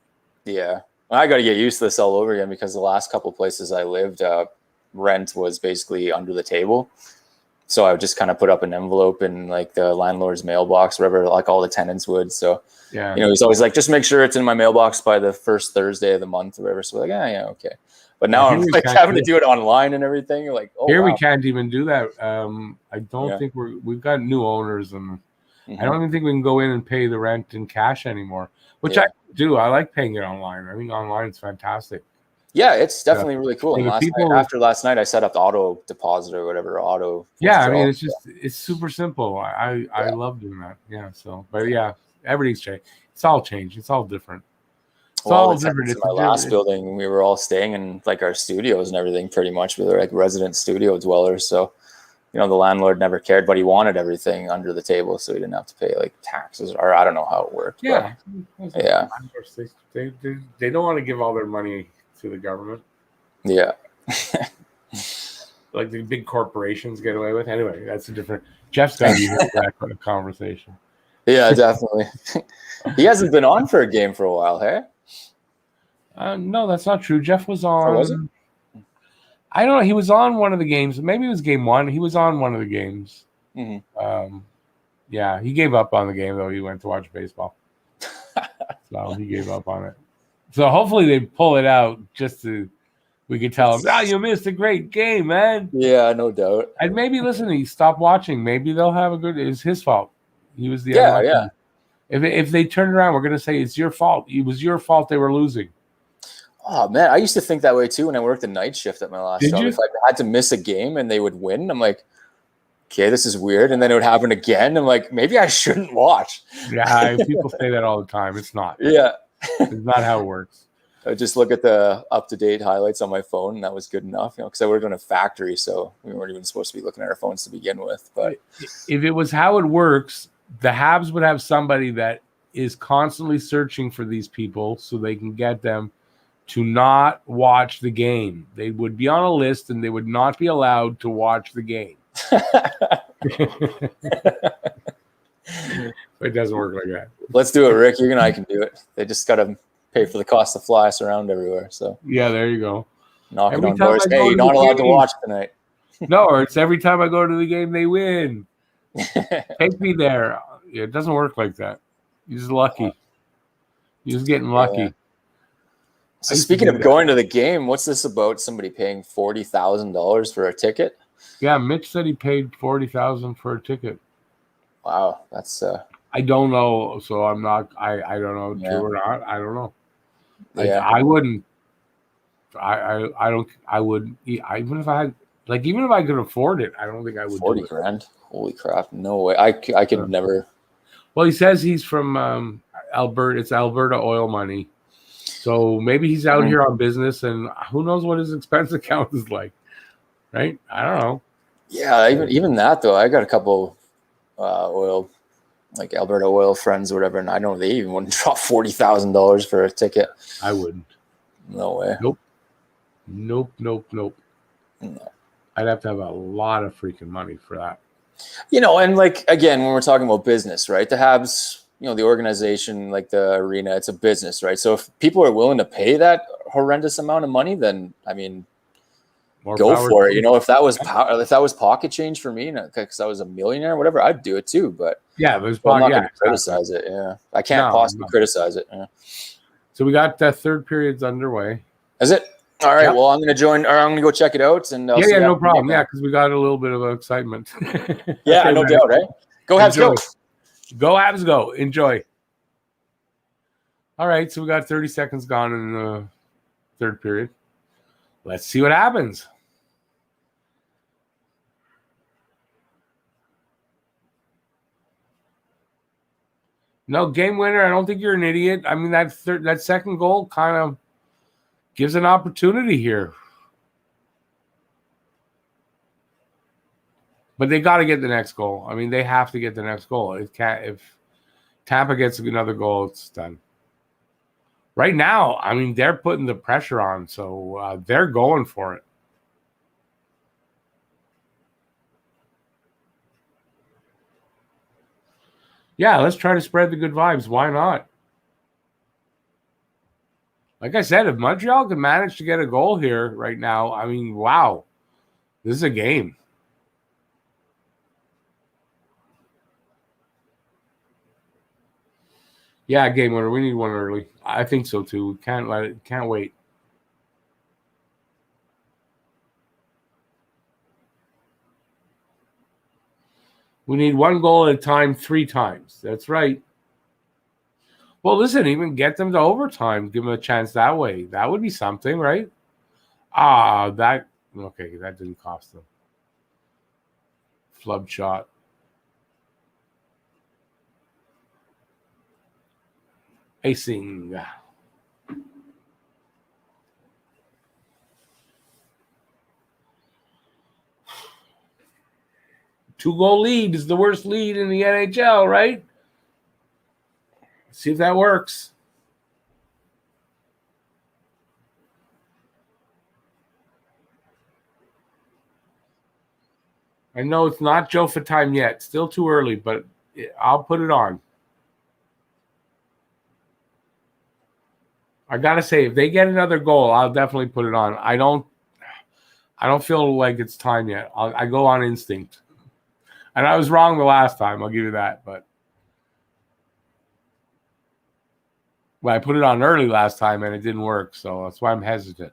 Yeah, I got to get used to this all over again because the last couple of places I lived, rent was basically under the table. So I would just kind of put up an envelope in like the landlord's mailbox, wherever like all the tenants would. So, he's always like, just make sure it's in my mailbox by the first Thursday of the month or whatever. So we're like, okay. But now I'm like having to do it online and everything. You're like, we can't even do that. I don't think we've got new owners, and I don't even think we can go in and pay the rent in cash anymore, which I do. I like paying it online. I think online is fantastic. Yeah, it's definitely really cool. And after last night, I set up the auto deposit or whatever auto. Yeah, I mean, it's super simple. I love doing that. Yeah. So, but everything's changed. It's all changed. It's all different. It's all different. In my last building, we were all staying in like our studios and everything. Pretty much, we were like resident studio dwellers. So, the landlord never cared, but he wanted everything under the table, so he didn't have to pay like taxes, or I don't know how it worked. Yeah. They don't want to give all their money to the government. Yeah. Like the big corporations get away with. Anyway, that's a different. Jeff's got to be here for that kind of conversation. Yeah, definitely. He hasn't been on for a game for a while, hey? No, that's not true. Jeff was on. Or was it? I don't know. He was on one of the games. Maybe it was game one. He was on one of the games. Mm-hmm. Yeah, he gave up on the game, though. He went to watch baseball. So he gave up on it. So hopefully they pull it out just to we could tell him, you missed a great game, man. Yeah, no doubt. And maybe, listen, he stopped watching. Maybe they'll have a good – it's his fault. He was the Yeah, unlucky. yeah. If they turn it around, we're going to say it's your fault. It was your fault they were losing. Oh, man, I used to think that way, too, when I worked the night shift at my last Did job. you? If I had to miss a game and they would win, I'm like, okay, this is weird. And then it would happen again. I'm like, maybe I shouldn't watch. Yeah, people say that all the time. It's not. Yeah. It's not how it works. I would just look at the up-to-date highlights on my phone, and that was good enough, because I worked in a factory, so we weren't even supposed to be looking at our phones to begin with. But if it was how it works, the Habs would have somebody that is constantly searching for these people so they can get them to not watch the game. They would be on a list, and they would not be allowed to watch the game. It doesn't work like that. Let's do it, Rick. You and I can do it. They just got to pay for the cost to fly us around everywhere. So yeah, there you go. Knocking Every on time doors. I go Hey, to you're the not allowed to game- watch tonight. No, or it's every time I go to the game, they win. Take me there. It doesn't work like that. You're just lucky. You're just getting lucky. Yeah. I So used to speaking do of that. going to the game, what's this about? Somebody paying $40,000 for a ticket? Yeah, Mitch said he paid $40,000 for a ticket. Wow, that's I don't know, so I'm not. I don't know Yeah. true or not. I don't know. yeah. I wouldn't. I don't. I would even if I had even if I could afford it. I don't think I would. 40 do it. grand. Holy crap! No way. I could never. Well, he says he's from Alberta. It's Alberta oil money, so maybe he's out here on business, and who knows what his expense account is like, right? I don't know. Yeah, even that though. I got a couple oil, like Alberta oil friends or whatever, and I know they even wouldn't drop $40,000 for a ticket. I wouldn't. No way. Nope. No. I'd have to have a lot of freaking money for that. And like again, when we're talking about business, right? The Habs, the organization, like the arena, it's a business, right? So if people are willing to pay that horrendous amount of money, then I mean, More go power for to it. you. If that was pocket change for me, because I was a millionaire, whatever, I'd do it too. But Yeah, there's I'm not yeah, going to criticize it. Yeah, I can't No, possibly no. criticize it. Yeah. So we got the third period's underway. Is it? All right. Yep. Well, I'm going to join, or I'm going to go check it out. And I'll see Yeah, you no after the problem. game. Yeah, because we got a little bit of excitement. Yeah, Okay, no man. doubt. Right? Go Habs, go. Enjoy. Go Habs, go. Enjoy. All right, so we got 30 seconds gone in the third period. Let's see what happens. No, game winner. I don't think you're an idiot. I mean, that second goal kind of gives an opportunity here. But they got to get the next goal. I mean, they have to get the next goal. If Tampa gets another goal, it's done. Right now, I mean, they're putting the pressure on, so they're going for it. Yeah, let's try to spread the good vibes. Why not? Like I said, if Montreal can manage to get a goal here right now, I mean, wow, this is a game. Yeah, game winner. We need one early. I think so too. We can't let it. Can't wait. We need one goal at a time, 3 times. That's right. Well, listen, even get them to overtime. Give them a chance that way. That would be something, right? That didn't cost them. Flub shot. Acing. 2-goal lead is the worst lead in the NHL, right? Let's see if that works. I know it's not Joe for time yet. Still too early, but I'll put it on. I gotta say, if they get another goal, I'll definitely put it on. I don't feel like it's time yet. I go on instinct, and I was wrong the last time. I'll give you that. But I put it on early last time, and it didn't work, so that's why I'm hesitant.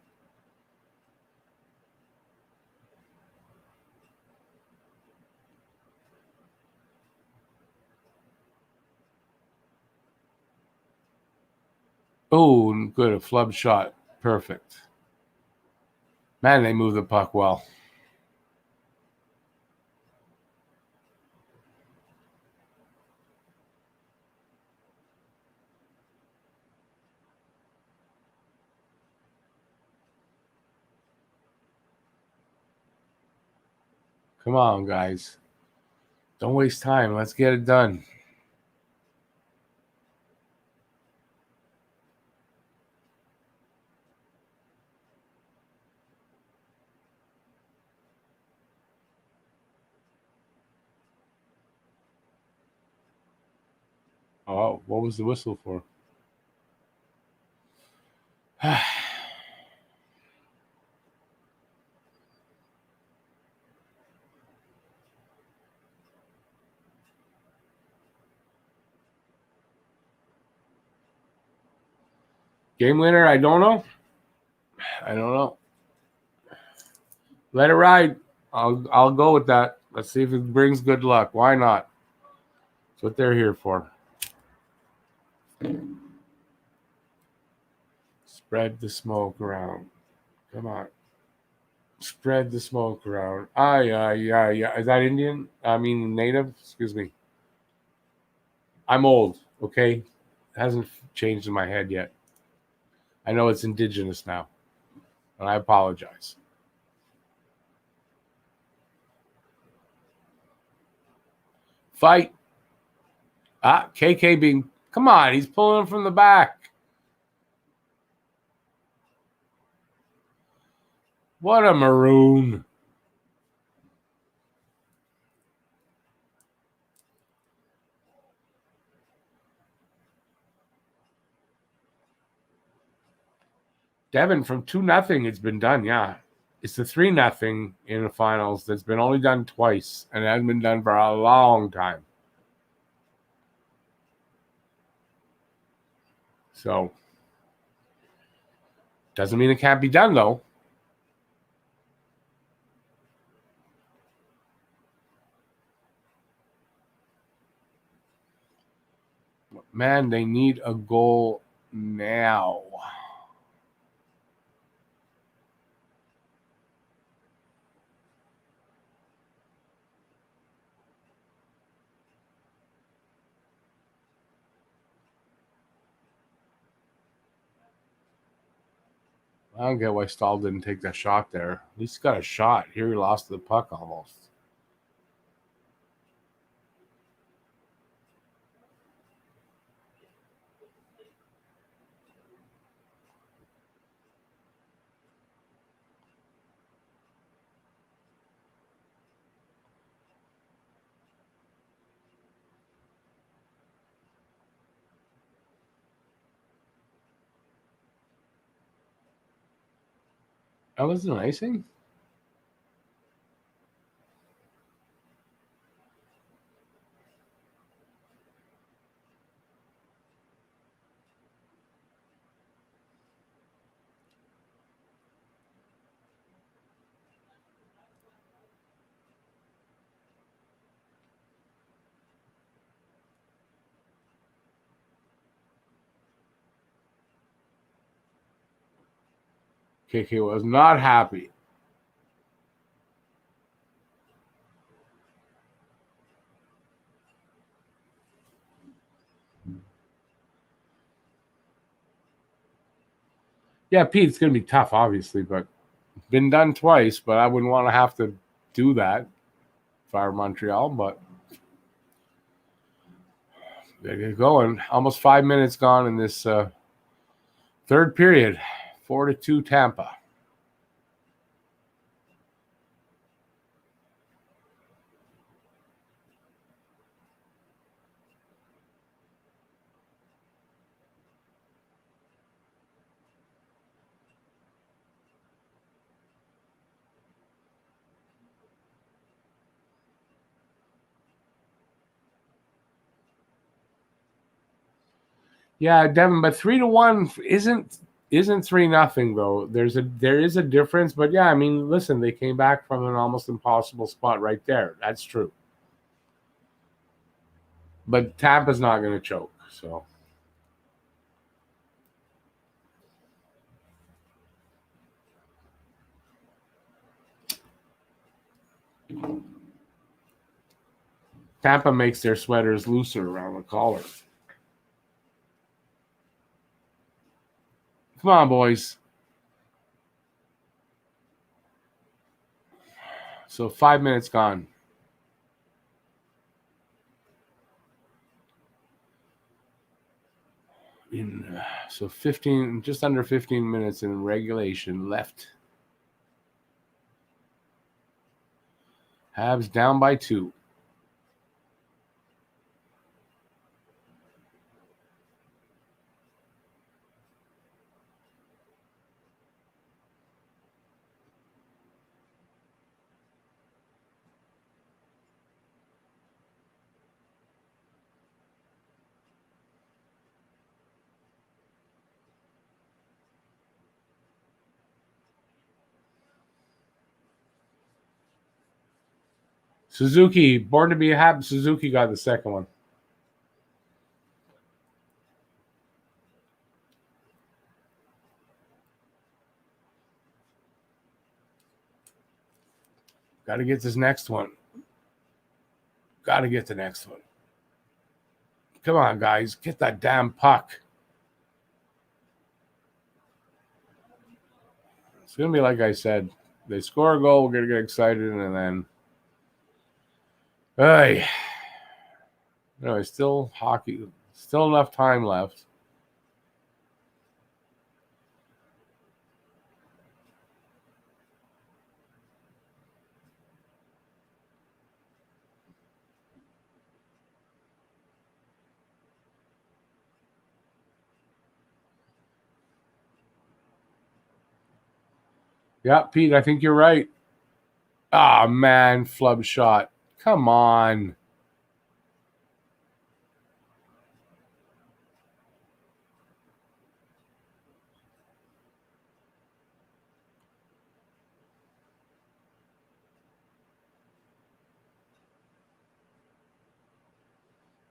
Oh, good. A flub shot. Perfect. Man, they move the puck well. Come on, guys. Don't waste time. Let's get it done. Oh, what was the whistle for? Game winner? I don't know. Let it ride. I'll go with that. Let's see if it brings good luck. Why not? That's what they're here for. Spread the smoke around. Come on. Spread the smoke around. Yeah. Is that Indian? I mean, native? Excuse me. I'm old, okay? It hasn't changed in my head yet. I know it's indigenous now, and I apologize. Fight. KK being, come on, he's pulling him from the back. What a maroon. Devin, from 2-0, it's been done, yeah. It's the 3-0 in the finals that's been only done twice, and it hasn't been done for a long time. So, doesn't mean it can't be done, though. Man, they need a goal now. I don't get why Stahl didn't take that shot there. At least he got a shot. Here he lost the puck almost. That was an icing? KK was not happy. Yeah, Pete, it's going to be tough, obviously, but it's been done twice, but I wouldn't want to have to do that if I were Montreal, but they get going. Almost 5 minutes gone in this third period. 4-2 Tampa. Yeah, Devin, but 3-1 isn't 3-0 though. There is a difference, but yeah, I mean, listen, they came back from an almost impossible spot right there. That's true. But Tampa's not going to choke, so. Tampa makes their sweaters looser around the collar. Come on, boys. So 5 minutes gone. So 15, just under 15 minutes in regulation left. Habs down by 2. Suzuki, born to be a Habs. Suzuki got the second one. Got to get this next one. Got to get the next one. Come on, guys. Get that damn puck. It's going to be like I said. They score a goal, we're going to get excited, and then... Hey. Anyway, still hockey. Still enough time left. Yeah, Pete, I think you're right. Ah, man, flub shot. Come on.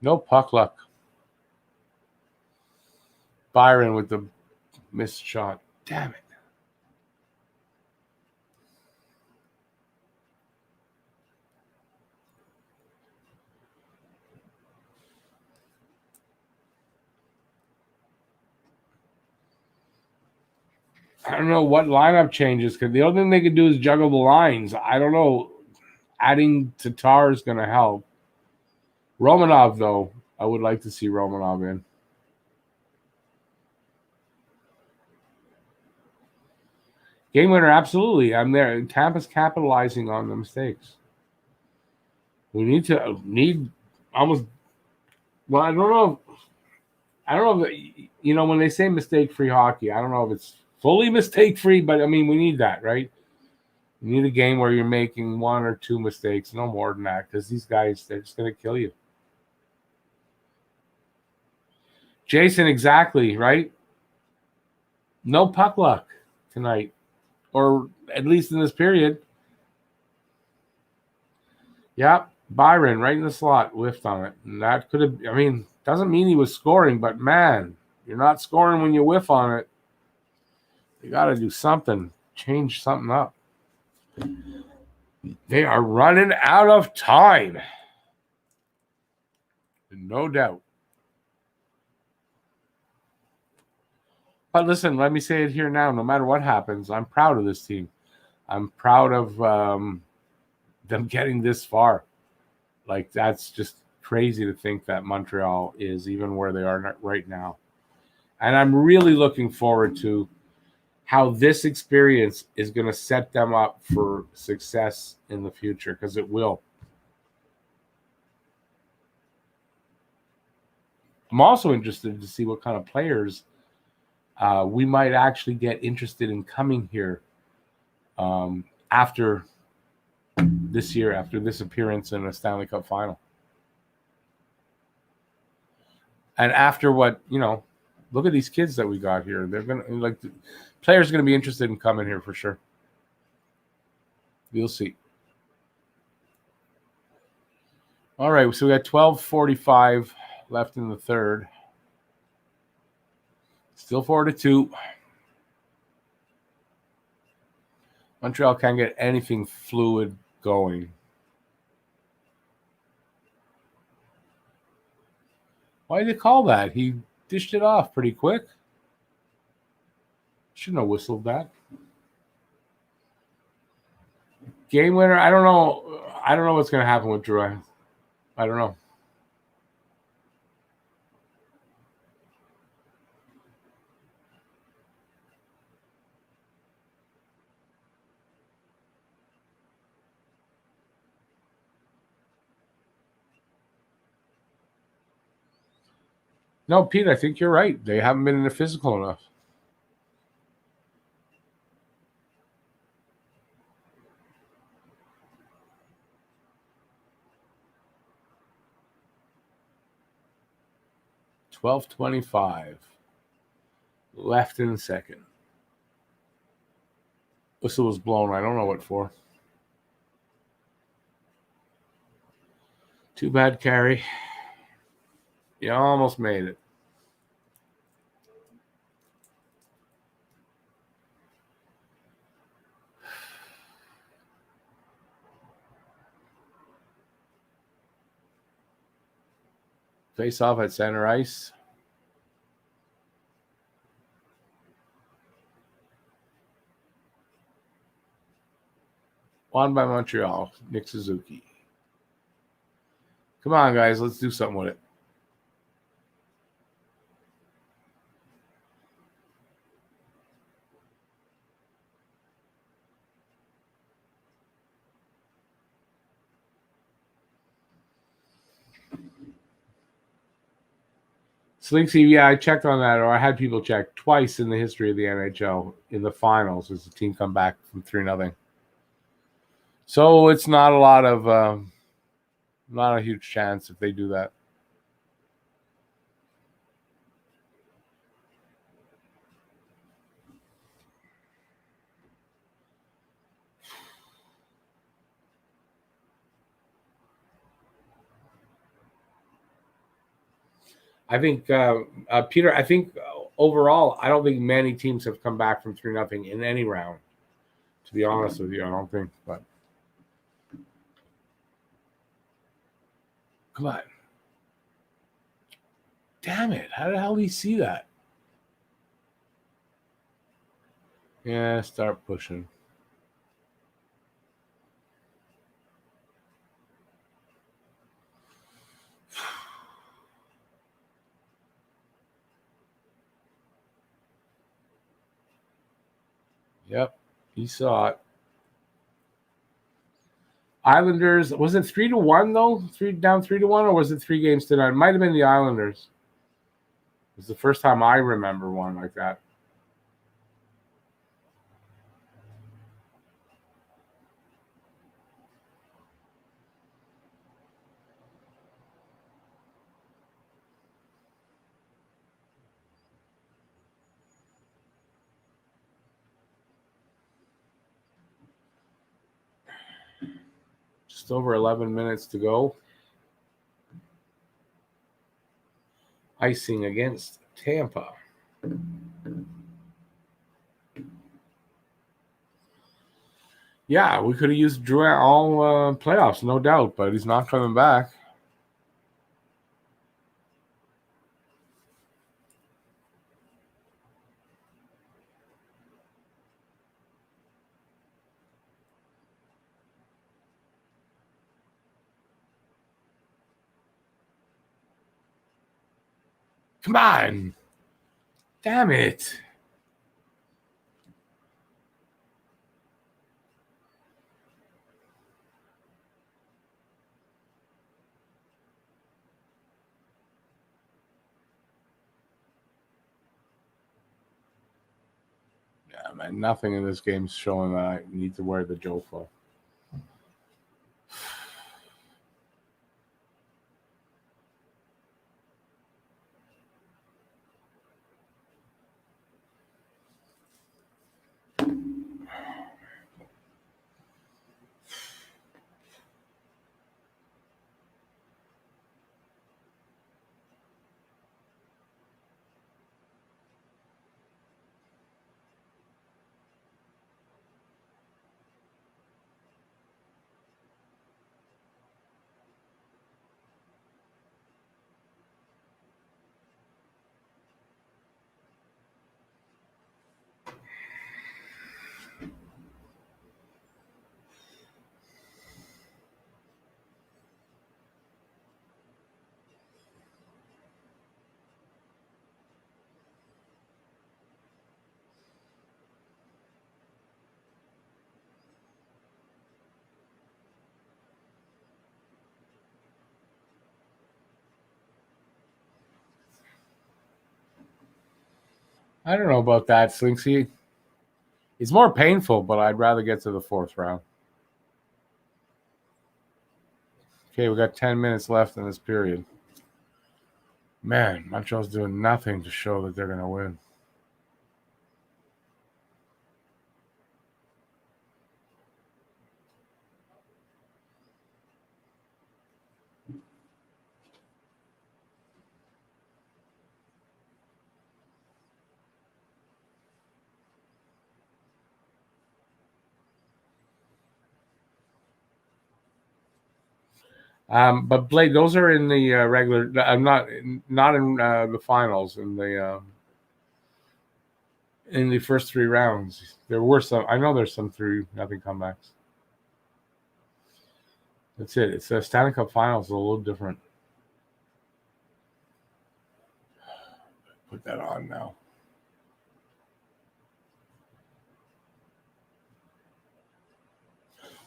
No puck luck. Byron with the missed shot. Damn it. I don't know what lineup changes, because the only thing they could do is juggle the lines. I don't know. Adding Tatar is going to help. Romanov, though, I would like to see Romanov in. Game winner, absolutely. I'm there. Tampa's capitalizing on the mistakes. We need almost. Well, I don't know. If, when they say mistake-free hockey, I don't know if it's fully mistake-free, but I mean, we need that, right? You need a game where you're making 1 or 2 mistakes, no more than that, because these guys, they're just going to kill you. Jason, exactly, right? No puck luck tonight, or at least in this period. Yep, Byron right in the slot, whiffed on it. And that could have, doesn't mean he was scoring, but man, you're not scoring when you whiff on it. You got to do something, change something up. They are running out of time. No doubt. But listen, let me say it here now. No matter what happens, I'm proud of this team. I'm proud of them getting this far. Like, that's just crazy to think that Montreal is even where they are right now. And I'm really looking forward to how this experience is going to set them up for success in the future, because it will. I'm also interested to see what kind of players we might actually get interested in coming here after this year, after this appearance in a Stanley Cup final. And after what, Look at these kids that we got here. They're gonna players are gonna be interested in coming here for sure. You'll see. All right, so we got 12:45 left in the third. Still 4-2. Montreal can't get anything fluid going. Why did they call that? He dished it off pretty quick. Shouldn't have whistled that. Game winner. I don't know. I don't know what's going to happen with Drouin. I don't know. No, Pete, I think you're right. They haven't been in the physical enough. $12:25 left in the second. Whistle was blown. I don't know what for. Too bad, Carey. You almost made it. Face off at center ice. Won by Montreal. Nick Suzuki. Come on, guys. Let's do something with it. Slinksy, yeah, I checked on that, or I had people check twice in the history of the NHL in the finals as the team come back from 3-0. So it's not a lot of, not a huge chance if they do that. I think, Peter, I think overall, I don't think many teams have come back from 3-0 in any round. To be honest with you, I don't think. But come on. Damn it. How the hell did he see that? Yeah, start pushing. Yep, he saw it. Islanders, was it 3-1 though? Down 3-1, or was it 3 games to none? It might have been the Islanders. It was the first time I remember one like that. Just over 11 minutes to go. Icing against Tampa. Yeah, we could have used Drouin all playoffs, no doubt, but he's not coming back. Come on. Damn it. Yeah, man, nothing in this game is showing that I need to wear the Jofo. I don't know about that, Slinksy. It's more painful, but I'd rather get to the fourth round. Okay, we got 10 minutes left in this period. Man, Montreal's doing nothing to show that they're going to win. But Blade, those are in the regular. I'm not in the finals in the first three rounds. There were some. I know there's some 3-0 comebacks. That's it. It's the Stanley Cup Finals, a little different. Put that on now.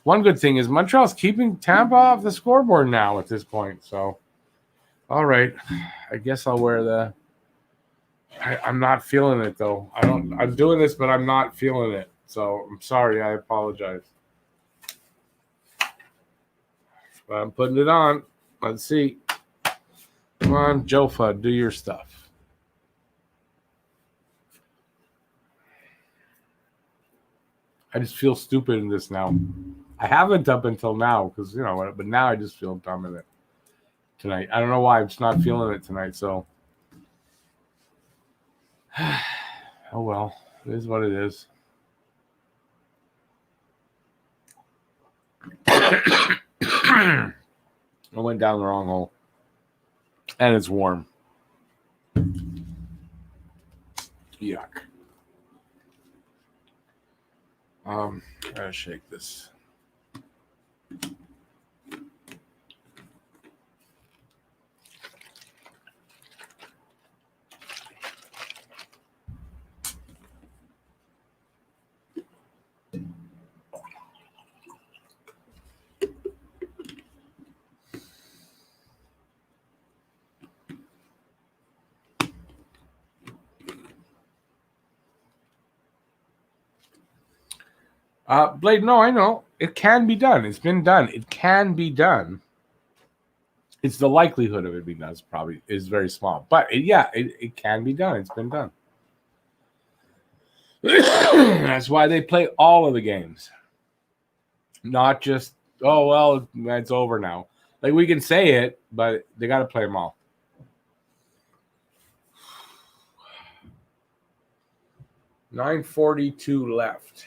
One good thing is Montreal's keeping Tampa off the scoreboard now at this point. So, all right, I guess I'll wear the. I'm not feeling it though. I'm doing this, but I'm not feeling it. So I'm sorry. I apologize. But I'm putting it on. Let's see. Come on, Jofa, do your stuff. I just feel stupid in this now. I haven't up until now because, but now I just feel dumb in it tonight. I don't know why. I'm just not feeling it tonight. So, oh well. It is what it is. I went down the wrong hole. And it's warm. Yuck. Gotta shake this. Blade, no, I know. It can be done. It's been done. It can be done. It's the likelihood of it being done is very small. But it can be done. It's been done. That's why they play all of the games. Not just, oh, well, it's over now. Like, we can say it, but they got to play them all. $9:42 left.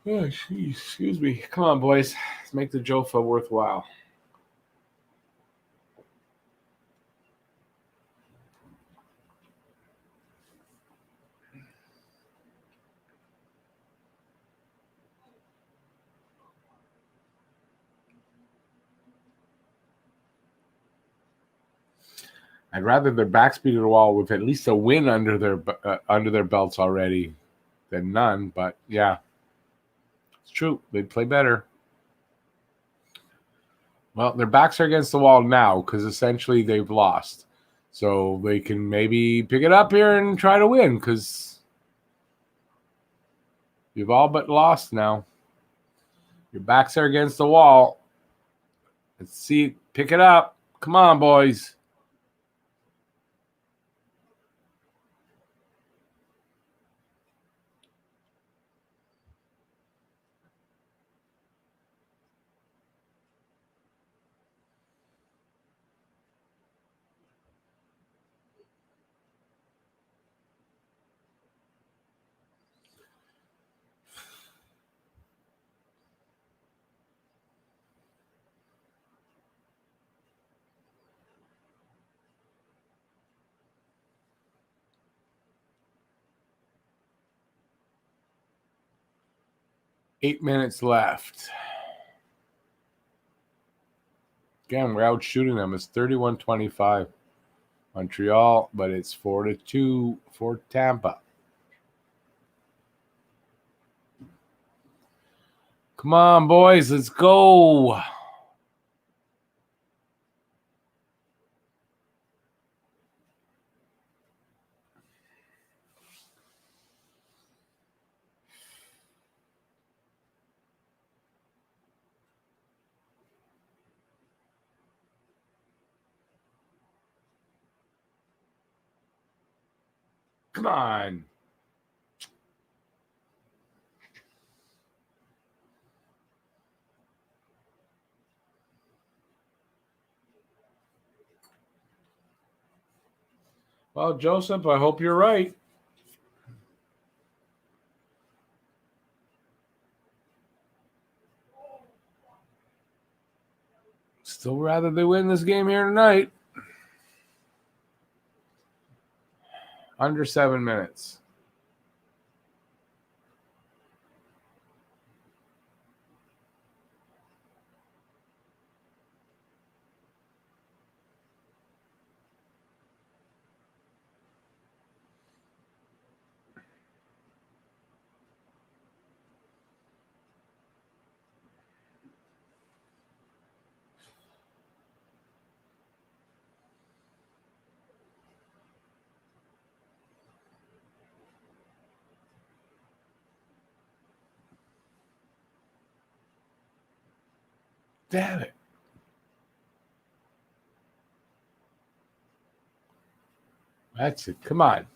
Oh, geez, excuse me. Come on, boys. Let's make the Jofa worthwhile. I'd rather their backs be to the wall with at least a win under their belts already than none. But yeah, it's true. They'd play better. Well, their backs are against the wall now because essentially they've lost. So they can maybe pick it up here and try to win because you've all but lost now. Your backs are against the wall. Let's see. Pick it up. Come on, boys. Eight minutes left. Again, we're out shooting them. It's 31-25 Montreal, but it's 4-2 for Tampa. Come on, boys. Let's go. Come on. Well, Joseph, I hope you're right. Still rather they win this game here tonight. Under 7 minutes. Damn it. That's it. Come on.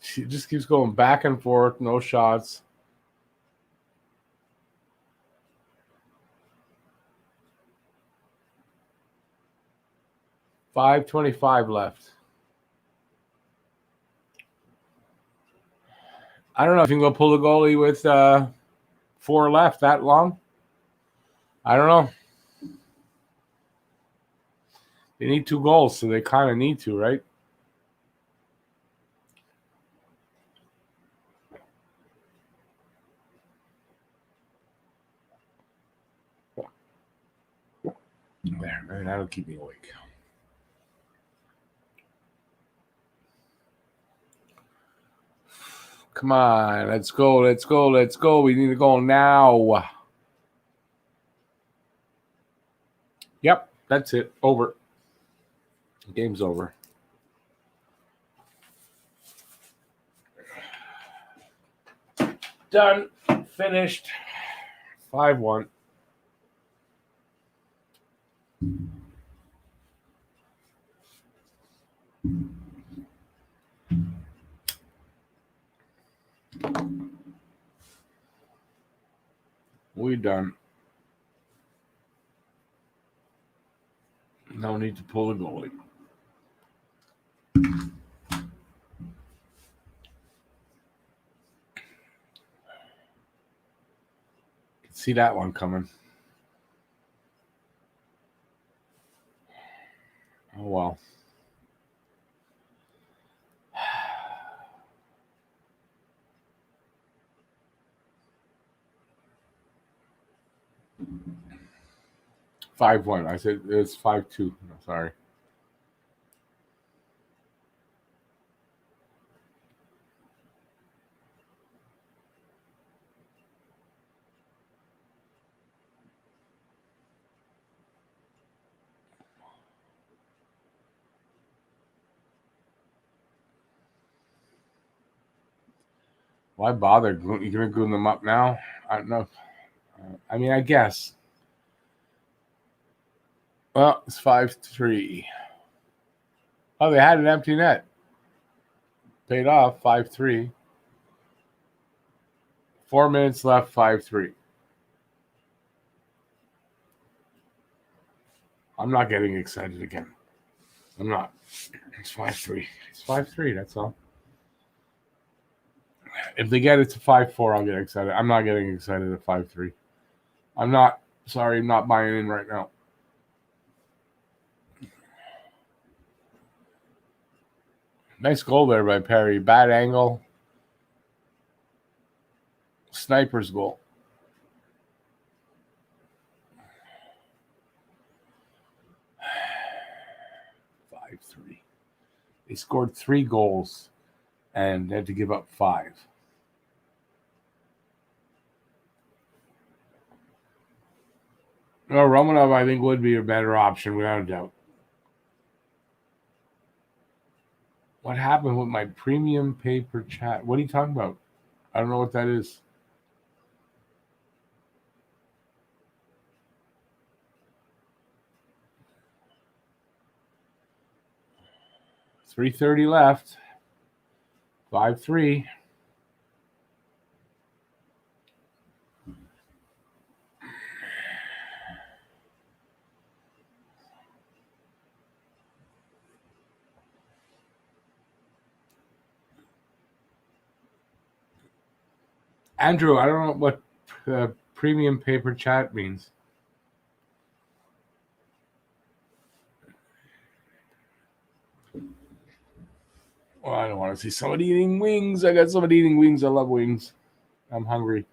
She just keeps going back and forth, no shots. .525 left. I don't know if you can go pull the goalie with 4 left that long. I don't know. They need 2 goals, so they kind of need to, right? There, that'll keep me awake. Come on, let's go, let's go, let's go. We need to go now. Yep, that's it. Over. Game's over. Done. Finished. 5-1. We done. No need to pull the goalie. See that one coming. Oh well. Five one. I said it's 5-2. Sorry. Why bother? You're gonna glue them up now? I don't know. I mean, I guess. Well, it's 5-3. Oh, they had an empty net. Paid off 5-3. 4 minutes left. 5-3. I'm not getting excited again. I'm not. It's 5-3. It's 5-3. That's all. If they get it to 5-4, I'll get excited. I'm not getting excited at 5-3. I'm not Sorry, I'm not buying in right now. Nice goal there by Perry. Bad angle. Sniper's goal. They scored 3 goals and had to give up 5. No, Romanov, I think, would be a better option without a doubt. What happened with my premium paper chat? What are you talking about? I don't know what that is. .330 left. 5-3. Andrew, I don't know what premium paper chat means. Well, I don't want to see somebody eating wings. I got somebody eating wings. I love wings. I'm hungry.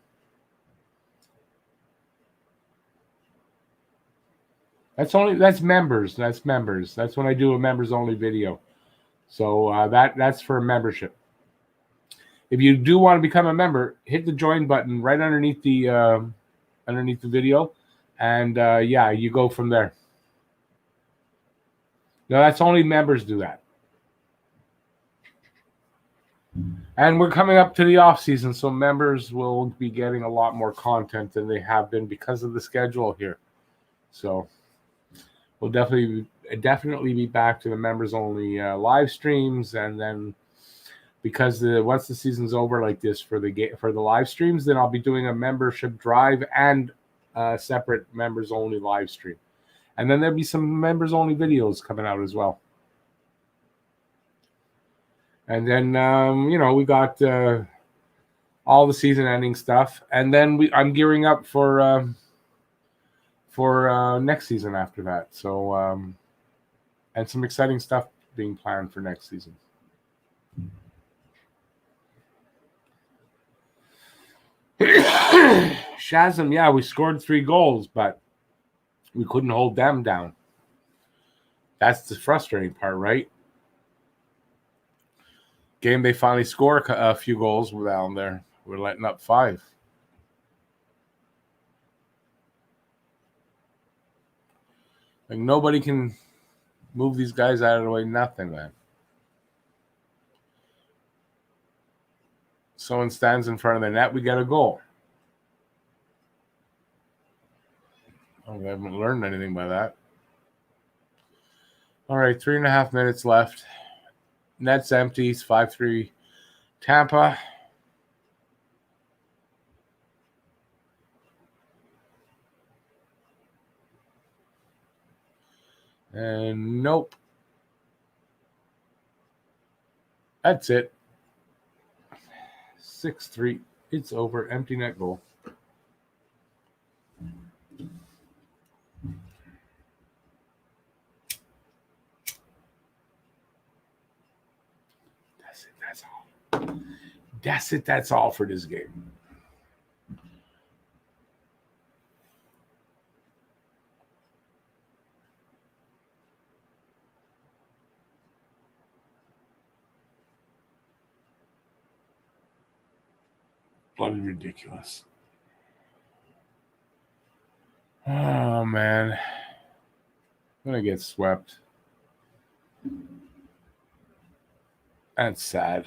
That's members. That's members. That's when I do a members only video. So that's for membership. If you do want to become a member, hit the join button right underneath the video, and yeah, you go from there. No, that's only members do that. And we're coming up to the off season, so members will be getting a lot more content than they have been because of the schedule here. So we'll definitely be back to the members only live streams, and then because once the season's over like this for the live streams, then I'll be doing a membership drive and a separate members only live stream, and then there'll be some members only videos coming out as well. And then we got all the season ending stuff, and then I'm gearing up for next season after that. So and some exciting stuff being planned for next season. Shazam, yeah, we scored 3 goals, but we couldn't hold them down. That's the frustrating part, right? Game they finally score a few goals down there. We're letting up 5. Like, nobody can move these guys out of the way. Nothing, man. Someone stands in front of the net, we get a goal. Oh, we haven't learned anything by that. All right, 3.5 minutes left. Net's empty. It's 5-3 Tampa. And nope. That's it. 6-3. It's over. Empty net goal. That's all. That's all for this game. Bloody ridiculous. Oh, man. I'm going to get swept. That's sad.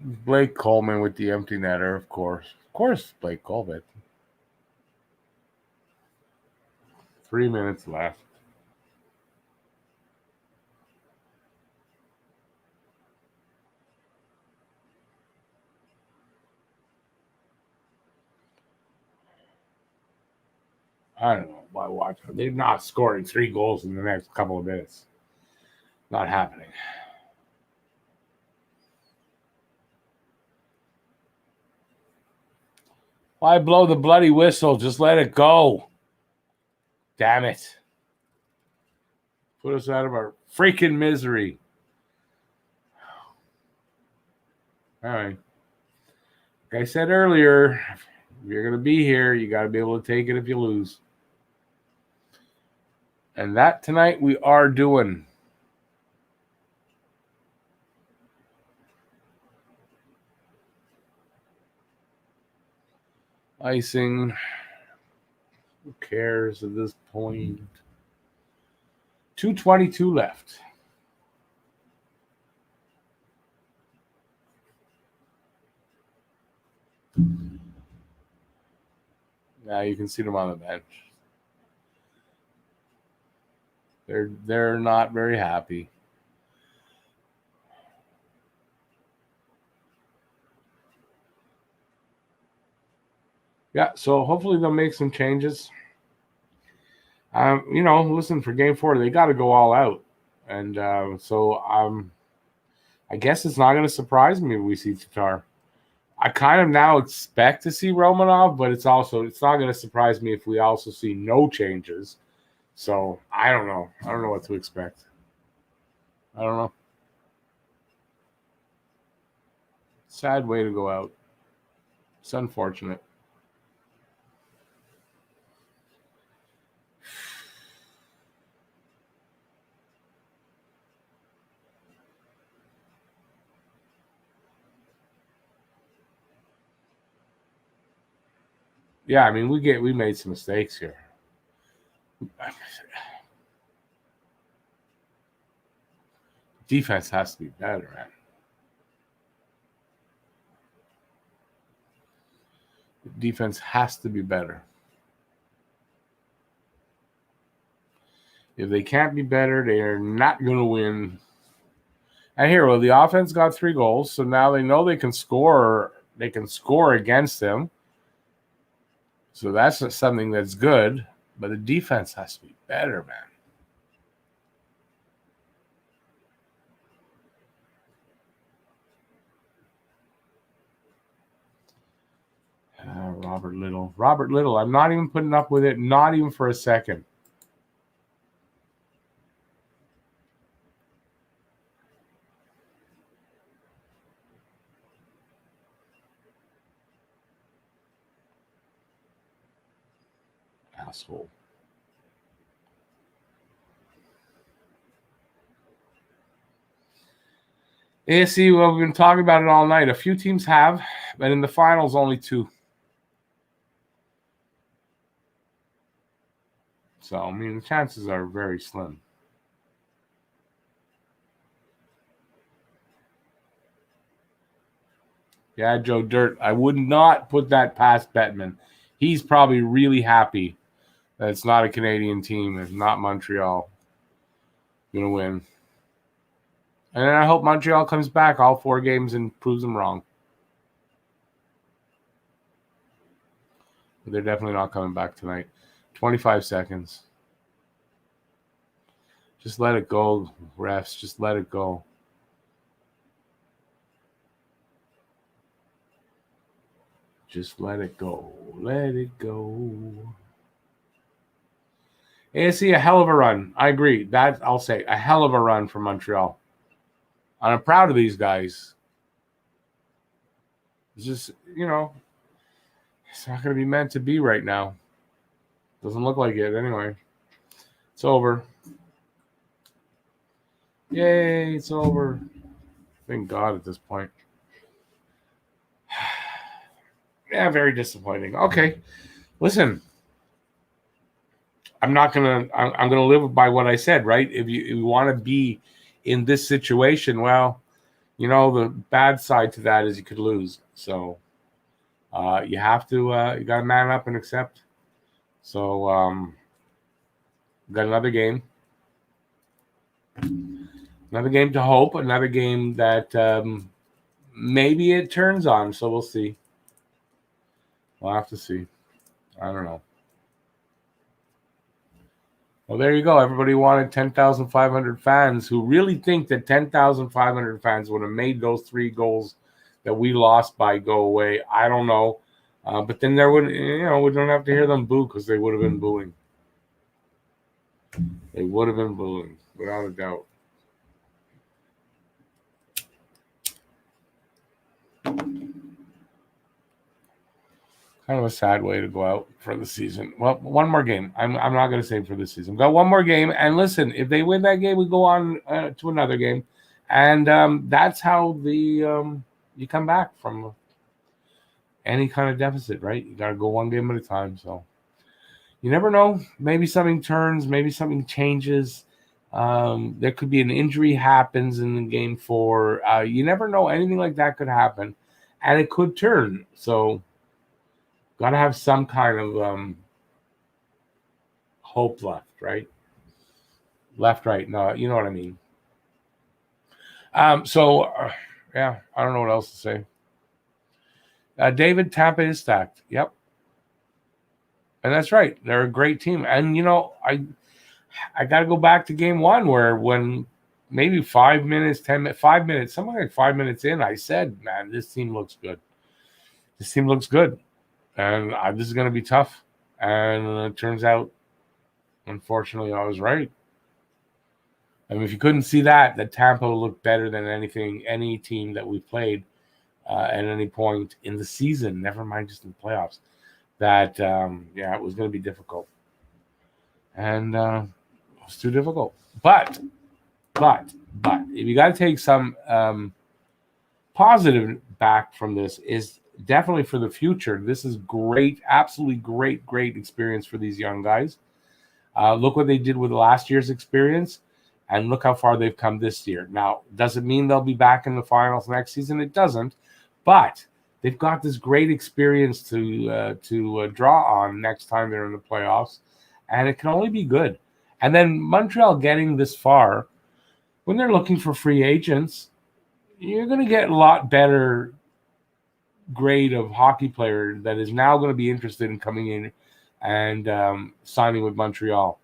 Blake Coleman with the empty netter, of course. Of course, Blake Coleman. 3 minutes left. I don't know why watch. They're not scoring 3 goals in the next couple of minutes. Not happening. Why blow the bloody whistle? Just let it go. Damn it. Put us out of our freaking misery. All right. Like I said earlier, if you're going to be here, you got to be able to take it if you lose. And that tonight we are doing. Icing. Who cares at this point? 2:22 left. Now you can see them on the bench. They're not very happy. Yeah, so hopefully they'll make some changes. Listen, for Game 4, they got to go all out, and I guess it's not going to surprise me if we see Tatar. I kind of now expect to see Romanov, but it's not going to surprise me if we also see no changes. So I don't know. I don't know what to expect. I don't know. Sad way to go out. It's unfortunate. Yeah, I mean, we made some mistakes here. Defense has to be better, man. Defense has to be better. If they can't be better, they are not going to win. And here, well, the offense got 3 goals, so now they know they can score. They can score against them. So that's something that's good, but the defense has to be better, man. Robert Little, I'm not even putting up with it, not even for a second. Asshole. ASC, well, we've been talking about it all night. A few teams have, but in the finals, only 2. So, I mean, the chances are very slim. Yeah, Joe Dirt, I would not put that past Bettman. He's probably really happy that it's not a Canadian team. It's not Montreal going to win. And then I hope Montreal comes back all 4 games and proves them wrong. But they're definitely not coming back tonight. 25 seconds. Just let it go, refs. Just let it go. Just let it go. Let it go. ASC, a hell of a run. I agree. That I'll say a hell of a run for Montreal. I'm proud of these guys. It's just, it's not going to be meant to be right now. Doesn't look like it anyway. It's over. Yay, it's over. Thank God at this point. Yeah, very disappointing. Okay. Listen. I'm going to live by what I said, right? If you want to be in this situation, well, the bad side to that is you could lose. So you have to, you got to man up and accept. So got another game. Another game to hope. Another game that maybe it turns on. So we'll see. We'll have to see. I don't know. Well, there you go. Everybody wanted 10,500 fans who really think that 10,500 fans would have made those 3 goals that we lost by go away. I don't know. But then there would, we don't have to hear them boo because they would have been booing. They would have been booing, without a doubt. Kind of a sad way to go out for the season. Well, one more game. I'm not going to say for the season. Got one more game, and listen, if they win that game, we go on to another game, and that's how you come back from any kind of deficit, right? You got to go one game at a time. So you never know. Maybe something turns. Maybe something changes. There could be an injury happens in game 4. You never know. Anything like that could happen, and it could turn. So got to have some kind of hope left, right? Left, right. No, you know what I mean. Yeah, I don't know what else to say. David, Tampa is stacked. Yep. And that's right. They're a great team. And, I got to go back to game 1 when maybe 5 minutes, something like 5 minutes in, I said, man, this team looks good. This team looks good. And this is going to be tough. And it turns out, unfortunately, I was right. I mean, if you couldn't see that Tampa looked better than any team that we've played at any point in the season, never mind just in the playoffs, that, it was going to be difficult. And it was too difficult. But, if you got to take some positive back from this is definitely for the future. This is great, absolutely great experience for these young guys. Look what they did with last year's experience, and look how far they've come this year. Now, does it mean they'll be back in the finals next season? It doesn't, but they've got this great experience to draw on next time they're in the playoffs, and it can only be good. And then Montreal getting this far, when they're looking for free agents, you're going to get a lot better grade of hockey player that is now going to be interested in coming in and signing with Montreal.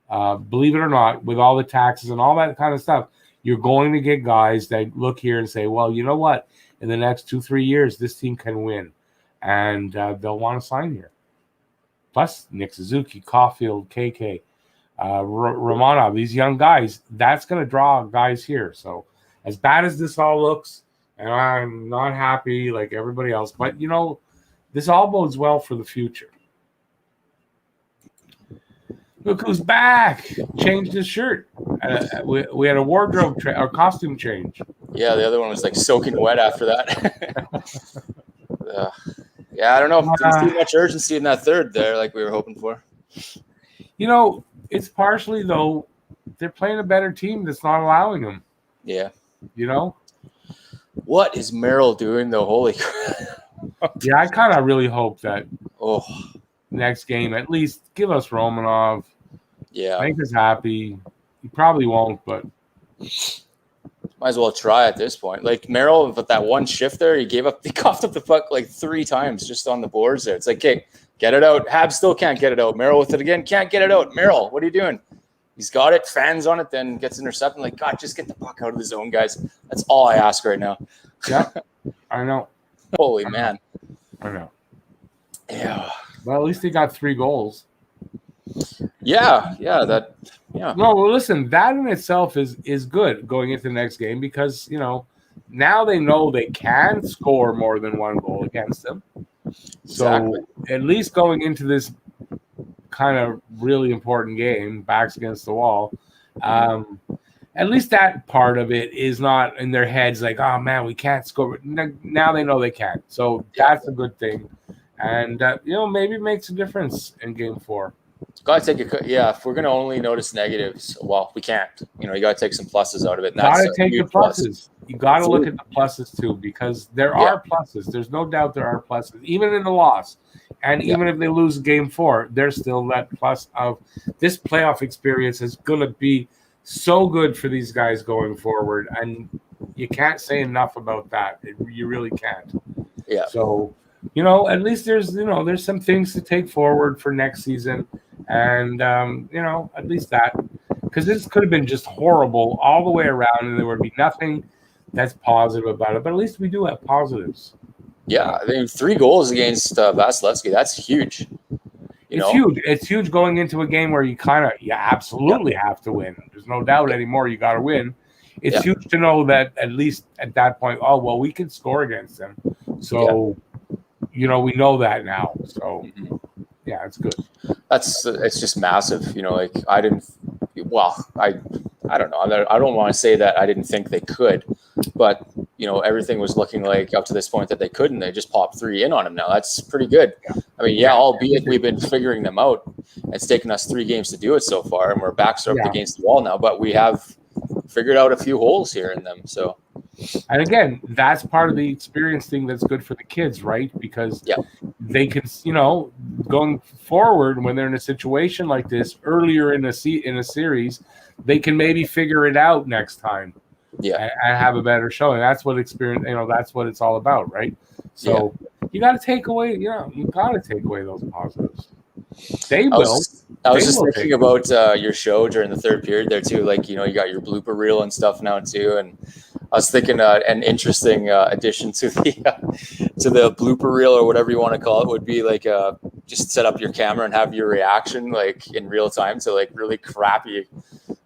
Believe it or not, with all the taxes and all that kind of stuff, you're going to get guys that look here and say, well, you know what? In the next 2-3 years, this team can win. And they'll want to sign here. Plus, Nick Suzuki, Caulfield, KK, Romanov, these young guys, that's going to draw guys here. So as bad as this all looks, and I'm not happy like everybody else, but, this all bodes well for the future. Look who's back. Changed his shirt. We had a wardrobe or costume change. Yeah, the other one was like soaking wet after that. I don't know. Didn't see much urgency in that third there like we were hoping for. It's partially, though, they're playing a better team that's not allowing them. Yeah. What is Merrill doing, though? Holy crap. Yeah, I kind of really hope that next game, at least give us Romanov. Yeah. Make us happy. He probably won't, but might as well try at this point. Like Merrill, with that one shift there, he coughed up the puck like 3 times just on the boards there. It's like, okay, get it out. Habs still can't get it out. Merrill with it again, can't get it out. Merrill, what are you doing? He's got it, fans on it, then gets intercepted. Like, God, just get the puck out of the zone, guys. That's all I ask right now. Yeah, I know. Holy man. I know. Yeah. Well, at least they got 3 goals. Yeah. No, well, listen, that in itself is good going into the next game because, now they know they can score more than 1 goal against them. Exactly. So at least going into this kind of really important game, backs against the wall, at least that part of it is not in their heads like, oh, man, we can't score. Now they know they can. So that's a good thing. And, maybe it makes a difference in game 4. Got to take if we're going to only notice negatives, well, we can't. You got to take some pluses out of it. Got to take the pluses. You got to look at the pluses, too, because there are pluses. There's no doubt there are pluses, even in the loss. And even if they lose game 4, there's still that plus of this playoff experience is going to be so good for these guys going forward. And you can't say enough about that. You really can't. Yeah. So, at least there's some things to take forward for next season. And, at least that. Because this could have been just horrible all the way around, and there would be nothing that's positive about it. But at least we do have positives. Yeah, I mean, 3 goals against Vasilevskiy. That's huge. It's huge. It's huge going into a game where you absolutely have to win. There's no doubt anymore. You got to win. It's huge to know that at least at that point, we can score against them. So, we know that now. So, yeah, it's good. It's just massive. Like I don't know. I don't want to say that I didn't think they could, but everything was looking like up to this point that they couldn't. They just popped 3 in on them now. That's pretty good. I mean, albeit we've been figuring them out. It's taken us 3 games to do it so far, and we're backs up against the wall now. But we have figured out a few holes here in them. So, and again, that's part of the experience thing that's good for the kids, right? Because they can, going forward when they're in a situation like this earlier in a series, they can maybe figure it out next time. And have a better showing. That's what experience, that's what it's all about, right? So you got to take away, those positives. They will. I was just thinking about your show during the third period there too. Like, you got your blooper reel and stuff now too. And I was thinking an interesting addition to the blooper reel or whatever you want to call it would be like just set up your camera and have your reaction like in real time to like really crappy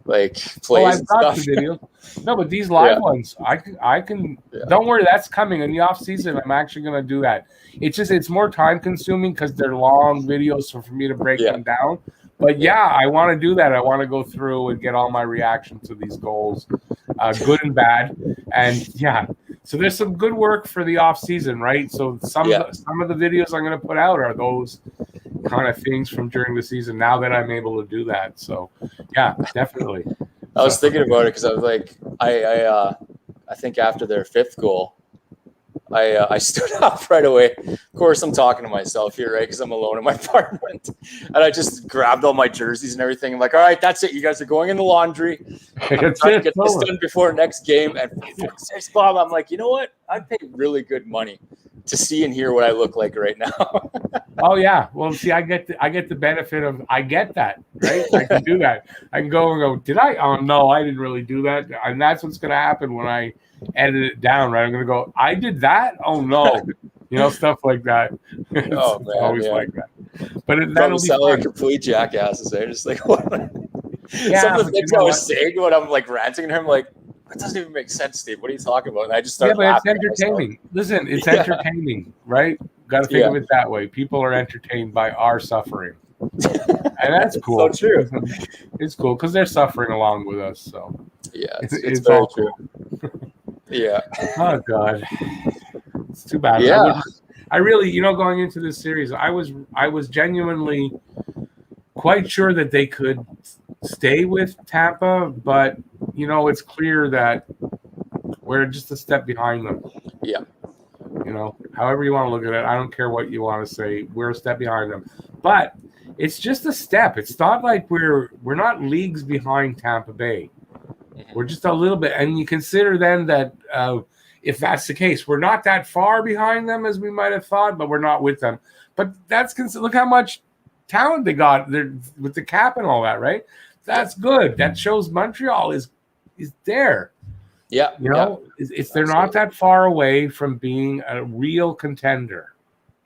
like plays and stuff. The video. No, but these live ones, I can. Don't worry, that's coming in the off season. I'm actually going to do that. It's more time consuming because they're long videos, so for me to break them down. But I want to do that. I want to go through and get all my reactions to these goals, good and bad, and So there's some good work for the off season, right? So some of the videos I'm going to put out are those kind of things from during the season. Now that I'm able to do that, so definitely. I was thinking about it because I was like, I think after their 5th goal, I stood up right away. Of course, I'm talking to myself here, right? Because I'm alone in my apartment, and I just grabbed all my jerseys and everything. I'm like, all right, that's it. You guys are going in the laundry. I'm trying to get this done before next game. And Bob, I'm like, you know what? I'd pay really good money to see and hear what I look like right now. Oh yeah. Well, see, I get the benefit of I get that, right? I can do that. I can go and go, did I? Oh no, I didn't really do that. And that's what's gonna happen when I edit it down, right? I'm gonna go, I did that? Oh no. Stuff like that. It's always like that. But that'll sound like complete jackasses. They're just like, what? Some of the things I was saying when I'm like ranting at him, like, that doesn't even make sense, Steve. What are you talking about? And I just start laughing. It's entertaining. Listen, it's entertaining, right? Got to think of it that way. People are entertained by our suffering. And that's cool. So true. It's cool because they're suffering along with us. So it's very true. Yeah. Oh God, it's too bad. Yeah. I really, going into this series, I was genuinely quite sure that they could stay with Tampa, but it's clear that we're just a step behind them. Yeah. However you want to look at it, I don't care what you want to say. We're a step behind them, but it's just a step. It's not like we're not leagues behind Tampa Bay. We're just a little bit, and you consider then that if that's the case, we're not that far behind them as we might have thought, but we're not with them. But look how much talent they got there with the cap and all that, right? That's good. That shows Montreal is there. Yeah, they're not that far away from being a real contender.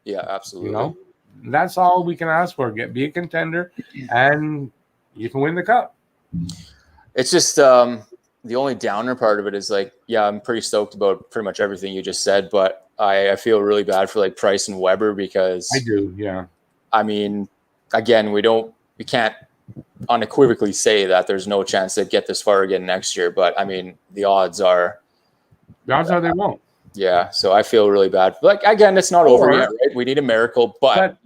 Yeah, absolutely. That's all we can ask for. Be a contender, and you can win the cup. It's just the only downer part of it is like, I'm pretty stoked about pretty much everything you just said, but I feel really bad for like Price and Weber because I do, yeah. I mean, again, we can't unequivocally say that there's no chance they'd get this far again next year, but I mean, the odds are they won't. Yeah, so I feel really bad. Like again, it's not over yet, right? We need a miracle, but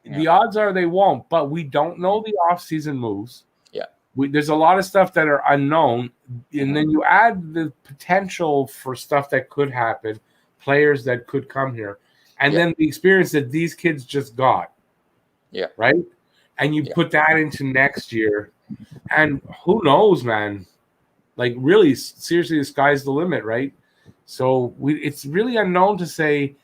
the odds are they won't. But we don't know the off-season moves. Yeah, there's a lot of stuff that are unknown, and then you add the potential for stuff that could happen, players that could come here, and then the experience that these kids just got. Yeah, right. And you put that into next year, and who knows, man? Like really, seriously, the sky's the limit, right? So it's really unknown to say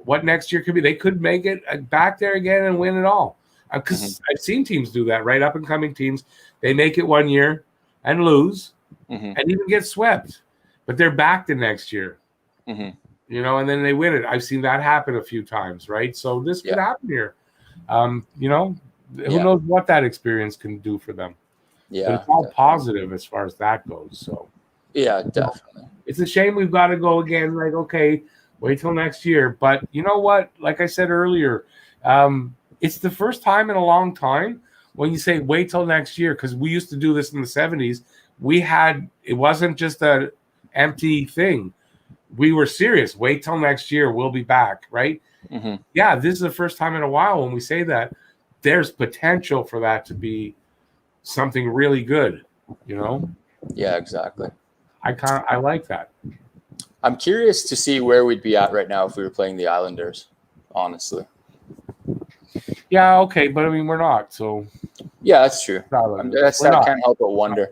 what next year could be. They could make it back there again and win it all. Because I've seen teams do that, right? Up and coming teams, they make it one year and lose, and even get swept, but they're back the next year. and then they win it. I've seen that happen a few times, right? So this could happen here. Who knows what that experience can do for them. Yeah. But it's all positive as far as that goes. So yeah, definitely. It's a shame we've got to go again. Like, okay, wait till next year. But you know what? Like I said earlier, it's the first time in a long time when you say wait till next year, because we used to do this in the 70s. It wasn't just an empty thing. We were serious. Wait till next year. We'll be back, right? Mm-hmm. Yeah, this is the first time in a while when we say that. There's potential for that to be something really good, Yeah, exactly. I like that. I'm curious to see where we'd be at right now if we were playing the Islanders, honestly. Yeah, okay, but I mean we're not, so yeah, that's true. I can't help but wonder.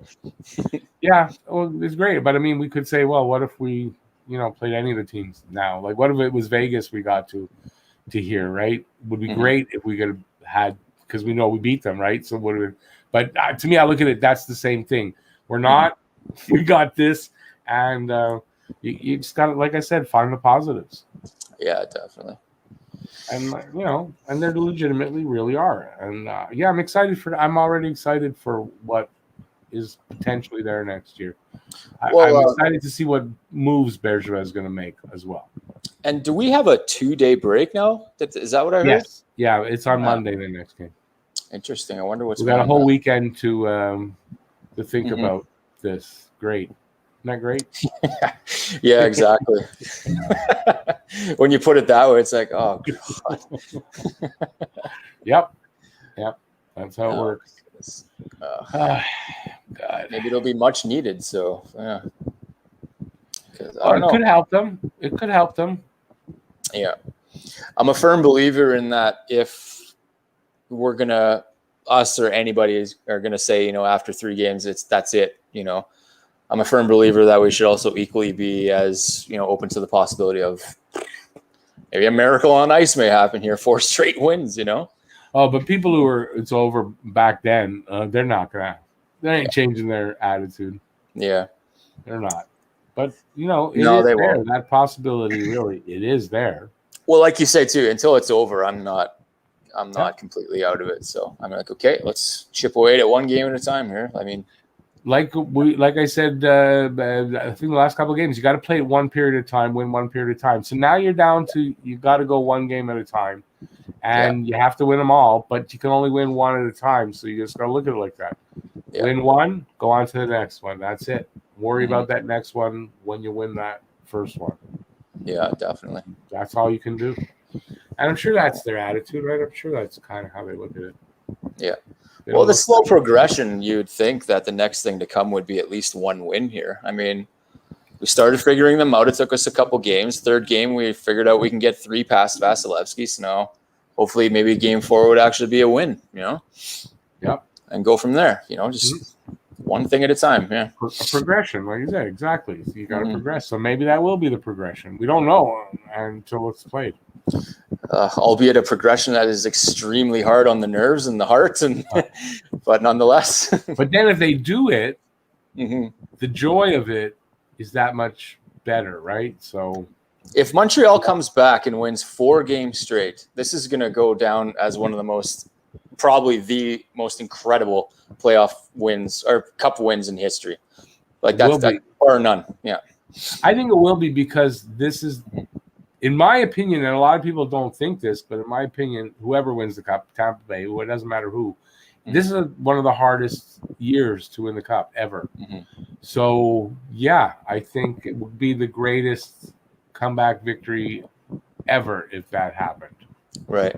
Yeah, well, it's great, but I mean we could say, well, what if we, played any of the teams now? Like, what if it was Vegas we got to hear, right? Would be great if we could have had, because we know we beat them, right? So what? But to me, I look at it. That's the same thing. We're not. We got this, and you just got to, like I said, find the positives. Yeah, definitely. And and they legitimately really are. And I'm excited I'm already excited for what is potentially there next year. I'm excited to see what moves Bergevin is going to make as well. And do we have a 2-day break now? Is that what I heard? Yes. Yeah, it's on Monday, the next game. Interesting. I wonder what's we got a whole weekend to think about this. Great. Isn't that great? Yeah, exactly. When you put it that way, it's like, oh, God. Yep. That's how it works. God. Maybe it'll be much needed. So, yeah. It could help them. Yeah. I'm a firm believer in that if we're going to, us or anybody are going to say, after 3 games, that's it, I'm a firm believer that we should also equally be as, open to the possibility of maybe a miracle on ice may happen here, 4 straight wins, Oh, but people who were it's over back then, they're not gonna. They ain't changing their attitude. Yeah, they're not. But they there. Won't. That possibility, really, it is there. Well, like you say too, until it's over, I'm not completely out of it. So I'm like, okay, let's chip away at 1 game at a time here. I mean, like I said, I think the last couple of games, you got to play it 1 period at a time, win 1 period at a time. So now you're down to you got to go 1 game at a time. And you have to win them all, but you can only win 1 at a time. So you just got to look at it like that. Yeah. Win 1, go on to the next one. That's it. Worry about that next one when you win that first one. Yeah, definitely. That's all you can do. And I'm sure that's their attitude, right? I'm sure that's kind of how they look at it. Yeah. Well, the slow progression, you'd think that the next thing to come would be at least 1 win here. I mean, we started figuring them out. It took us a couple games. 3rd game, we figured out we can get 3 past Vasilevskiy. So now, hopefully, maybe game 4 would actually be a win, Yep. And go from there, just 1 thing at a time. Yeah. A progression, like you said, exactly. So you got to progress. So maybe that will be the progression. We don't know until it's played. Albeit a progression that is extremely hard on the nerves and the heart, but nonetheless. But then if they do it, the joy of it is that much better, right? So if Montreal comes back and wins 4 games straight, this is going to go down as one of the probably the most incredible playoff wins or cup wins in history. Like that's or none. Yeah. I think it will be because this is, in my opinion, and a lot of people don't think this, but in my opinion, whoever wins the cup, Tampa Bay, it doesn't matter who, this is one of the hardest years to win the cup ever. So, yeah, I think it would be the greatest comeback victory ever if that happened. Right.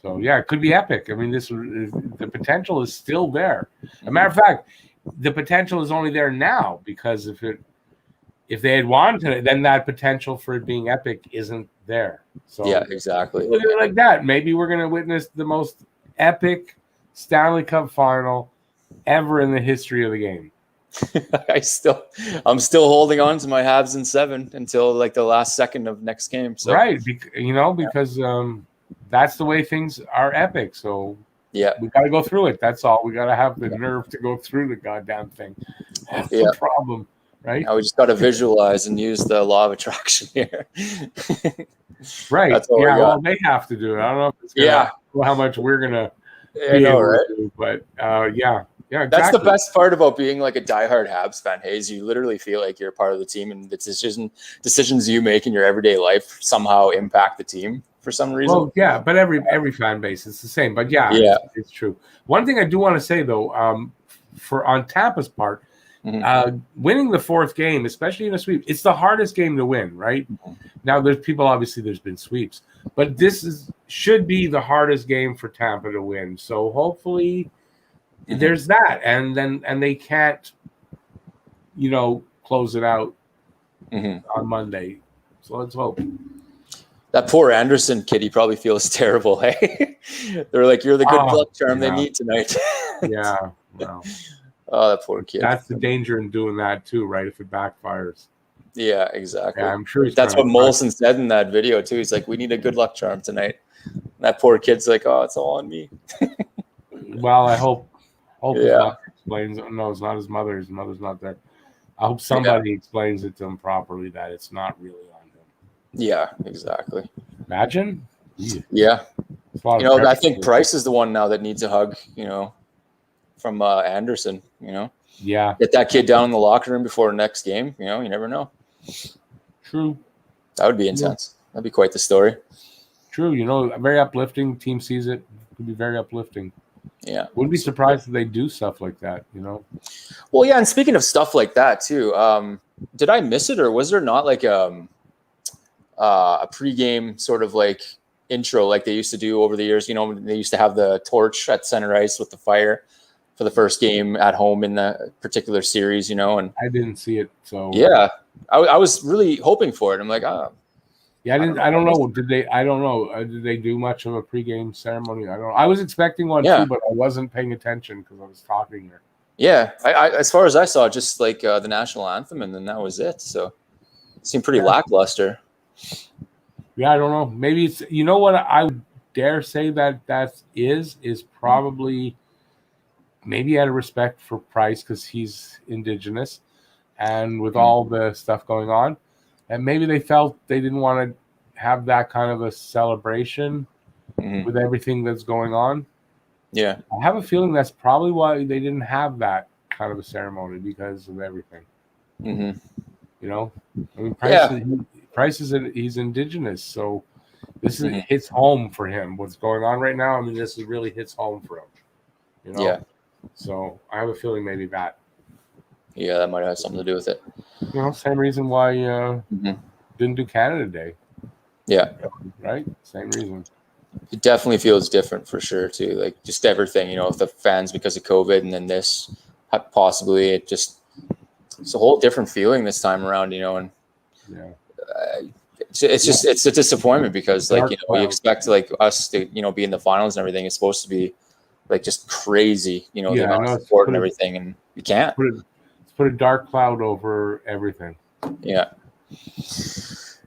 So, yeah, it could be epic. I mean, the potential is still there. As a matter of fact, the potential is only there now because if they had wanted it, then that potential for it being epic isn't there. So yeah, exactly. Look at it like that. Maybe we're going to witness the most epic Stanley Cup final ever in the history of the game. I'm still holding on to my Habs in 7 until like the last second of next game. So right, because that's the way things are epic. So yeah, we got to go through it. That's all. We got to have the nerve to go through the goddamn thing. That's the problem. right? Now we just got to visualize and use the law of attraction here. Right. That's all yeah. we got. Well, they have to do it. I don't know if it's gonna, how much we're gonna be able to do, but yeah. Yeah, exactly. That's the best part about being like a diehard Habs fan, Hayes. You literally feel like you're part of the team, and the decisions you make in your everyday life somehow impact the team for some reason. Well, yeah, but every fan base is the same. But yeah, it's true. One thing I do want to say though, on Tampa's part, winning the fourth game, especially in a sweep, it's the hardest game to win, right? Now there's been sweeps, but this should be the hardest game for Tampa to win. So hopefully there's that, and they can't, close it out on Monday. So let's hope. That poor Anderson kid, he probably feels terrible. Hey, they're like, you're the good luck charm they need tonight. Yeah. Well, oh, that poor kid. That's the danger in doing that too, right? If it backfires. Yeah, exactly. Yeah, I'm sure that's what Molson said in that video too. He's like, we need a good luck charm tonight. And that poor kid's like, oh, it's all on me. Well, I hope his mother explains. No, it's not his mother. His mother's not there. I hope somebody explains it to him properly that it's not really on him. Yeah, exactly. Imagine. Yeah. I think Price is the one now that needs a hug, from Anderson, Yeah. Get that kid down in the locker room before the next game. You never know. True. That would be intense. That'd be quite the story. True. Very uplifting. Team sees it. Could be very uplifting. Yeah. Wouldn't be surprised if they do stuff like that, Well, yeah, and speaking of stuff like that too, did I miss it, or was there not like a pregame sort of like intro like they used to do over the years? They used to have the torch at center ice with the fire for the first game at home in the particular series, and I didn't see it. So yeah, I was really hoping for it. I'm like, yeah, I don't know. Did they do much of a pregame ceremony? I don't know. I was expecting one too, but I wasn't paying attention because I was talking here. Yeah, I as far as I saw, just like the national anthem, and then that was it. So it seemed pretty lackluster. Yeah, I don't know. Maybe it's what I would dare say that is probably maybe out of respect for Price because he's Indigenous, and with all the stuff going on. And maybe they felt they didn't want to have that kind of a celebration with everything that's going on. Yeah. I have a feeling that's probably why they didn't have that kind of a ceremony because of everything. Price he's Indigenous, so this hits home for him. What's going on right now, this really hits home for him. Yeah. So I have a feeling maybe that. Yeah, that might have something to do with it. Same reason why didn't do Canada Day. Yeah. Right? Same reason. It definitely feels different for sure too. Like just everything, if the fans because of COVID and then this possibly it's a whole different feeling this time around, and it's a disappointment because we expect like us to, be in the finals and everything. It's supposed to be like just crazy, the amount of support and everything, and you can't. Put a dark cloud over everything. Yeah.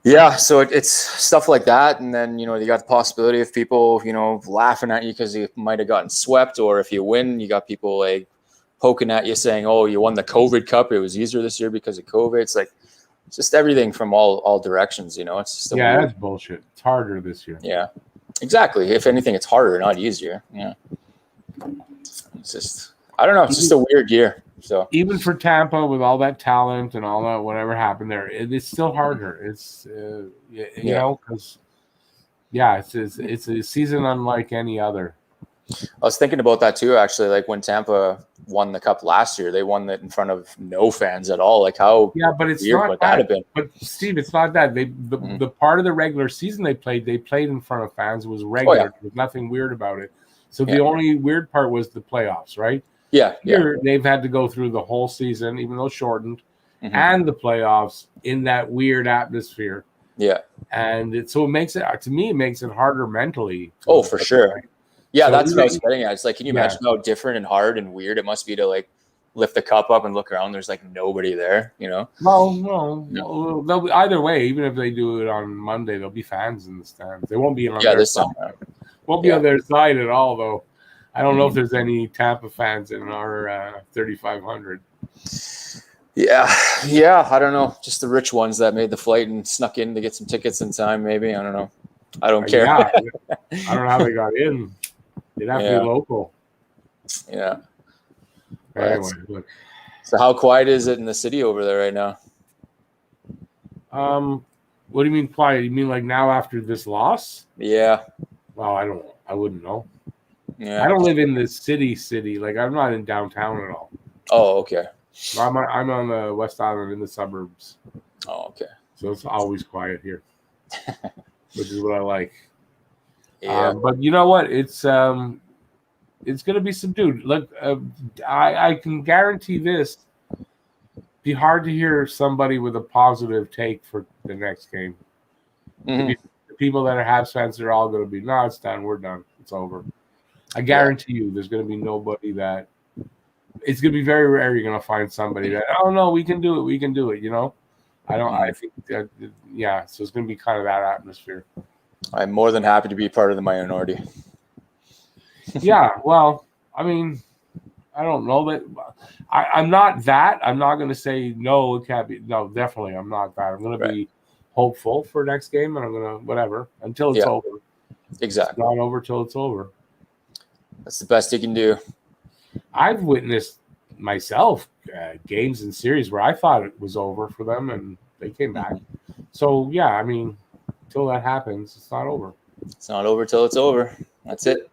Yeah, so it's stuff like that, and then you got the possibility of people laughing at you because you might have gotten swept, or if you win, you got people like poking at you saying, "Oh, you won the COVID Cup. It was easier this year because of COVID." It's like it's just everything from all directions. It's just that's bullshit. It's harder this year. Yeah, exactly. If anything, it's harder, not easier. Yeah, it's just I don't know. It's just a weird year. So even for Tampa, with all that talent and all that, whatever happened there, it's still harder. It's because it's a season unlike any other. I was thinking about that too, actually. Like when Tampa won the cup last year, they won it in front of no fans at all. Like how? Yeah, but it's not that. But Steve, it's not that. The part of the regular season they played in front of fans. It was regular. There was nothing weird about it. So the only weird part was the playoffs, right? Yeah. Here, they've had to go through the whole season, even though shortened, and the playoffs in that weird atmosphere. Yeah. And it makes it harder mentally. Oh, for sure. Right? Yeah, that's what I was getting at. It's like, can you imagine how different and hard and weird it must be to like lift the cup up and look around? There's like nobody there, No. They'll be, either way, even if they do it on Monday, there'll be fans in the stands. They won't be on their side. Won't be on their side at all, though. I don't know if there's any Tampa fans in our 3,500. Yeah. I don't know. Just the rich ones that made the flight and snuck in to get some tickets in time. Maybe, I don't know. I don't care. Yeah, I don't know how they got in. They'd have to be local. Yeah. Anyway, look. So how quiet is it in the city over there right now? What do you mean quiet? You mean like now after this loss? Yeah. Well, I wouldn't know. Yeah. I don't live in the city. Like I'm not in downtown at all. Oh, okay. I'm on the West Island in the suburbs. Oh, okay. So it's always quiet here, which is what I like. Yeah. But you know what? It's going to be subdued. Look, I can guarantee this. Be hard to hear somebody with a positive take for the next game. Mm-hmm. The people that are Habs fans are all going to be, no, it's done. We're done. It's over. I guarantee you there's going to be nobody that – it's going to be very rare you're going to find somebody that, oh, no, we can do it. We can do it, you know? I think that, yeah, so it's going to be kind of that atmosphere. I'm more than happy to be part of the minority. Yeah, well, I mean, I don't know that I'm not that. I'm not going to say no. It can't be. No, definitely, I'm not that. I'm going to be hopeful for next game, and I'm going to whatever until it's over. Exactly. It's not over till it's over. That's the best you can do. I've witnessed myself games and series where I thought it was over for them, and they came back. So yeah, I mean, until that happens, it's not over. It's not over till it's over. That's it.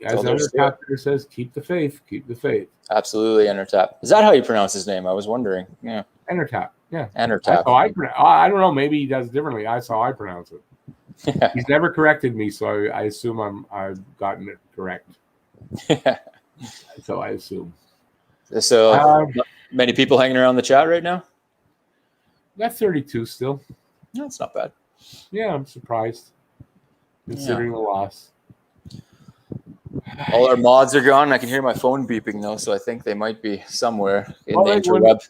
As Entertap says, keep the faith. Keep the faith. Absolutely, Entertap. Is that how you pronounce his name? I was wondering. Yeah. Entertap. Yeah. Entertap. I don't know. Maybe he does differently. That's how I pronounce it. Yeah. He's never corrected me, so I assume I've gotten it correct. So I assume. So many people hanging around the chat right now? Got 32 still. No, it's not bad. Yeah, I'm surprised considering the loss. All our mods are gone. I can hear my phone beeping though, so I think they might be somewhere in the interweb.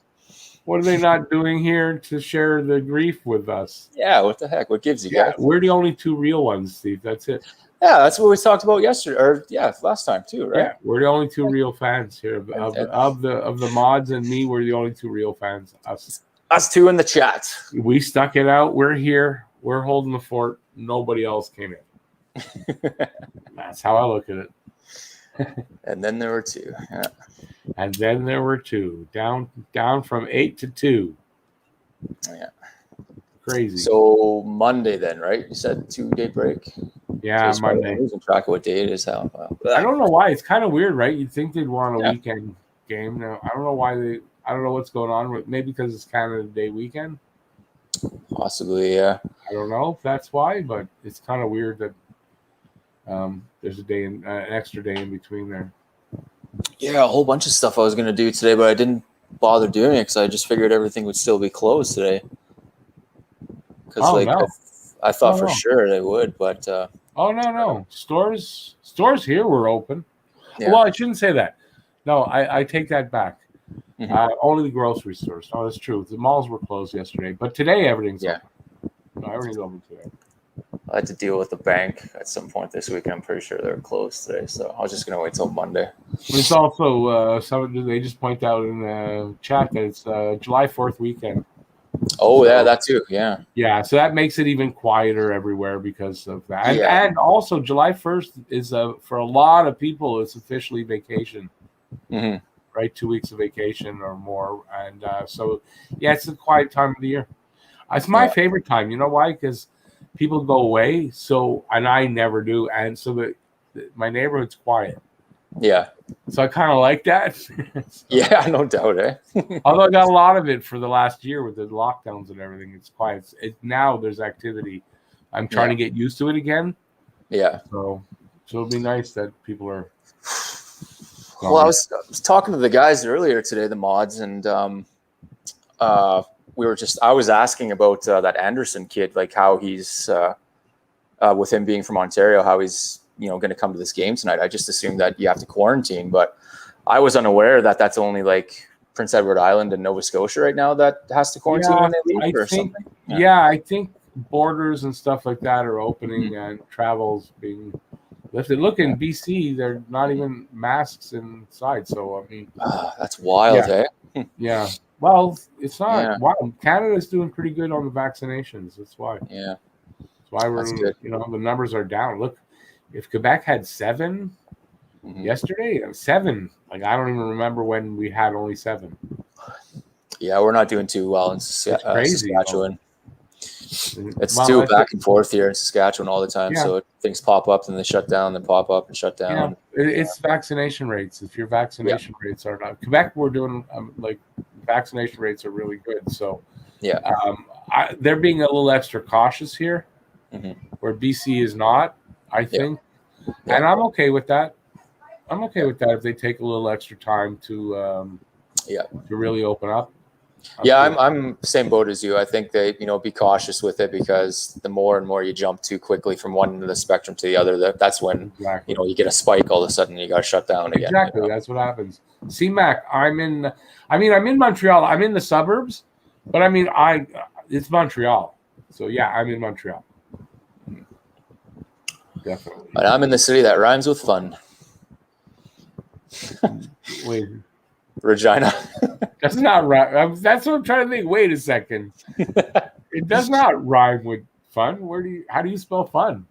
What are they not doing here to share the grief with us? Yeah, what the heck? What gives you guys? We're the only two real ones, Steve. That's it. Yeah, that's what we talked about yesterday, or last time too, right? Yeah, we're the only two real fans here of the mods and me. We're the only two real fans. Us two in the chat. We stuck it out. We're here. We're holding the fort. Nobody else came in. That's how I look at it. And then there were two. Yeah. And then there were two. Down from 8 to 2. Yeah. Crazy. So Monday then, right? You said 2-day break? Yeah, so Monday. I'm losing track of what day it is. I don't know why. It's kind of weird, right? You'd think they'd want a weekend game. Now, I don't know why I don't know what's going on with. Maybe because it's Canada Day weekend. Possibly, yeah. I don't know if that's why, but it's kind of weird that there's an extra day in between there. Yeah, a whole bunch of stuff I was going to do today, but I didn't bother doing it because I just figured everything would still be closed today. Because I thought for sure they would, but no. Stores here were open. Yeah. Well, I shouldn't say that. No, I take that back. Mm-hmm. Only the grocery stores. No, that's true. The malls were closed yesterday, but today everything's open. No, everything's open today. I had to deal with the bank at some point this week, and I'm pretty sure they're closed today. So I was just gonna wait till Monday. It's also they just point out in the chat that it's July 4th weekend. Oh, so, yeah, that too. Yeah. Yeah, so that makes it even quieter everywhere because of that. And also July 1st is for a lot of people it's officially vacation. Mm-hmm. Right, 2 weeks of vacation or more, and so it's a quiet time of the year. It's my favorite time. You know why? Because people go away, and I never do, and so my neighborhood's quiet. Yeah. So I kind of like that. Yeah, no doubt, eh? Although I got a lot of it for the last year with the lockdowns and everything. It's quiet. Now there's activity. I'm trying to get used to it again. Yeah. So it'll be nice that people are. Well, I was talking to the guys earlier today, the mods, and I was asking about that Anderson kid, like how he's with him being from Ontario, how he's going to come to this game tonight. I just assumed that you have to quarantine, but I was unaware that that's only like Prince Edward Island and Nova Scotia right now that has to quarantine when they leave or something. Yeah, I think borders and stuff like that are opening and travel's being lifted. Look in BC, they're not even masks inside. So I mean, that's wild, eh? Yeah. Well, it's not. Yeah. Wow, Canada's doing pretty good on the vaccinations. That's why. Yeah. That's why That's good. the numbers are down. Look, if Quebec had 7 Mhm. yesterday, 7. Like I don't even remember when we had only 7. Yeah, we're not doing too well in It's crazy. Saskatchewan. It's Well, too that's back and forth here in Saskatchewan all the time. Yeah. So things pop up, then they shut down, then pop up and shut down. It's vaccination rates. If your vaccination rates are not Quebec, we're doing like vaccination rates are really good. So Yeah. they're being a little extra cautious here, Mhm. where BC is not. I think, and I'm okay with that. I'm okay with that if they take a little extra time to really open up. I'm same boat as you. I think they, be cautious with it, because the more and more you jump too quickly from one end of the spectrum to the other, that's when you get a spike all of a sudden. You got to shut down again. Exactly, that's what happens. CMAC, I'm in Montreal. I'm in the suburbs, but it's Montreal. So yeah, I'm in Montreal. Definitely. But I'm in the city that rhymes with fun. Wait. Regina. That's not right. That's what I'm trying to think. Wait a second. It does not rhyme with fun. How do you spell fun?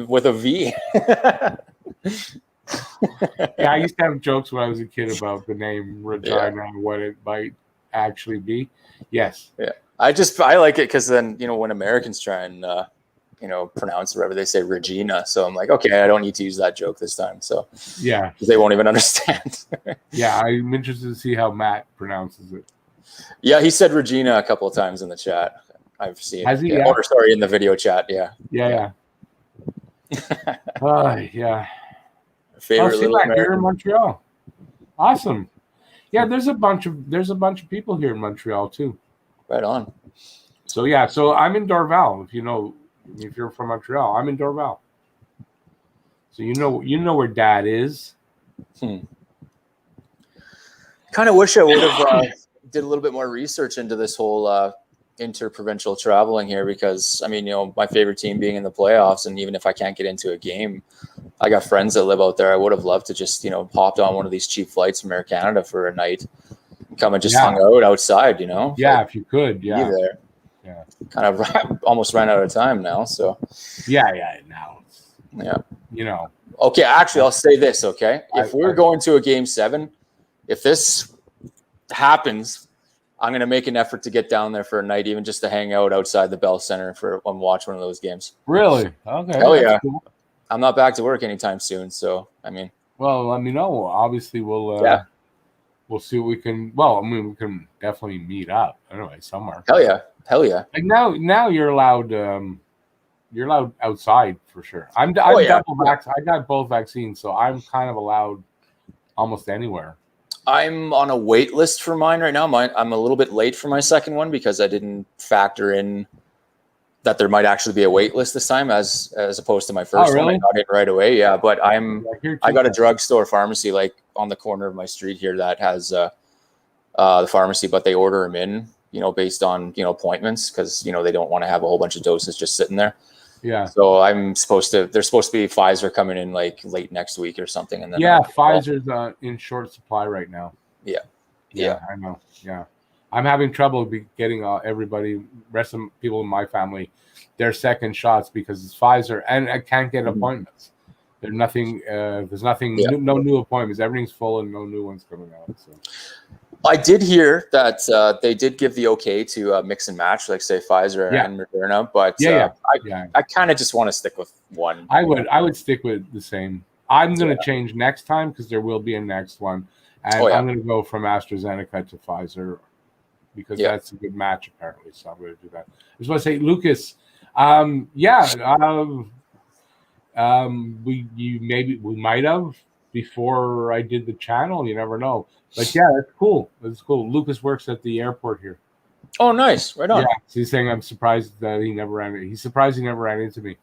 With a V. Yeah, I used to have jokes when I was a kid about the name Regina and what it might actually be. Yes. Yeah. I like it because then, when Americans try and pronounce whatever, they say Regina. So I'm like, okay, I don't need to use that joke this time. So yeah, because they won't even understand. Yeah, I'm interested to see how Matt pronounces it. Yeah, he said Regina a couple of times in the chat. I've seen. Has he? Yeah. Or sorry, in the video chat. Yeah. Yeah. Yeah. Favorite little American. You're in Montreal. Awesome. Yeah, there's a bunch of people here in Montreal too. Right on. So yeah, I'm in Dorval. If you're from Montreal, I'm in Dorval. So you know where Dad is. Kind of wish I would have did a little bit more research into this whole interprovincial traveling here, because my favorite team being in the playoffs, and even if I can't get into a game, I got friends that live out there. I would have loved to just hopped on one of these cheap flights from Air Canada for a night, come and just hung out outside. Yeah, if you could. Yeah. Be there. Yeah. Kind of almost ran out of time now. So. Yeah. Now. Yeah. Okay. Actually, I'll say this. Okay. If we're going to a game 7, if this happens, I'm going to make an effort to get down there for a night, even just to hang out outside the Bell Center and watch one of those games. Really? Okay. Hell yeah. Cool. I'm not back to work anytime soon. So, well, let me know. Obviously, we'll see what we can. Well, we can definitely meet up anyway somewhere. Hell yeah. Like now you're allowed. You're allowed outside for sure. I'm double vax. I got both vaccines, so I'm kind of allowed almost anywhere. I'm on a wait list for mine right now. I'm a little bit late for my second one because I didn't factor in that there might actually be a wait list this time, as opposed to my first one. I got it right away. Yeah, but I got a drugstore pharmacy like on the corner of my street here that has the pharmacy, but they order them in, based on appointments, because they don't want to have a whole bunch of doses just sitting there. Yeah. So there's supposed to be Pfizer coming in like late next week or something, and then Pfizer's in short supply right now. Yeah, I know. Yeah, I'm having trouble getting rest of people in my family their second shots because it's Pfizer, and I can't get appointments. There's nothing. No new appointments. Everything's full, and no new ones coming out. So. I did hear that they did give the okay to mix and match, like say Pfizer and Moderna, but I kind of just want to stick with one. I would stick with the same. I'm going to change next time because there will be a next one, and I'm going to go from AstraZeneca to Pfizer because that's a good match apparently. So I'm going to do that. I just want to say, Lucas, we might have before I did the channel. You never know. But yeah, that's cool. That's cool. Lucas works at the airport here. Oh, nice. Right on. Yeah, so he's saying I'm surprised that he never ran. He's surprised he never ran into me.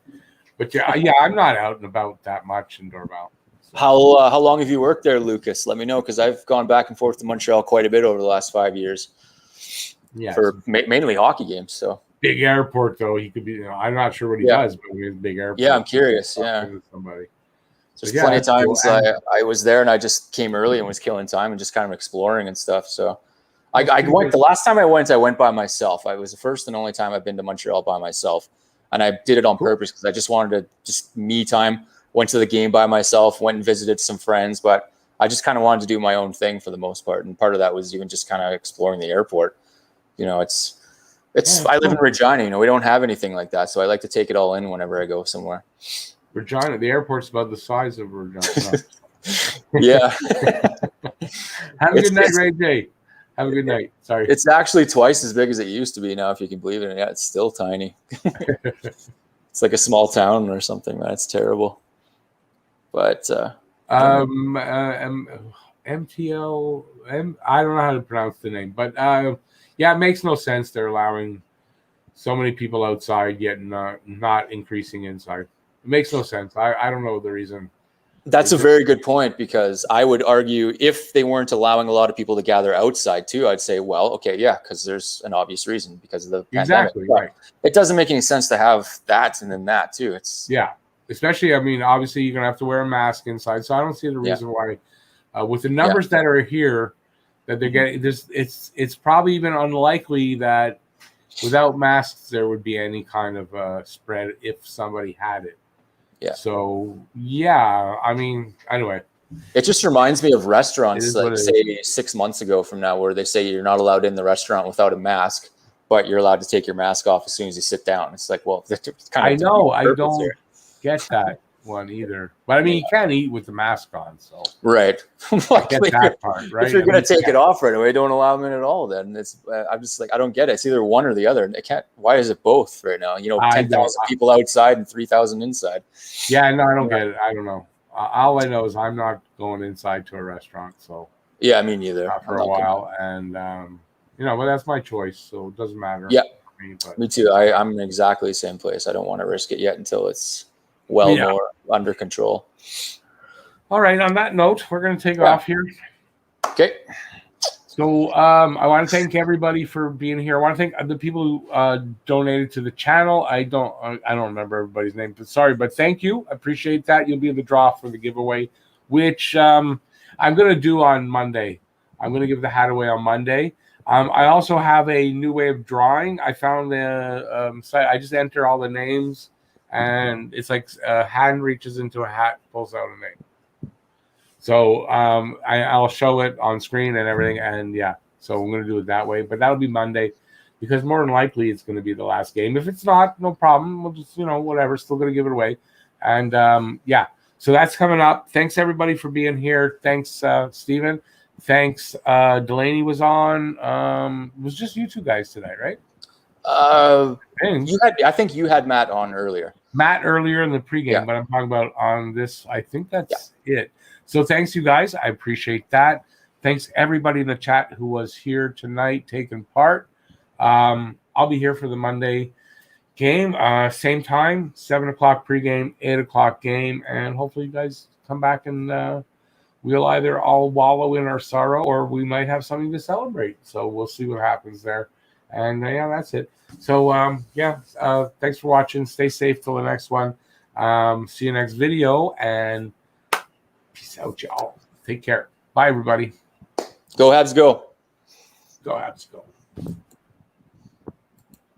But yeah, I'm not out and about that much in Dorval. So. How long have you worked there, Lucas? Let me know, because I've gone back and forth to Montreal quite a bit over the last 5 years. Yeah, for mainly hockey games. So big airport though. He could be. I'm not sure what he does, but he's big airport. Yeah, I'm curious. Yeah. Somebody. There's plenty of times I was there and I just came early and was killing time and just kind of exploring and stuff. So I went the last time I went by myself. I was the first and only time I've been to Montreal by myself, and I did it on purpose because I just wanted to just me time. Went to the game by myself, went and visited some friends, but I just kind of wanted to do my own thing for the most part, and part of that was even just kind of exploring the airport. You know, I live in Regina. You know, we don't have anything like that, so I like to take it all in whenever I go somewhere. Regina, the airport's about the size of Regina. Yeah. Have a good night, Ray J. Have a good night. Sorry. It's actually twice as big as it used to be now, if you can believe it. Yeah, it's still tiny. It's like a small town or something, man. It's terrible. But MTL, I don't know how to pronounce the name, but yeah, it makes no sense. They're allowing so many people outside, yet not increasing inside. It makes no sense. I don't know the reason. That's a very good point, because I would argue if they weren't allowing a lot of people to gather outside too, I'd say, well, okay, yeah, because there's an obvious reason because of the exactly pandemic. Right. It doesn't make any sense to have that and then that too. Yeah, especially, I mean, obviously you're gonna have to wear a mask inside, so I don't see the reason why, with the numbers that are here, that they're getting this. It's probably even unlikely that without masks there would be any kind of spread if somebody had it. Yeah. So yeah, I mean, anyway, it just reminds me of restaurants, like say 6 months ago from now, where they say you're not allowed in the restaurant without a mask, but you're allowed to take your mask off as soon as you sit down. It's like, well, it's kind of I don't get that one either. But I mean, you can't eat with the mask on, so right. I get that part, right? If you're gonna take it off right away, don't allow them in at all. Then it's I'm just like, I don't get it. It's either one or the other. It can't. Why is it both right now? You know, 10,000 people outside and 3,000 inside. Yeah, no, I don't get it. I don't know. All I know is I'm not going inside to a restaurant. So yeah, me neither. Not for a while, and you know, but that's my choice, so it doesn't matter. Yeah, me too. I'm in exactly the same place. I don't want to risk it yet until it's more under control. All right. On that note, we're going to take off here. Okay. So I want to thank everybody for being here. I want to thank the people who donated to the channel. I don't remember everybody's name, but sorry. But thank you. I appreciate that. You'll be in the draw for the giveaway, which I'm going to do on Monday. I'm going to give the hat away on Monday. I also have a new way of drawing. I found the site. I just enter all the names. And it's like a hand reaches into a hat, pulls out a name. So I'll show it on screen and everything. And yeah, so I'm going to do it that way. But that'll be Monday, because more than likely it's going to be the last game. If it's not, no problem. We'll just, whatever. Still going to give it away. And yeah, so that's coming up. Thanks everybody for being here. Thanks, Steven. Thanks. Delaney was on. It was just you two guys tonight, right? I think you had Matt on earlier. Matt earlier in the pregame, but I'm talking about on this. I think that's it. So thanks, you guys. I appreciate that. Thanks everybody in the chat who was here tonight taking part. I'll be here for the Monday game, same time, 7 o'clock pregame, 8 o'clock game, and hopefully you guys come back and we'll either all wallow in our sorrow or we might have something to celebrate. So we'll see what happens there. And yeah, that's it. So thanks for watching. Stay safe till the next one. See you next video, and peace out, y'all. Take care. Bye, everybody. Go Habs, go. Go Habs, go.